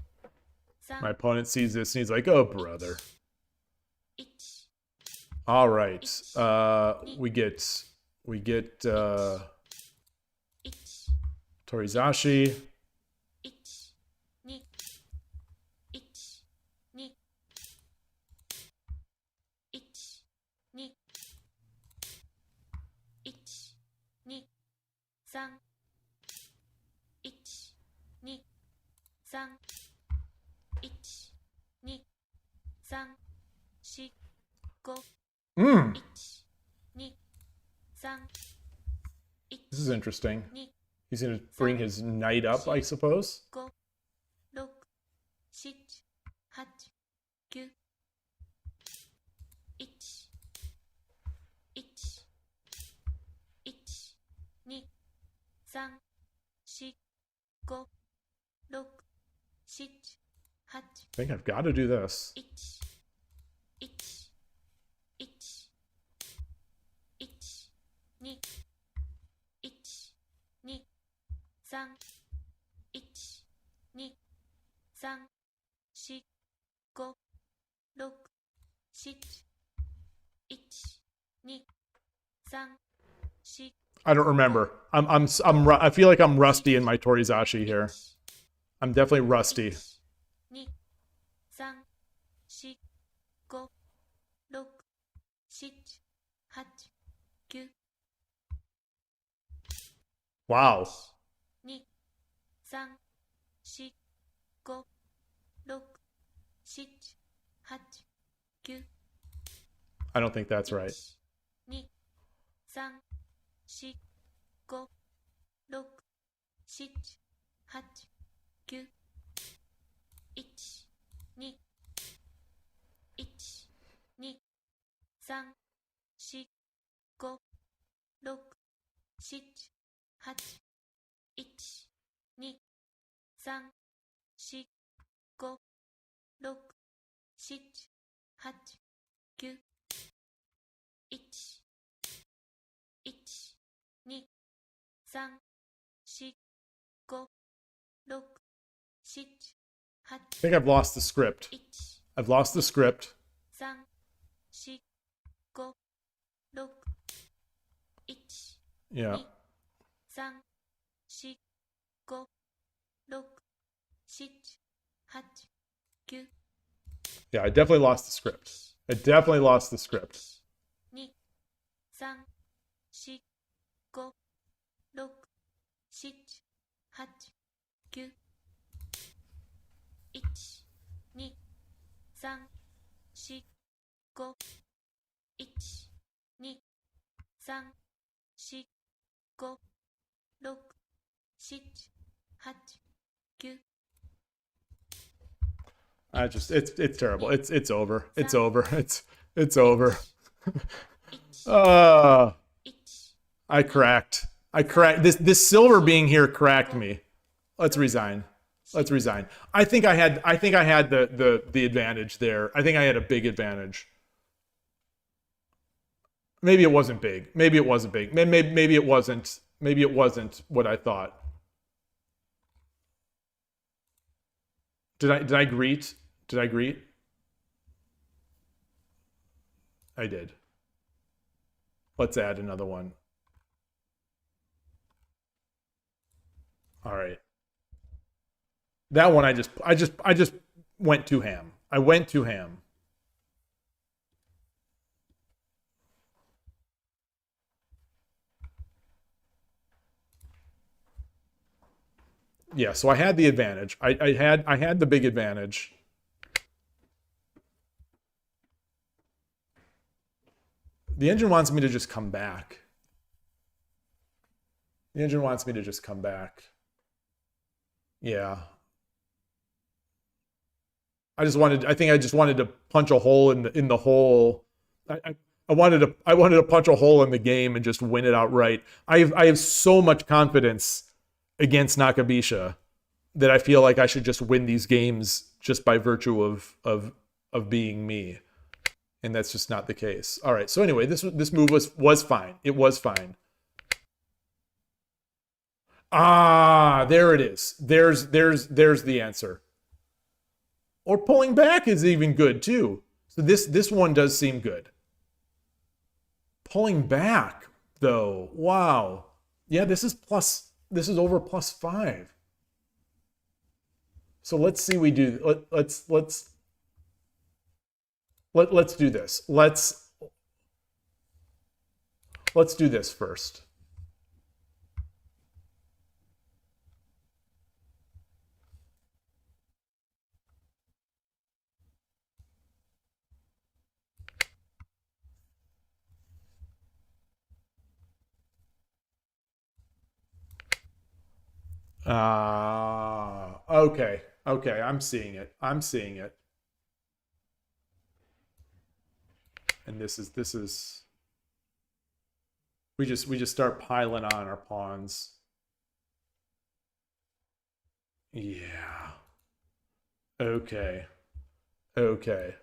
2 My 3 opponent sees this and he's like, "Oh, brother." 1 All right. We get 1 Torizashi. 1 2 1 2 1 2 1 2 3 1 2 3 1 2 3 4 5 Mm, 1 2 3 this is interesting. 2 He's gonna bring his knight up, I suppose. 5 6 7 8 9 1 1 1 2 3 4 5 6 7 8 I think I've got to do this. 1 1 1 1 2 1 2 3 1 2 3 4 5 6 7 1 2 3 4 I don't remember. I feel like I'm rusty in my Torizashi here. I'm definitely rusty. 2 3 4 5 6 7 8 9 Wow. 2 3 4 5 6 7 8 9 I don't think that's right. 2 3 4 5 6 7 8 9 1 2 1 2 3 4 5 6 7 8 1 2 3 4 5 6 7 8 9 1 1 2 3 4 5 6 7 8 I think I've lost the script. 1 I've lost the script. 3 4 5 6 1 Yeah. 2 3 4 5 6 7 8 9 Yeah, I definitely lost the script. I definitely lost the script. 2 3 4 5 6 7 8 9 1 2 3 4 5 1 2 3 4 5 6 7 8 9 It's terrible. It's over. It's over. It's over. 1 I cracked. This silver being here cracked me. Let's resign. Let's resign. I think I had the advantage there. I think I had a big advantage. Maybe it wasn't big. Maybe it wasn't big. Maybe it wasn't. Maybe it wasn't what I thought. Did I greet? Did I greet? I did. Let's add another one. All right. That one I just went too ham. I went too ham. Yeah, so I had the advantage. I had the big advantage. The engine wants me to just come back. The engine wants me to just come back. Yeah. I think I just wanted to punch a hole in the hole. I wanted to punch a hole in the game and just win it outright. I have so much confidence against Nakabisha that I feel like I should just win these games just by virtue of being me. And that's just not the case. All right. So anyway, this move was fine. It was fine. Ah, there it is. There's the answer. Or pulling back is even good too. So this one does seem good. Pulling back though, wow. Yeah, this is over +5. So let's see let's do this. Let's do this first. Okay. Okay, I'm seeing it. And this is we just start piling on our pawns. Yeah. Okay. Okay.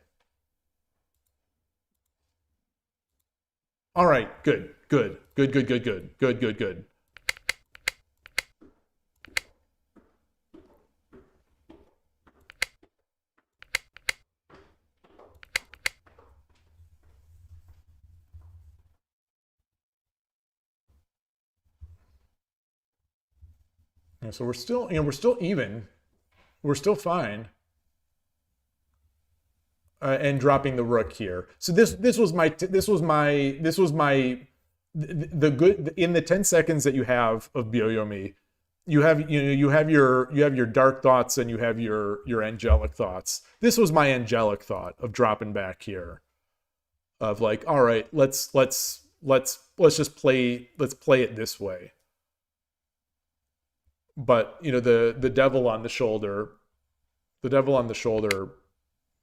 All right, good. Yeah, so we're still even. We're still fine. And dropping the rook here. So this was my the good in the 10 seconds that you have of Byoyomi, you have your dark thoughts and you have your angelic thoughts. This was my angelic thought of dropping back here. Of like, all right, let's just play it this way. But the devil on the shoulder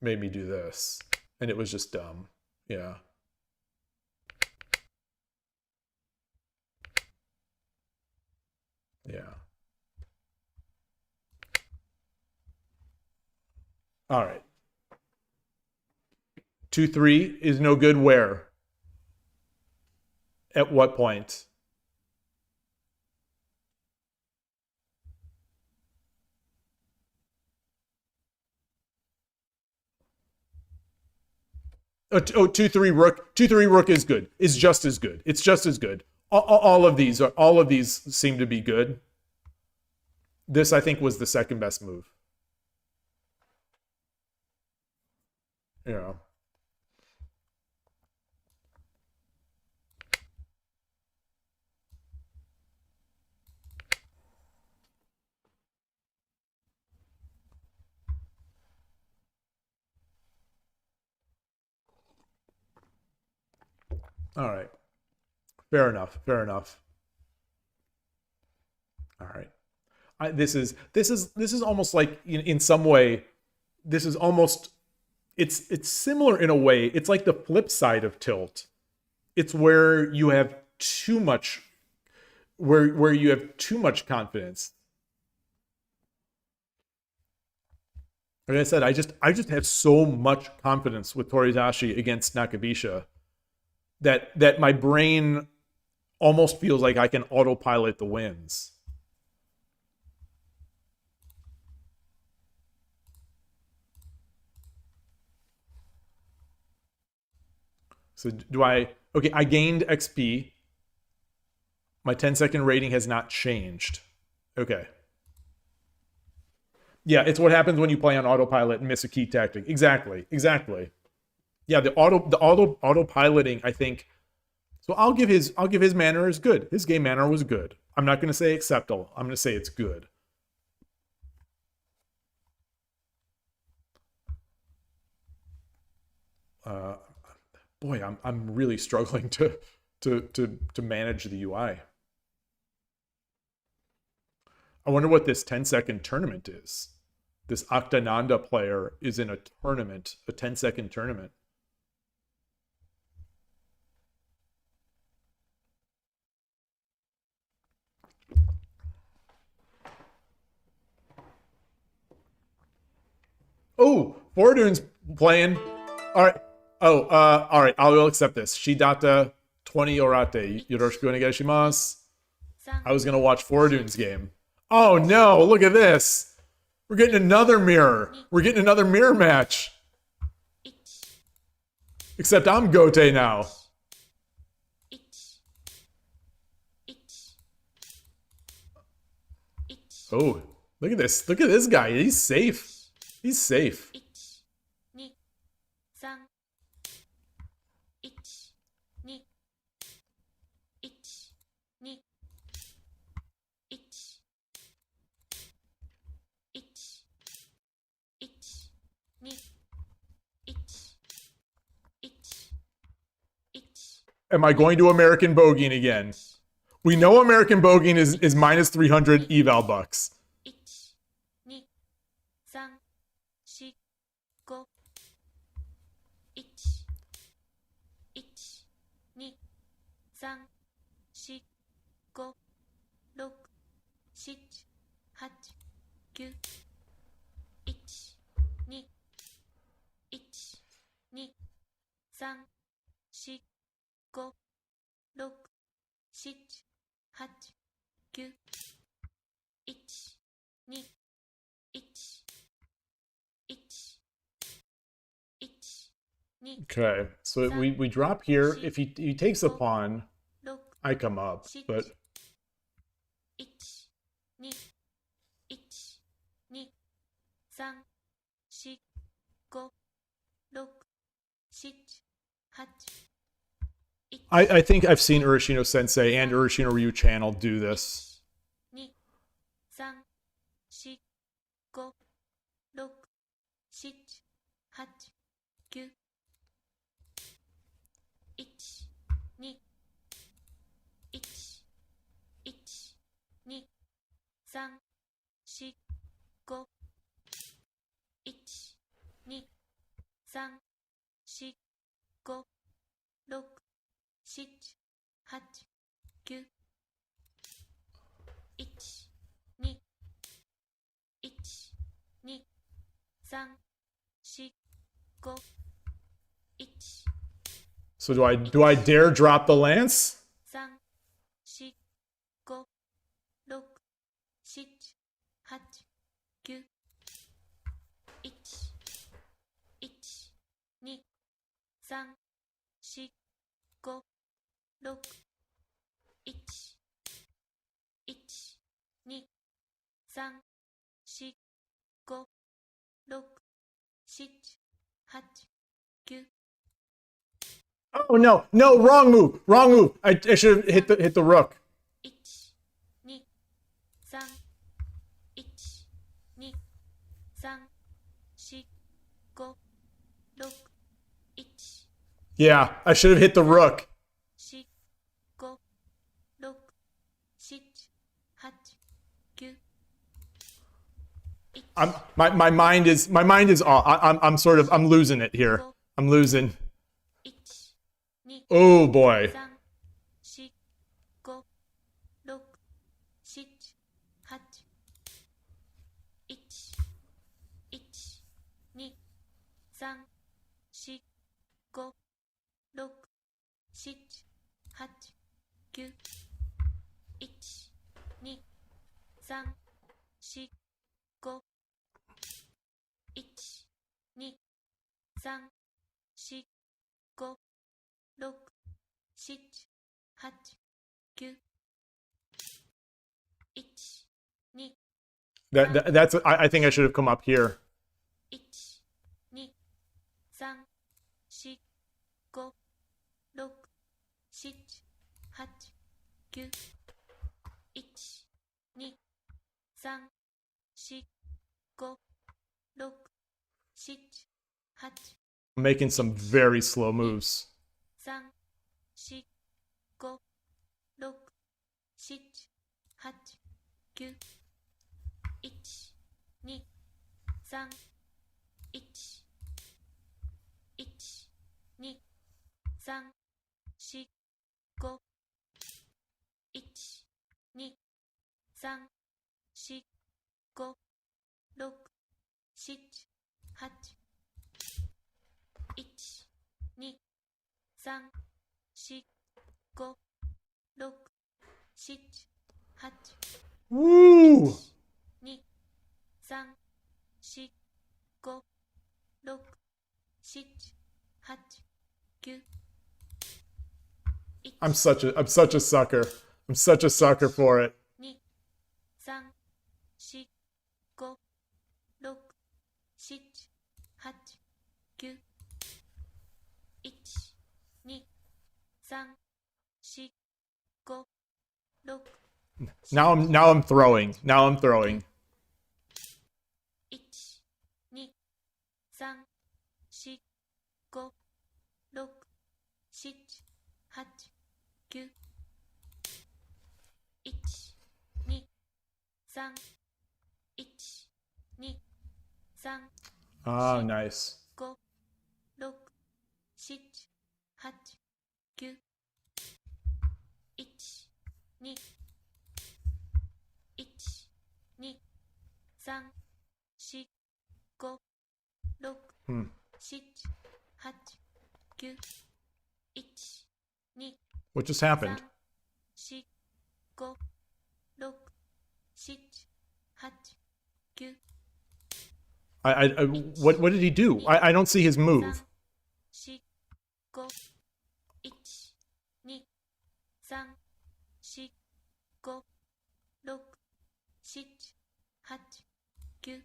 made me do this, and it was just dumb. Yeah. Yeah. All right. 2-3 is no good where? At what point? Oh, 2-3 rook. 2-3 rook is good. It's just as good. It's just as good. All of these seem to be good. This, I think, was the second best move. Yeah. All right. Fair enough. All right. This is almost like in some way, this is almost it's similar in a way. It's like the flip side of tilt. It's where you have too much confidence. Like I said, I just have so much confidence with Toridashi against Nakabisha that my brain almost feels like I can autopilot the wins. So okay, I gained XP. My 10-second rating has not changed. Okay. Yeah, it's what happens when you play on autopilot and miss a key tactic. Exactly. Yeah, the autopiloting, I think. So I'll give his manner as good. His game manner was good. I'm not going to say acceptable. I'm going to say it's good. Boy, I'm really struggling to manage the UI. I wonder what this 10-second tournament is. This Aktananda player is in a tournament, a 10-second tournament. Oh, Fortune's playing. All right. Oh, all right. I will accept this. Shidata 20 orate. Yoroshiku onegaishimasu. I was gonna watch Fortune's game. Oh no! Look at this. We're getting another mirror. We're getting another mirror match. Except I'm Gote now. Oh, look at this. Look at this guy. He's safe. He's safe. Am I going to American Bogeying again? We know American Bogeying is minus 300 eval bucks. Okay, so we drop here. If he takes a pawn, I come up, but I think I've seen Urashino Sensei and Urashino Ryu channel do this. So do I dare drop the lance? Oh no, no, wrong move, wrong move. I should have hit the rook. Yeah, I should have hit the rook. My mind is off. I'm losing it here. I'm losing. Oh boy. That's I think I should have come up here. I'm making some very slow moves. 8 1 2 3 4 5 6 7 8 Woo! 2 3 4 5 6 7 8 9 I'm such a sucker. I'm such a sucker for it. 2 3 4 5 6 7 8 9 1 2 3 4 5 6 Now I'm throwing. Now I'm throwing. 1 2 3 4 5 6 7 8 9 1 2 3 1 2 3 Oh, nice. 5 6 7 8 9 1 2 1 2 3 4 5 6 7 8 9 1 2 What just happened? 4 5 6 7 8 9 What did he do? I don't see his move. 4 5 1 2 3 4 5 6 7 8 9 1 2 3 1 2 3 4 5 6 7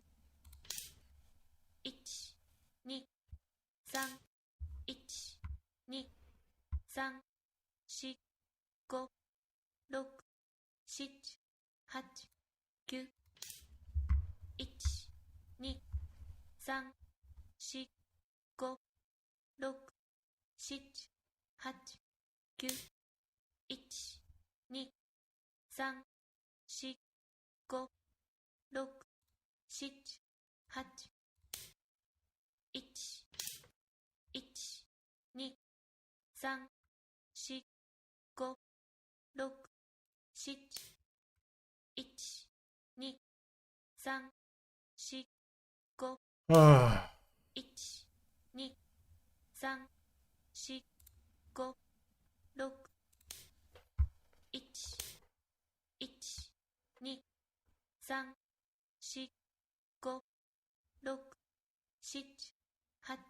8 9 1 2 3 4 5 6 7 8 9 1 2 3 4 5 6 7 8 1 1 2 3 4 5 6 7 1 2 3 4 5 Ah. 1 2 3 4 5 6 1 1 2 3 4 5 6 7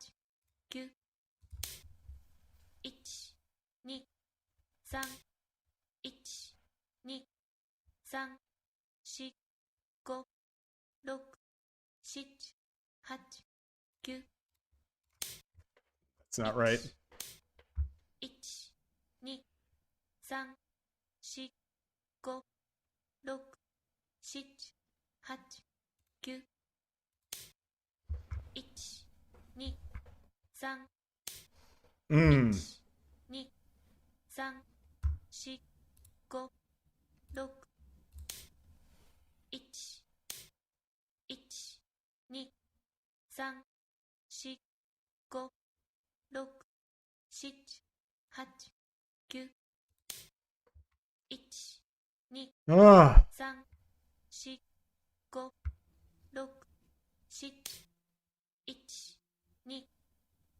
8 9 1 2 3 1 2 3 4 5 6 7 8 9 That's not right. 1 2 3 4 5 6 7 8 9 1 2 3 Mm. 2 3 4 5 6 1 1 2 3 4 5 6 7 8 9 1 2 Ah. 3 4 5 6 7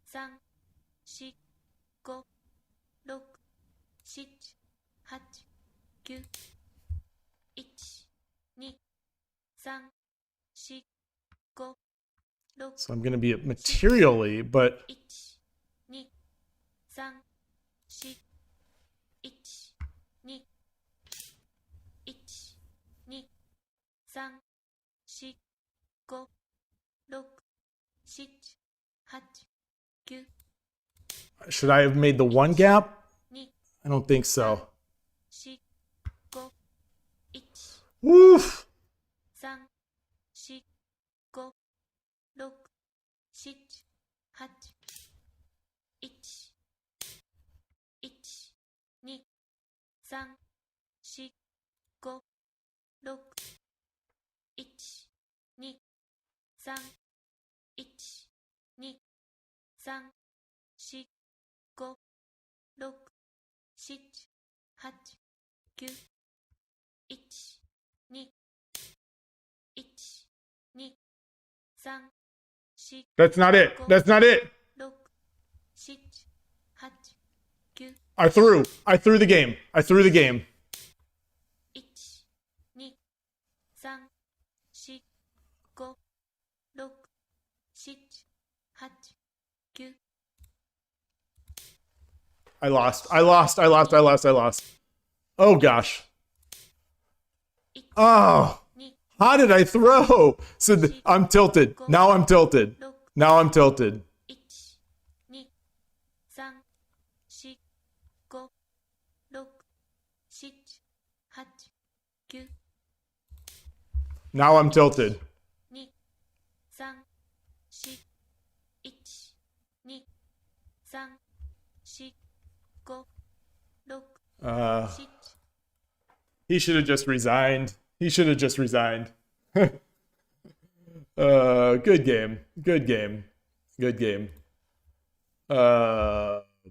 1 2 3 4 5 6 7 8 9 1 2 3 4 5 6 So I'm gonna be materially, but 1 2 3 4 1 2 1 2 3 4 5 6 7 8 9 should I have made the one gap? 2 I don't think so. 4 5 1 Woof. 3 4 5 6 7 8 1 1 2 3 4 5 6 1 2 3 1 2 3 4 5 6 7 8 9 1 2 1 2 3 That's not it. That's not it. 6、7、8、9、I threw the game. I threw the game. 1、2、3、4、5、6、7、8、9。I lost. Oh gosh. Oh. How did I throw? So I'm tilted. Now I'm tilted. 1、2、3、4、5、6、7、8、9。Now I'm tilted. 2、3、4、1、2、3、4、5、6、7。He should have just resigned. Good game.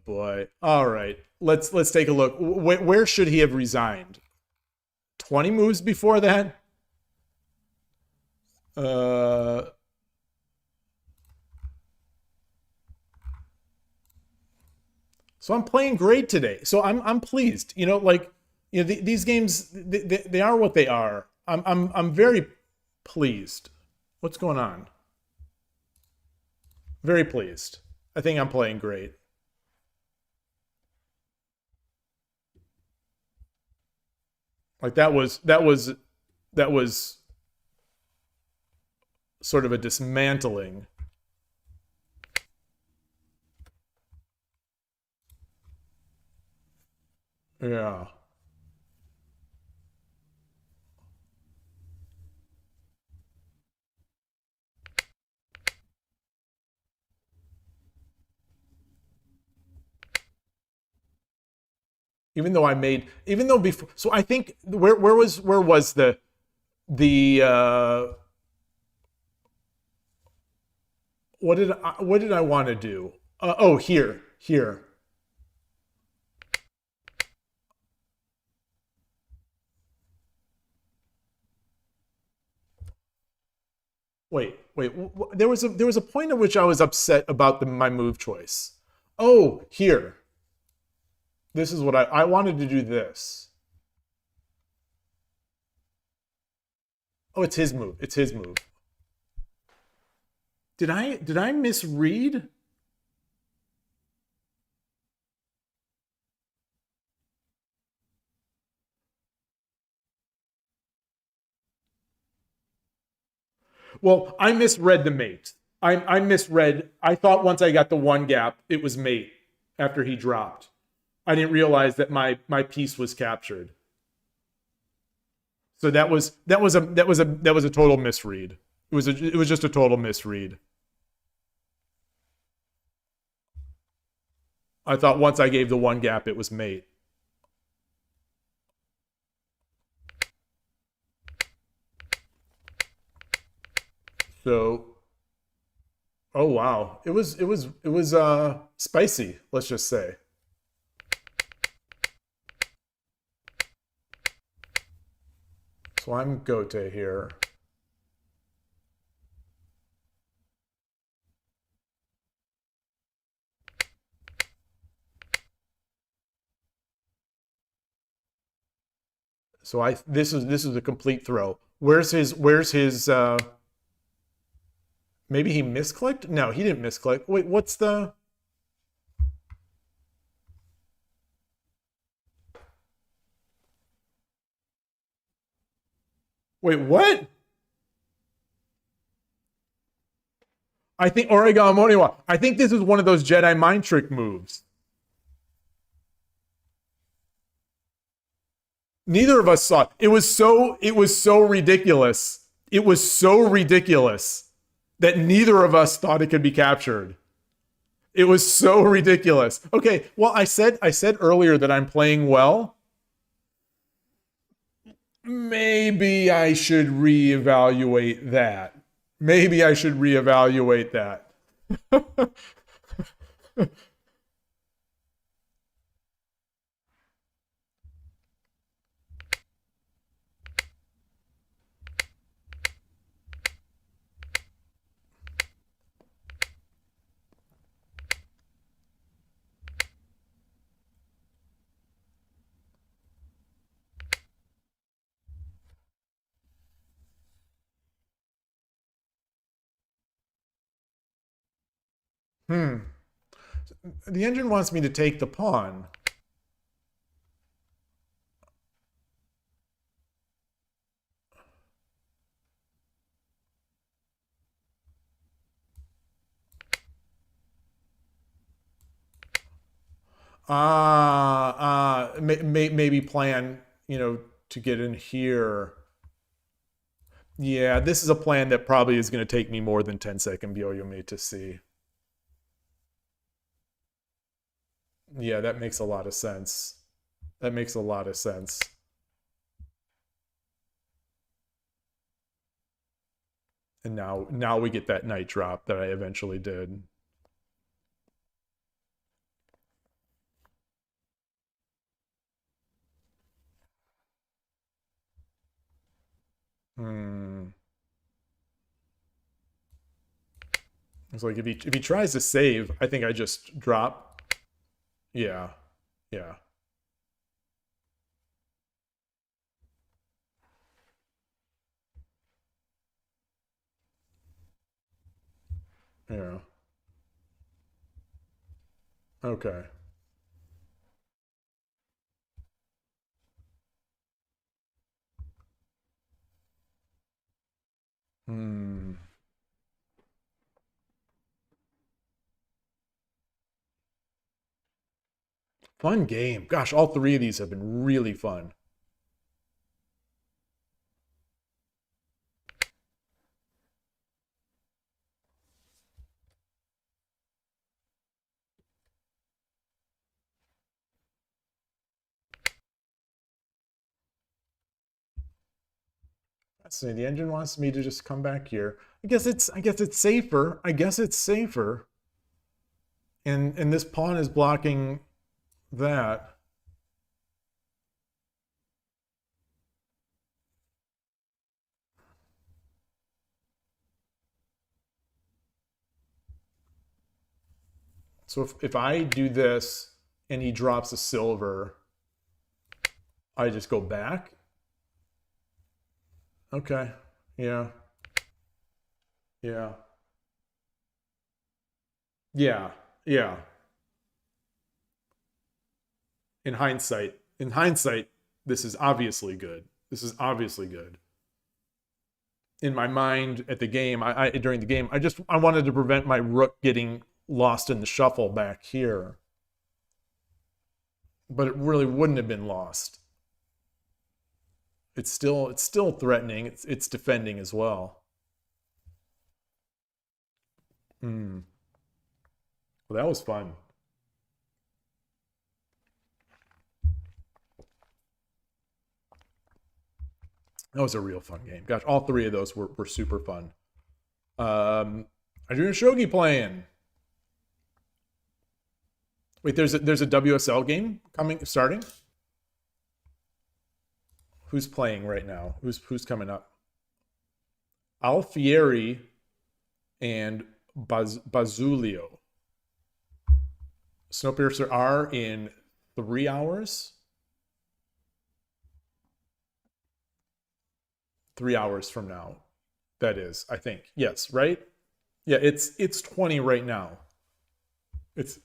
Boy. All right. Let's take a look. Where should he have resigned? 20 moves before that? So I'm playing great today. So I'm pleased. You know, like, you know, these games, they are what they are. I'm very pleased. What's going on? Very pleased. I think I'm playing great. Like that was sort of a dismantling. Yeah. Even though before, so I think where was the what did I want to do? Oh, here. Wait. There was a point at which I was upset about my move choice. Oh, here. This is what I wanted to do this. Oh, it's his move. Did I misread? Well, I misread the mate. I misread. I thought once I got the one gap, it was mate after he dropped. I didn't realize that my piece was captured. So that was a total misread. It was just a total misread. I thought once I gave the one gap, it was mate. So, oh wow, it was spicy. Let's just say. So I'm Gote here. So this is a complete throw. Where's his maybe he misclicked? No, he didn't misclick. Wait, what's the Wait, what? I think Oregamoniwa. I think this is one of those Jedi mind trick moves. Neither of us saw it. It was so ridiculous. It was so ridiculous that neither of us thought it could be captured. It was so ridiculous. Okay, well, I said earlier that I'm playing well. Maybe I should reevaluate that. Hmm. The engine wants me to take the pawn. Maybe plan, to get in here. Yeah, this is a plan that probably is going to take me more than 10-second Byoyomi to see. Yeah, that makes a lot of sense. That makes a lot of sense. And now we get that knight drop that I eventually did. It's like if he tries to save, I think I just drop. Yeah. Yeah. Yeah. Okay. Hmm. Fun game. Gosh, all three of these have been really fun. So the engine wants me to just come back here. I guess it's safer. I guess it's safer. And this pawn is blocking that. So if I do this and he drops a silver, I just go back. Okay. Yeah. Yeah. Yeah. Yeah. In hindsight, this is obviously good. This is obviously good. In my mind at the game, during the game, I wanted to prevent my rook getting lost in the shuffle back here. But it really wouldn't have been lost. It's still threatening. It's defending as well. Well, that was fun. That was a real fun game. Gosh, all three of those were super fun. I'm doing a shogi playing. Wait, there's a WSL game starting. Who's playing right now? Who's coming up? Alfieri and Bazulio. Snowpiercer are in 3 hours. 3 hours from now. That is, I think. Yes, right? Yeah, it's 20 right now. It's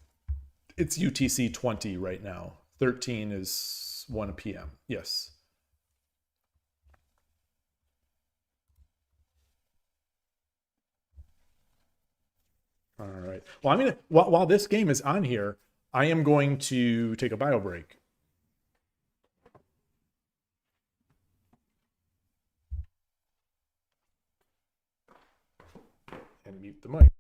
UTC 20 right now. 13 is 1 p.m. Yes. All right. Well, I'm gonna while this game is on here, I am going to take a bio break. And mute the mic.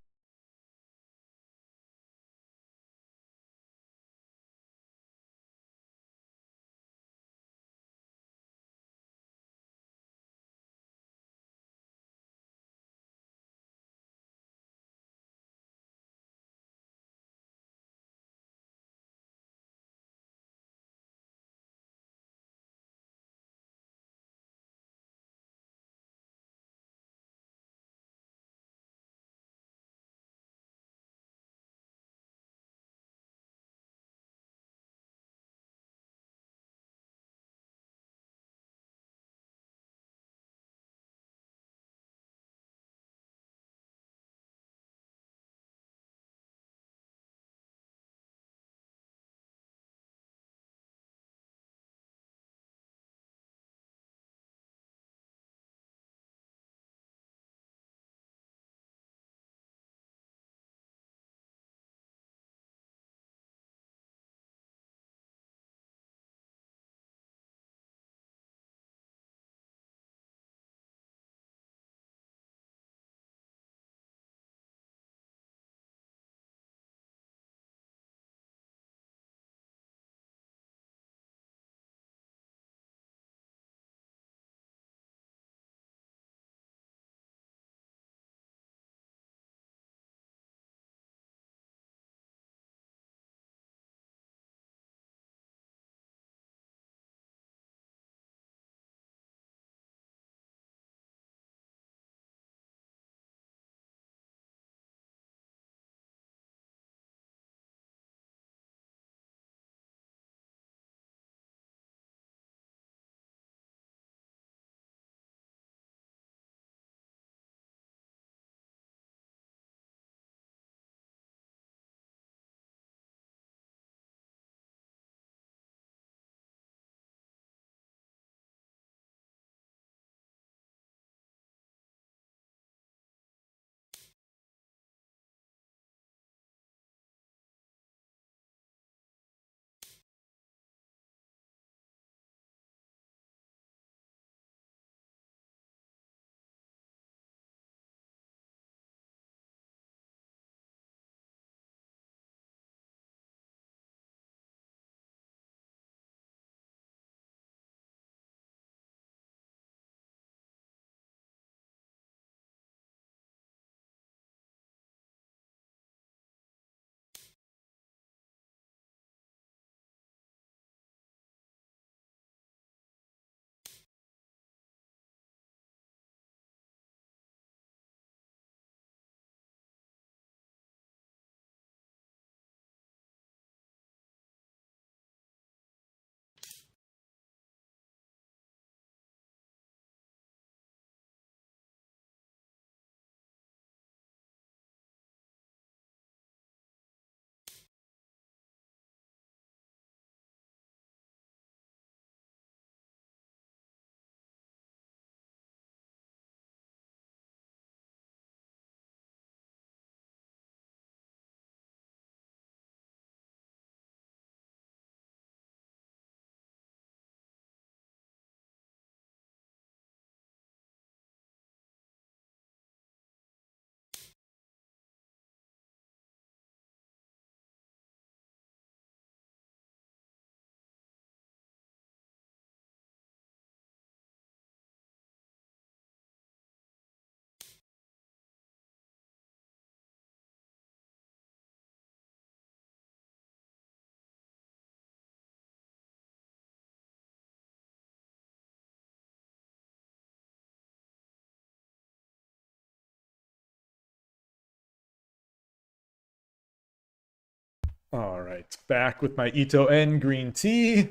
All right, back with my Ito N green tea.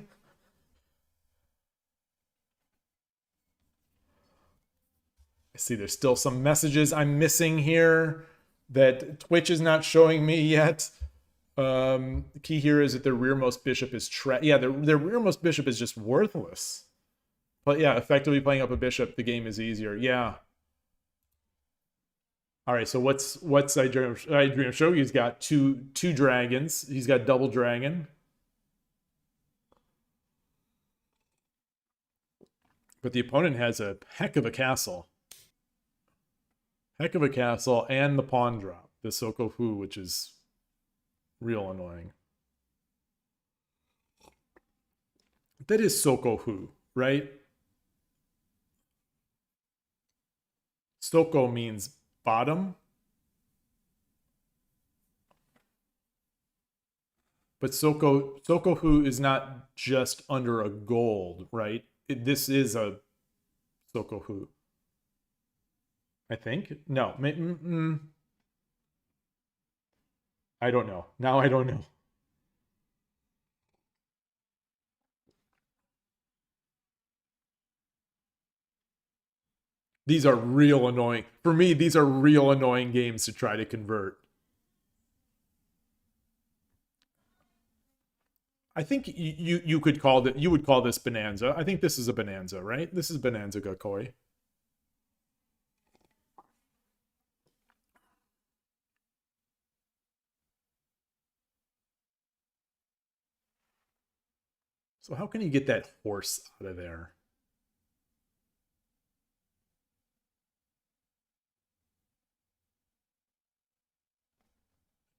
I see there's still some messages I'm missing here that Twitch is not showing me yet. The key here is that their rearmost bishop is their rearmost bishop is just worthless. But yeah, effectively playing up a bishop, the game is easier. Yeah. All right, so what's I Dream of Shogi? He's got two dragons. He's got double dragon. But the opponent has a heck of a castle. Heck of a castle and the pawn drop, the Sokofu, which is real annoying. That is Sokofu, right? Soko means bottom. But Sokofu is not just under a gold, right? This is a Sokofu. I think. No. I don't know. Now I don't know. These are real annoying. For me, these are real annoying games to try to convert. I think you could call it, you would call this Bonanza. I think this is a Bonanza, right? This is Bonanza Gakoi. So how can you get that horse out of there?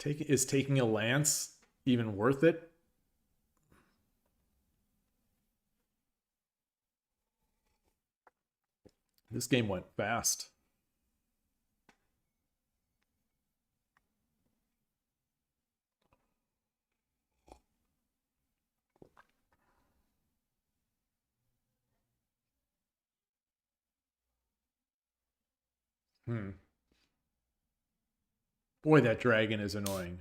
Is taking a lance even worth it? This game went fast. Boy, that dragon is annoying.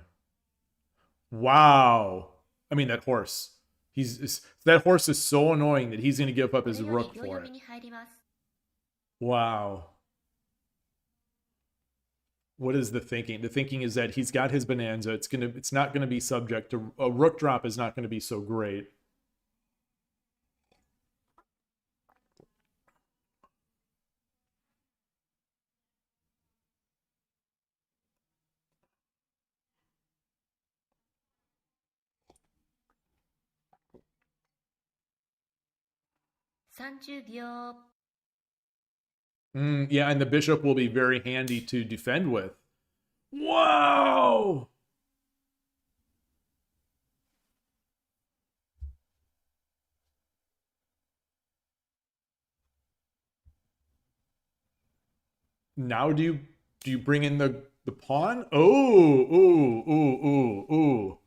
Wow. I mean, that horse. That horse is so annoying that he's going to give up his rook for it. Wow. What is the thinking? The thinking is that he's got his Bonanza. It's not going to be subject to a rook drop is not going to be so great. Yeah, and the bishop will be very handy to defend with. Whoa! Now do you bring in the pawn? Oh, ooh, ooh, ooh, ooh.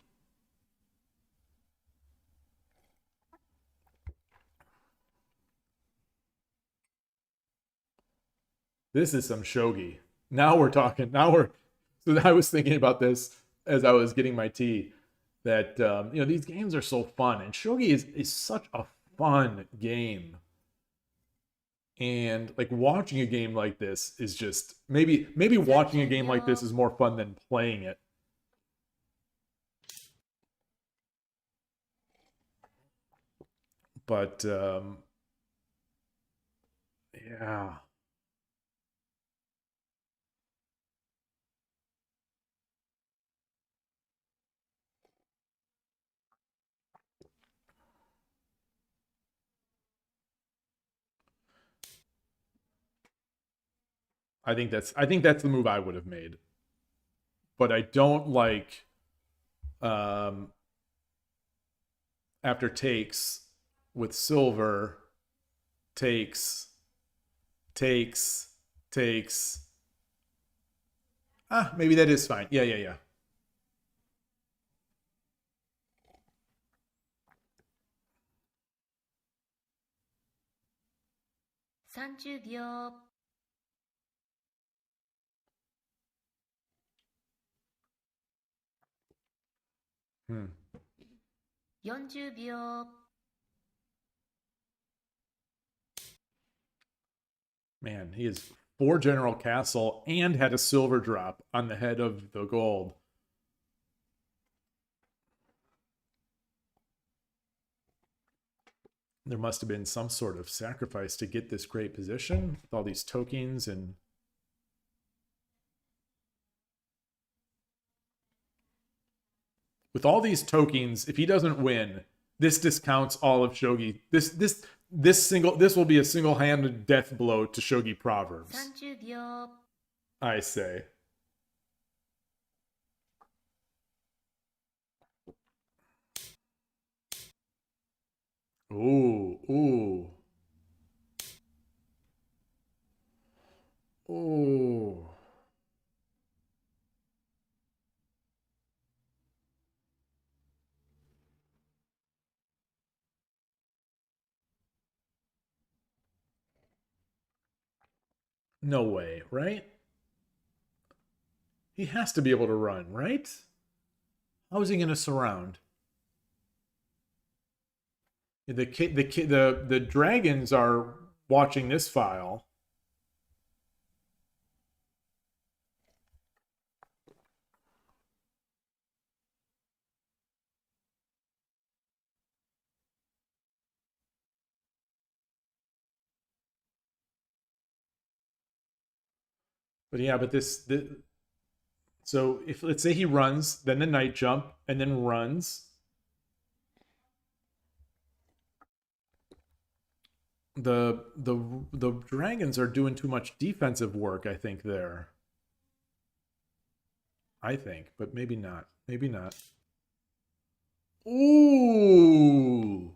This is some shogi. Now we're talking. So I was thinking about this as I was getting my tea. That these games are so fun, and shogi is such a fun game. And like watching a game like this is just maybe watching a game like this is more fun than playing it. But yeah. I think that's the move I would have made. But I don't like after takes with silver takes. Maybe that is fine. Yeah. 40秒 Man, he is 4 General Castle and had a silver drop on the head of the gold. There must have been some sort of sacrifice to get this great position with all these tokens and... With all these tokens, if he doesn't win, this discounts all of Shogi. This will be a single-handed death blow to Shogi Proverbs, 30秒 I say. Ooh, ooh. Ooh. No way, right? He has to be able to run, right? How is he going to surround? The dragons are watching this file. But yeah, but so if let's say he runs, then the night jump, and then runs. The dragons are doing too much defensive work, I think, there. I think, but maybe not. Maybe not. Ooh.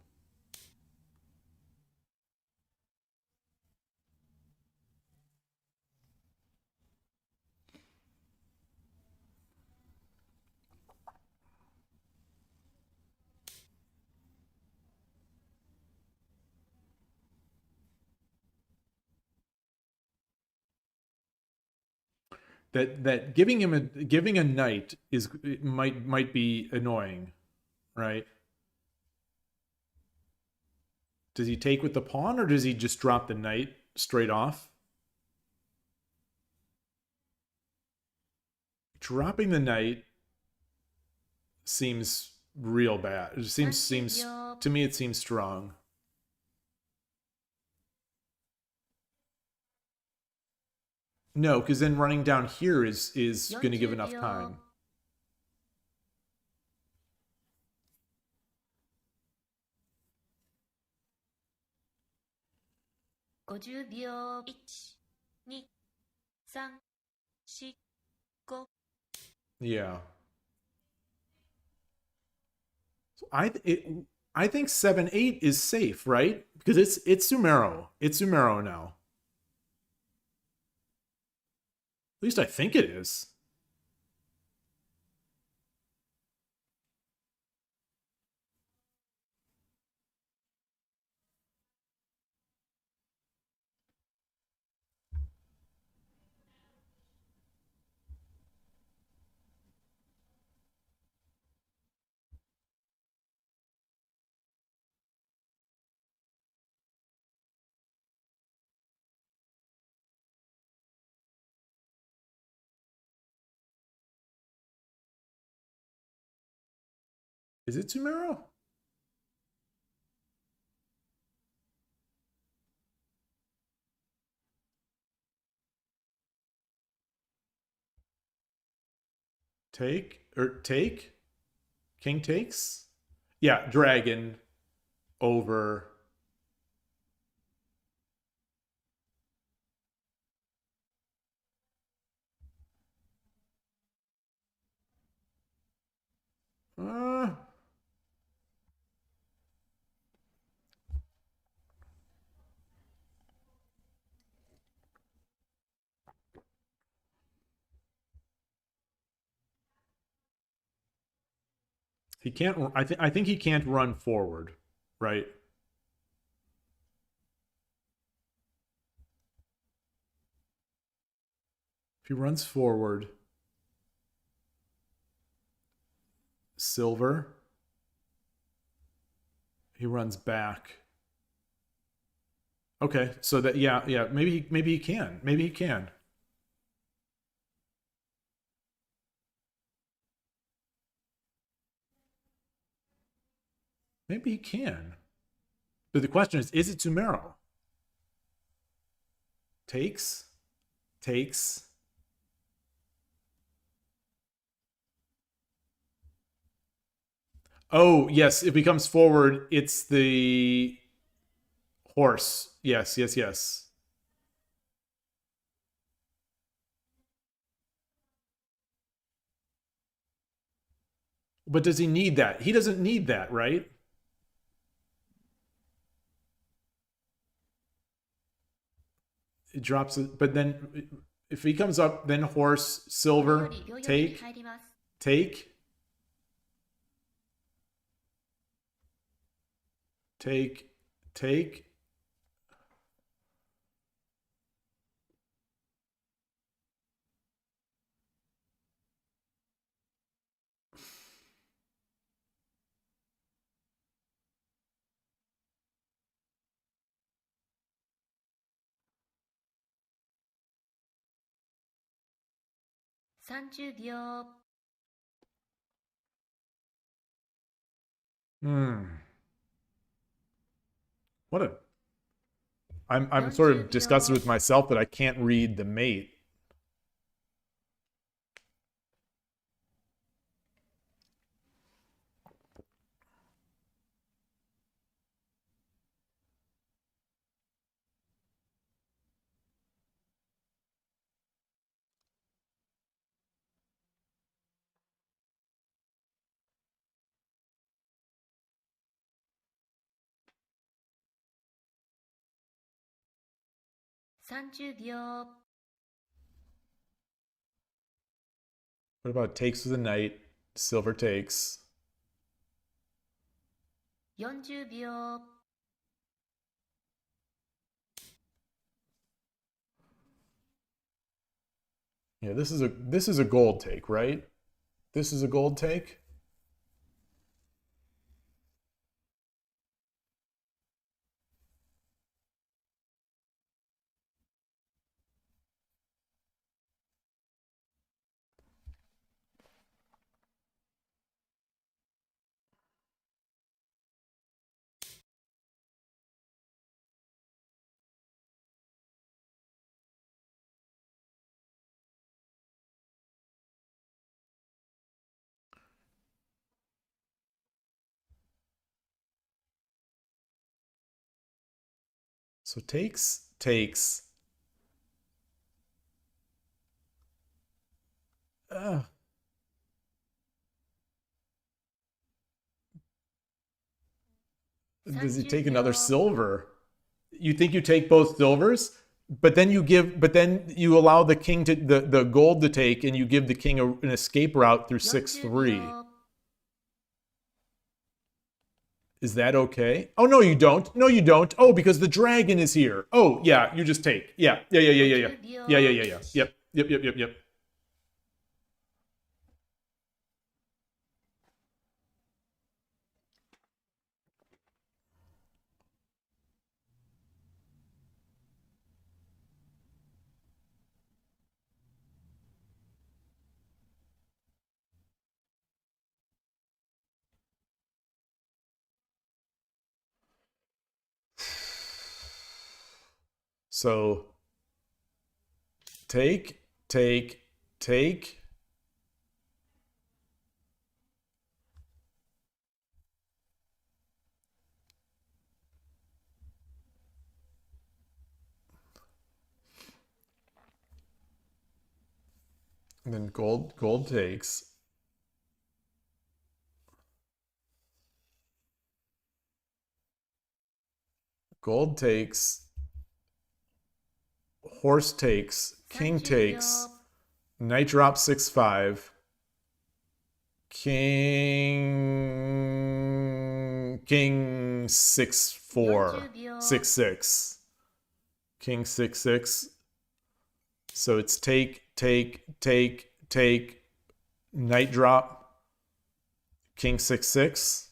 That giving a knight is might be annoying, right? Does he take with the pawn, or does he just drop the knight straight off? Dropping the knight seems real bad. It seems to me it seems strong. No, because then running down here is going to give enough time. 50秒 1、2、3、4、5 Yeah. So I think 7-8 is safe, right? Because it's Sumero. It's Sumero now. At least I think it is. Is it Sumero? Take? King takes? Yeah, dragon over. He can't. I think he can't run forward, right? If he runs forward, silver. He runs back. Okay, so that yeah, maybe he can. Maybe he can. Maybe he can. But the question is it Tsumero? Takes. Oh, yes, if he comes forward, it's the horse. Yes. But does he need that? He doesn't need that, right? It drops it, but then if he comes up, then horse, silver, take. What a I'm sort of disgusted with myself that I can't read the mate. What about takes with the knight? Silver takes. 40秒 Yeah, this is a gold take, right? This is a gold take. So takes. Does he take another silver? You think you take both silvers, but then you allow the king to the gold to take, and you give the king an escape route through 6-3. Is that okay? Oh, no, you don't. No, you don't. Oh, because the dragon is here. Oh, yeah, you just take. Yeah. Yep. So take. And then gold takes. Gold takes. Horse takes. King takes. Knight drops 6-5. King 6-4. 6-6. King 6-6. So it's take. Knight drop. King 6-6.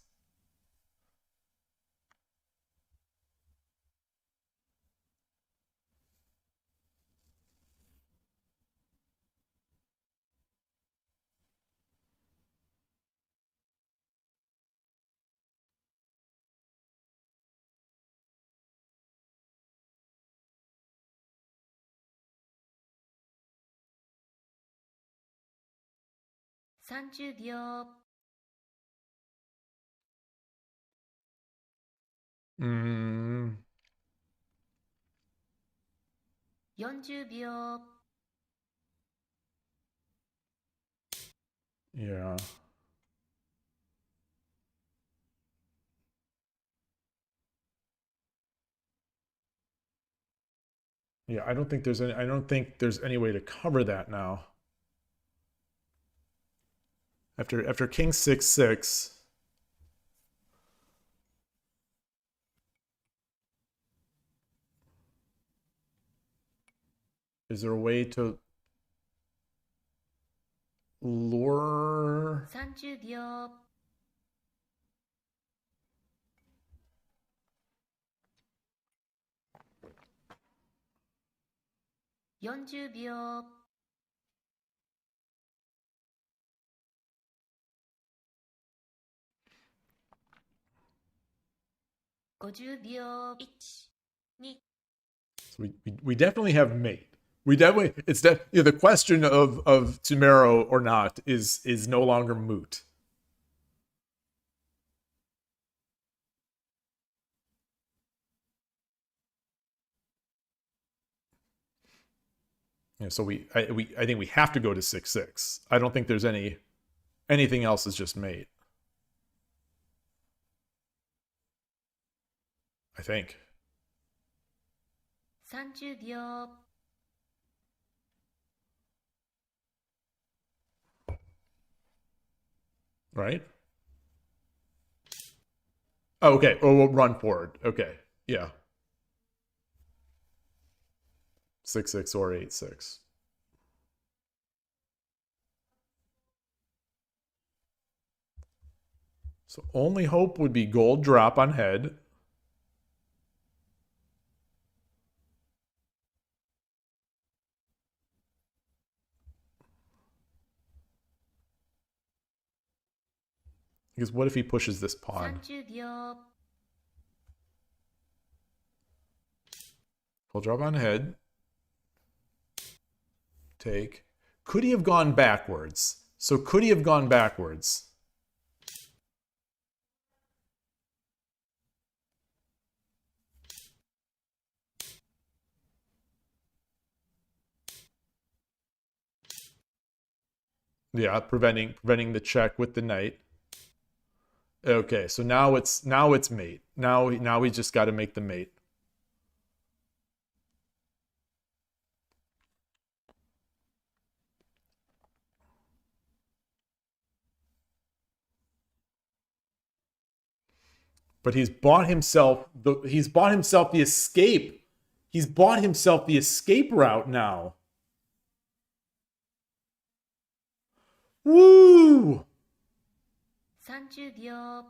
$30 秒 $40 秒 Yeah. Yeah, I don't think there's any way to cover that now. After King 6-6. Is there a way to lure? 30 秒 40 秒 50 秒 1 2 So we definitely have mate. We definitely the question of Tsumero or not is no longer moot. Yeah, so I think we have to go to 6-6. I don't think there's anything else is just mate. I think. 30 秒 Right? Oh, okay. Oh, we'll run forward. Okay. Yeah. 6-6 or 8-6. So only hope would be gold drop on head. Because what if he pushes this pawn? 30 秒 Full drop on head. Take. Could he have gone backwards? So could he have gone backwards? Yeah, preventing the check with the knight. Okay, so now it's mate. Now we just got to make the mate. But he's bought himself the escape. He's bought himself the escape route now. Woo! 30 秒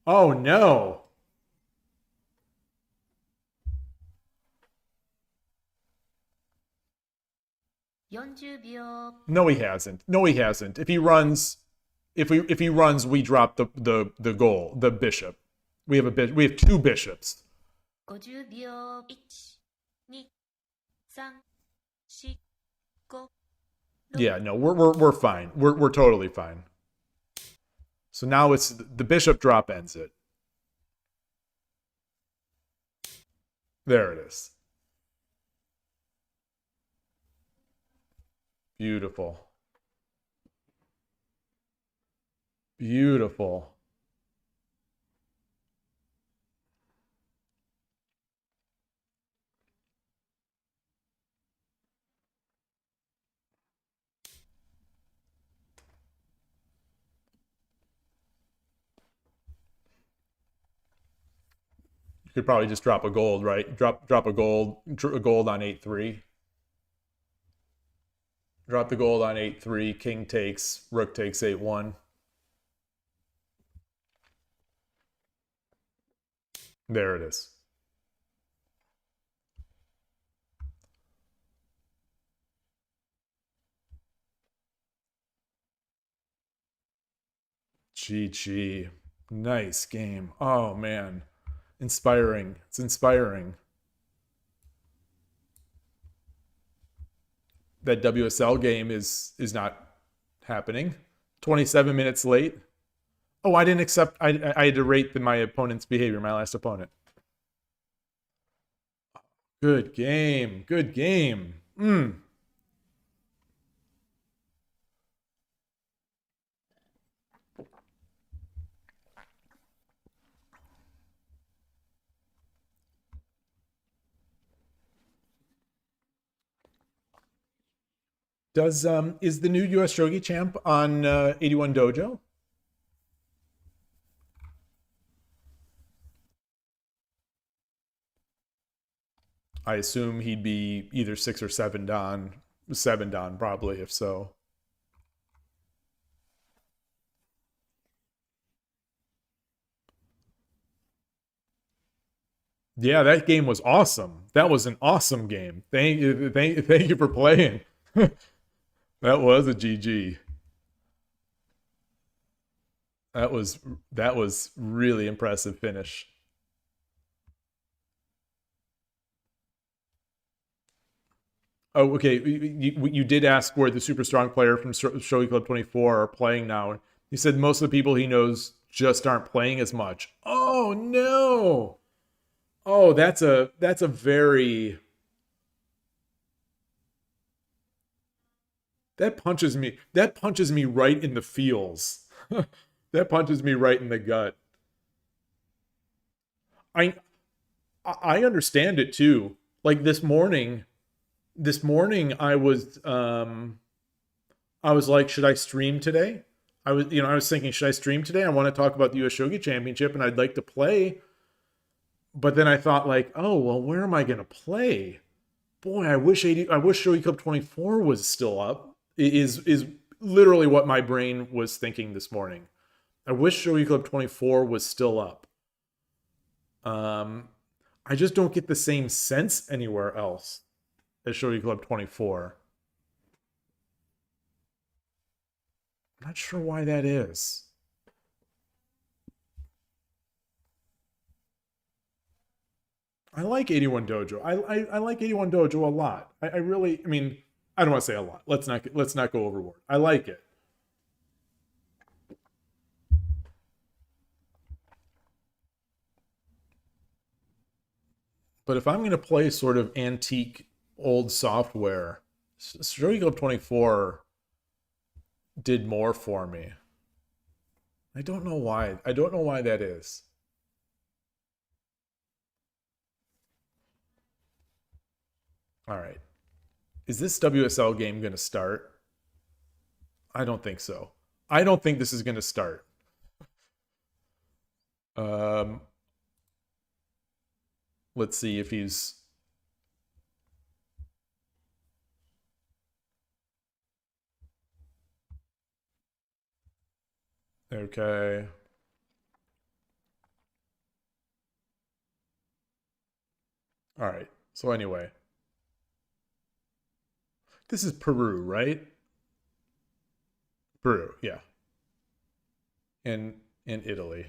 Oh no. $40 秒 No, he hasn't. No, he hasn't. If he runs, we drop the goal, the bishop. We have two bishops. 50秒 1 2 3 4 5 Yeah, no, we're fine. We're totally fine. So now it's the bishop drop ends it. There it is. Beautiful. Beautiful. You could probably just drop a gold, right? Drop a gold on 8-3. Drop the gold on 8-3. King takes, rook takes 8-1. There it is. GG. Nice game. Oh, man. Inspiring. It's inspiring. That WSL game is not happening. 27 minutes late. Oh, I didn't accept. I had to rate my opponent's behavior, my last opponent. Good game. Good game. Is the new US Shogi champ on 81 Dojo? I assume he'd be either 6 or 7 Dan. 7 Dan, probably, if so. Yeah, that game was awesome. That was an awesome game. Thank you for playing. That was a GG. That was really impressive finish. Oh, okay. You did ask where the super strong player from Shogi Club 24 are playing now. He said most of the people he knows just aren't playing as much. Oh no! Oh, that's a very that punches me right in the feels. That punches me right in the gut. I understand it too. Like this morning I was like, should I stream today? I was thinking, should I stream today? I want to talk about the US Shogi Championship and I'd like to play. But then I thought like, oh, well, where am I going to play? Boy, I wish Shogi Club 24 was still up. It is literally what my brain was thinking this morning. I wish Shogi Club 24 was still up. I just don't get the same sense anywhere else as Shogi Club 24. I'm not sure why that is. I like 81 Dojo. I like 81 Dojo a lot. I mean, I don't want to say a lot. Let's not go overboard. I like it. But if I'm going to play sort of antique old software, Shogi Club 24 did more for me. I don't know why. I don't know why that is. All right. Is this WSL game going to start? I don't think so. I don't think this is going to start. Let's see if he's... Okay. All right. So anyway. This is Peru, right? Peru, yeah. In Italy.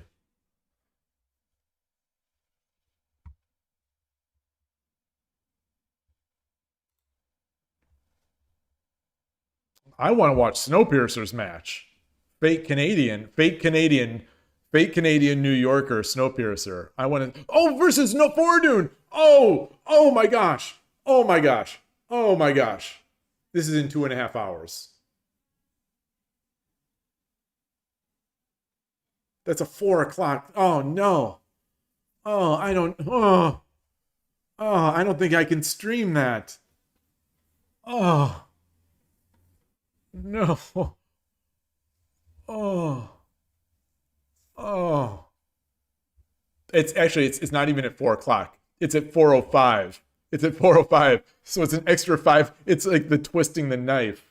I want to watch Snowpiercer's match. Fake Canadian New Yorker Snowpiercer. I want to. Oh, versus No Fortune. Oh my gosh. Oh my gosh. Oh my gosh. This is in 2.5 hours. That's a 4 o'clock. Oh no. I don't think I can stream that. Oh no. Oh. It's not even at 4 o'clock. It's at 4:05. It's at 4:05. So it's an extra 5. It's like the twisting the knife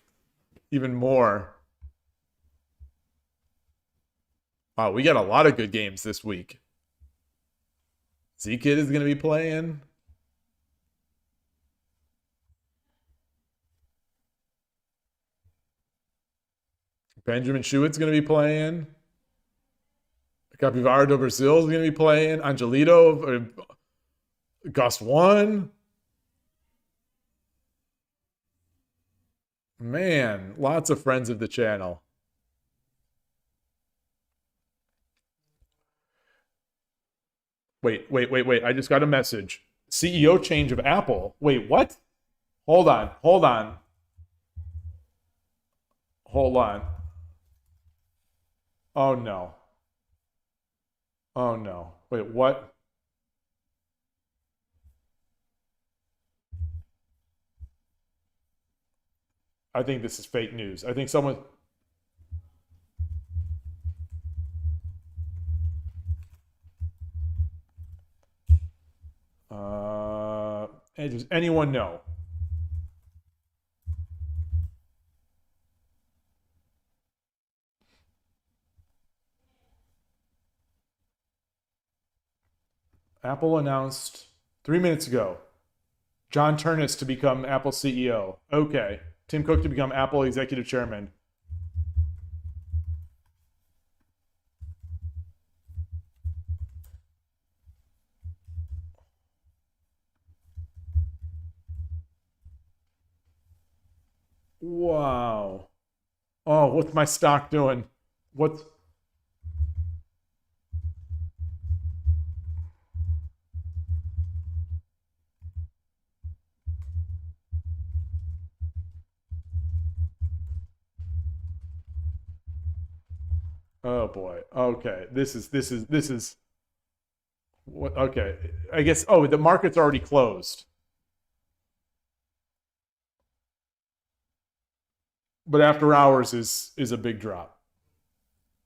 even more. Wow, we got a lot of good games this week. Z-Kid is going to be playing. Benjamin Schuett's going to be playing. Capivara do Brasil is going to be playing. Angelito, Gust 1. Man, lots of friends of the channel. Wait. I just got a message. CEO change of Apple. Wait, what? Hold on. Oh no. Wait, what? I think this is fake news. I think someone... does anyone know? Apple announced 3 minutes ago John Ternus to become Apple CEO. Okay. Tim Cook to become Apple Executive Chairman. Wow. Oh, what's my stock doing? What's... Oh boy. Okay. This is what? Okay. I guess. Oh, the market's already closed. But after hours is a big drop.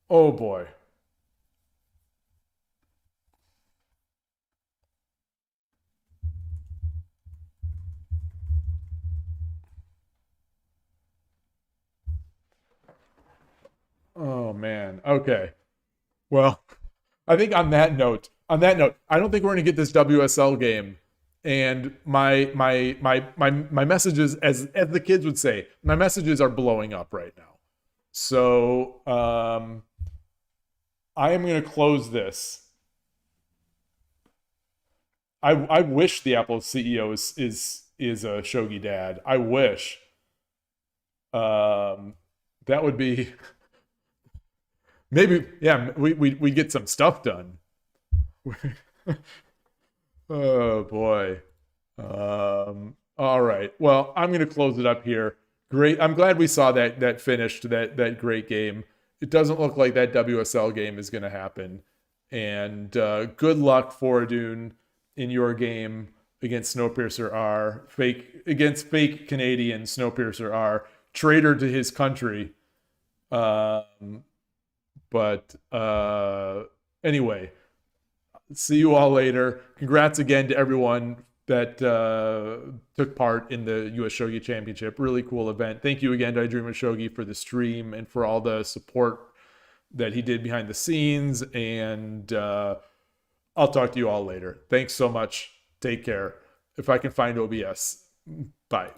Oh boy. Oh man. Okay. Well, I think on that note, I don't think we're gonna get this WSL game. And my messages, as the kids would say, my messages are blowing up right now. So I am gonna close this. I wish the Apple CEO is a Shogi Dad. I wish. That would be... Maybe, yeah, we get some stuff done. Oh boy. All right. Well, I'm gonna close it up here. Great. I'm glad we saw that finished, that great game. It doesn't look like that WSL game is gonna happen. And good luck, Foradun, in your game against Snowpiercer R. Against fake Canadian Snowpiercer R. Traitor to his country. But anyway, see you all later. Congrats again to everyone that took part in the US Shogi Championship. Really cool event. Thank you again to I Dream of Shogi for the stream and for all the support that he did behind the scenes. And I'll talk to you all later. Thanks so much. Take care. If I can find OBS. Bye.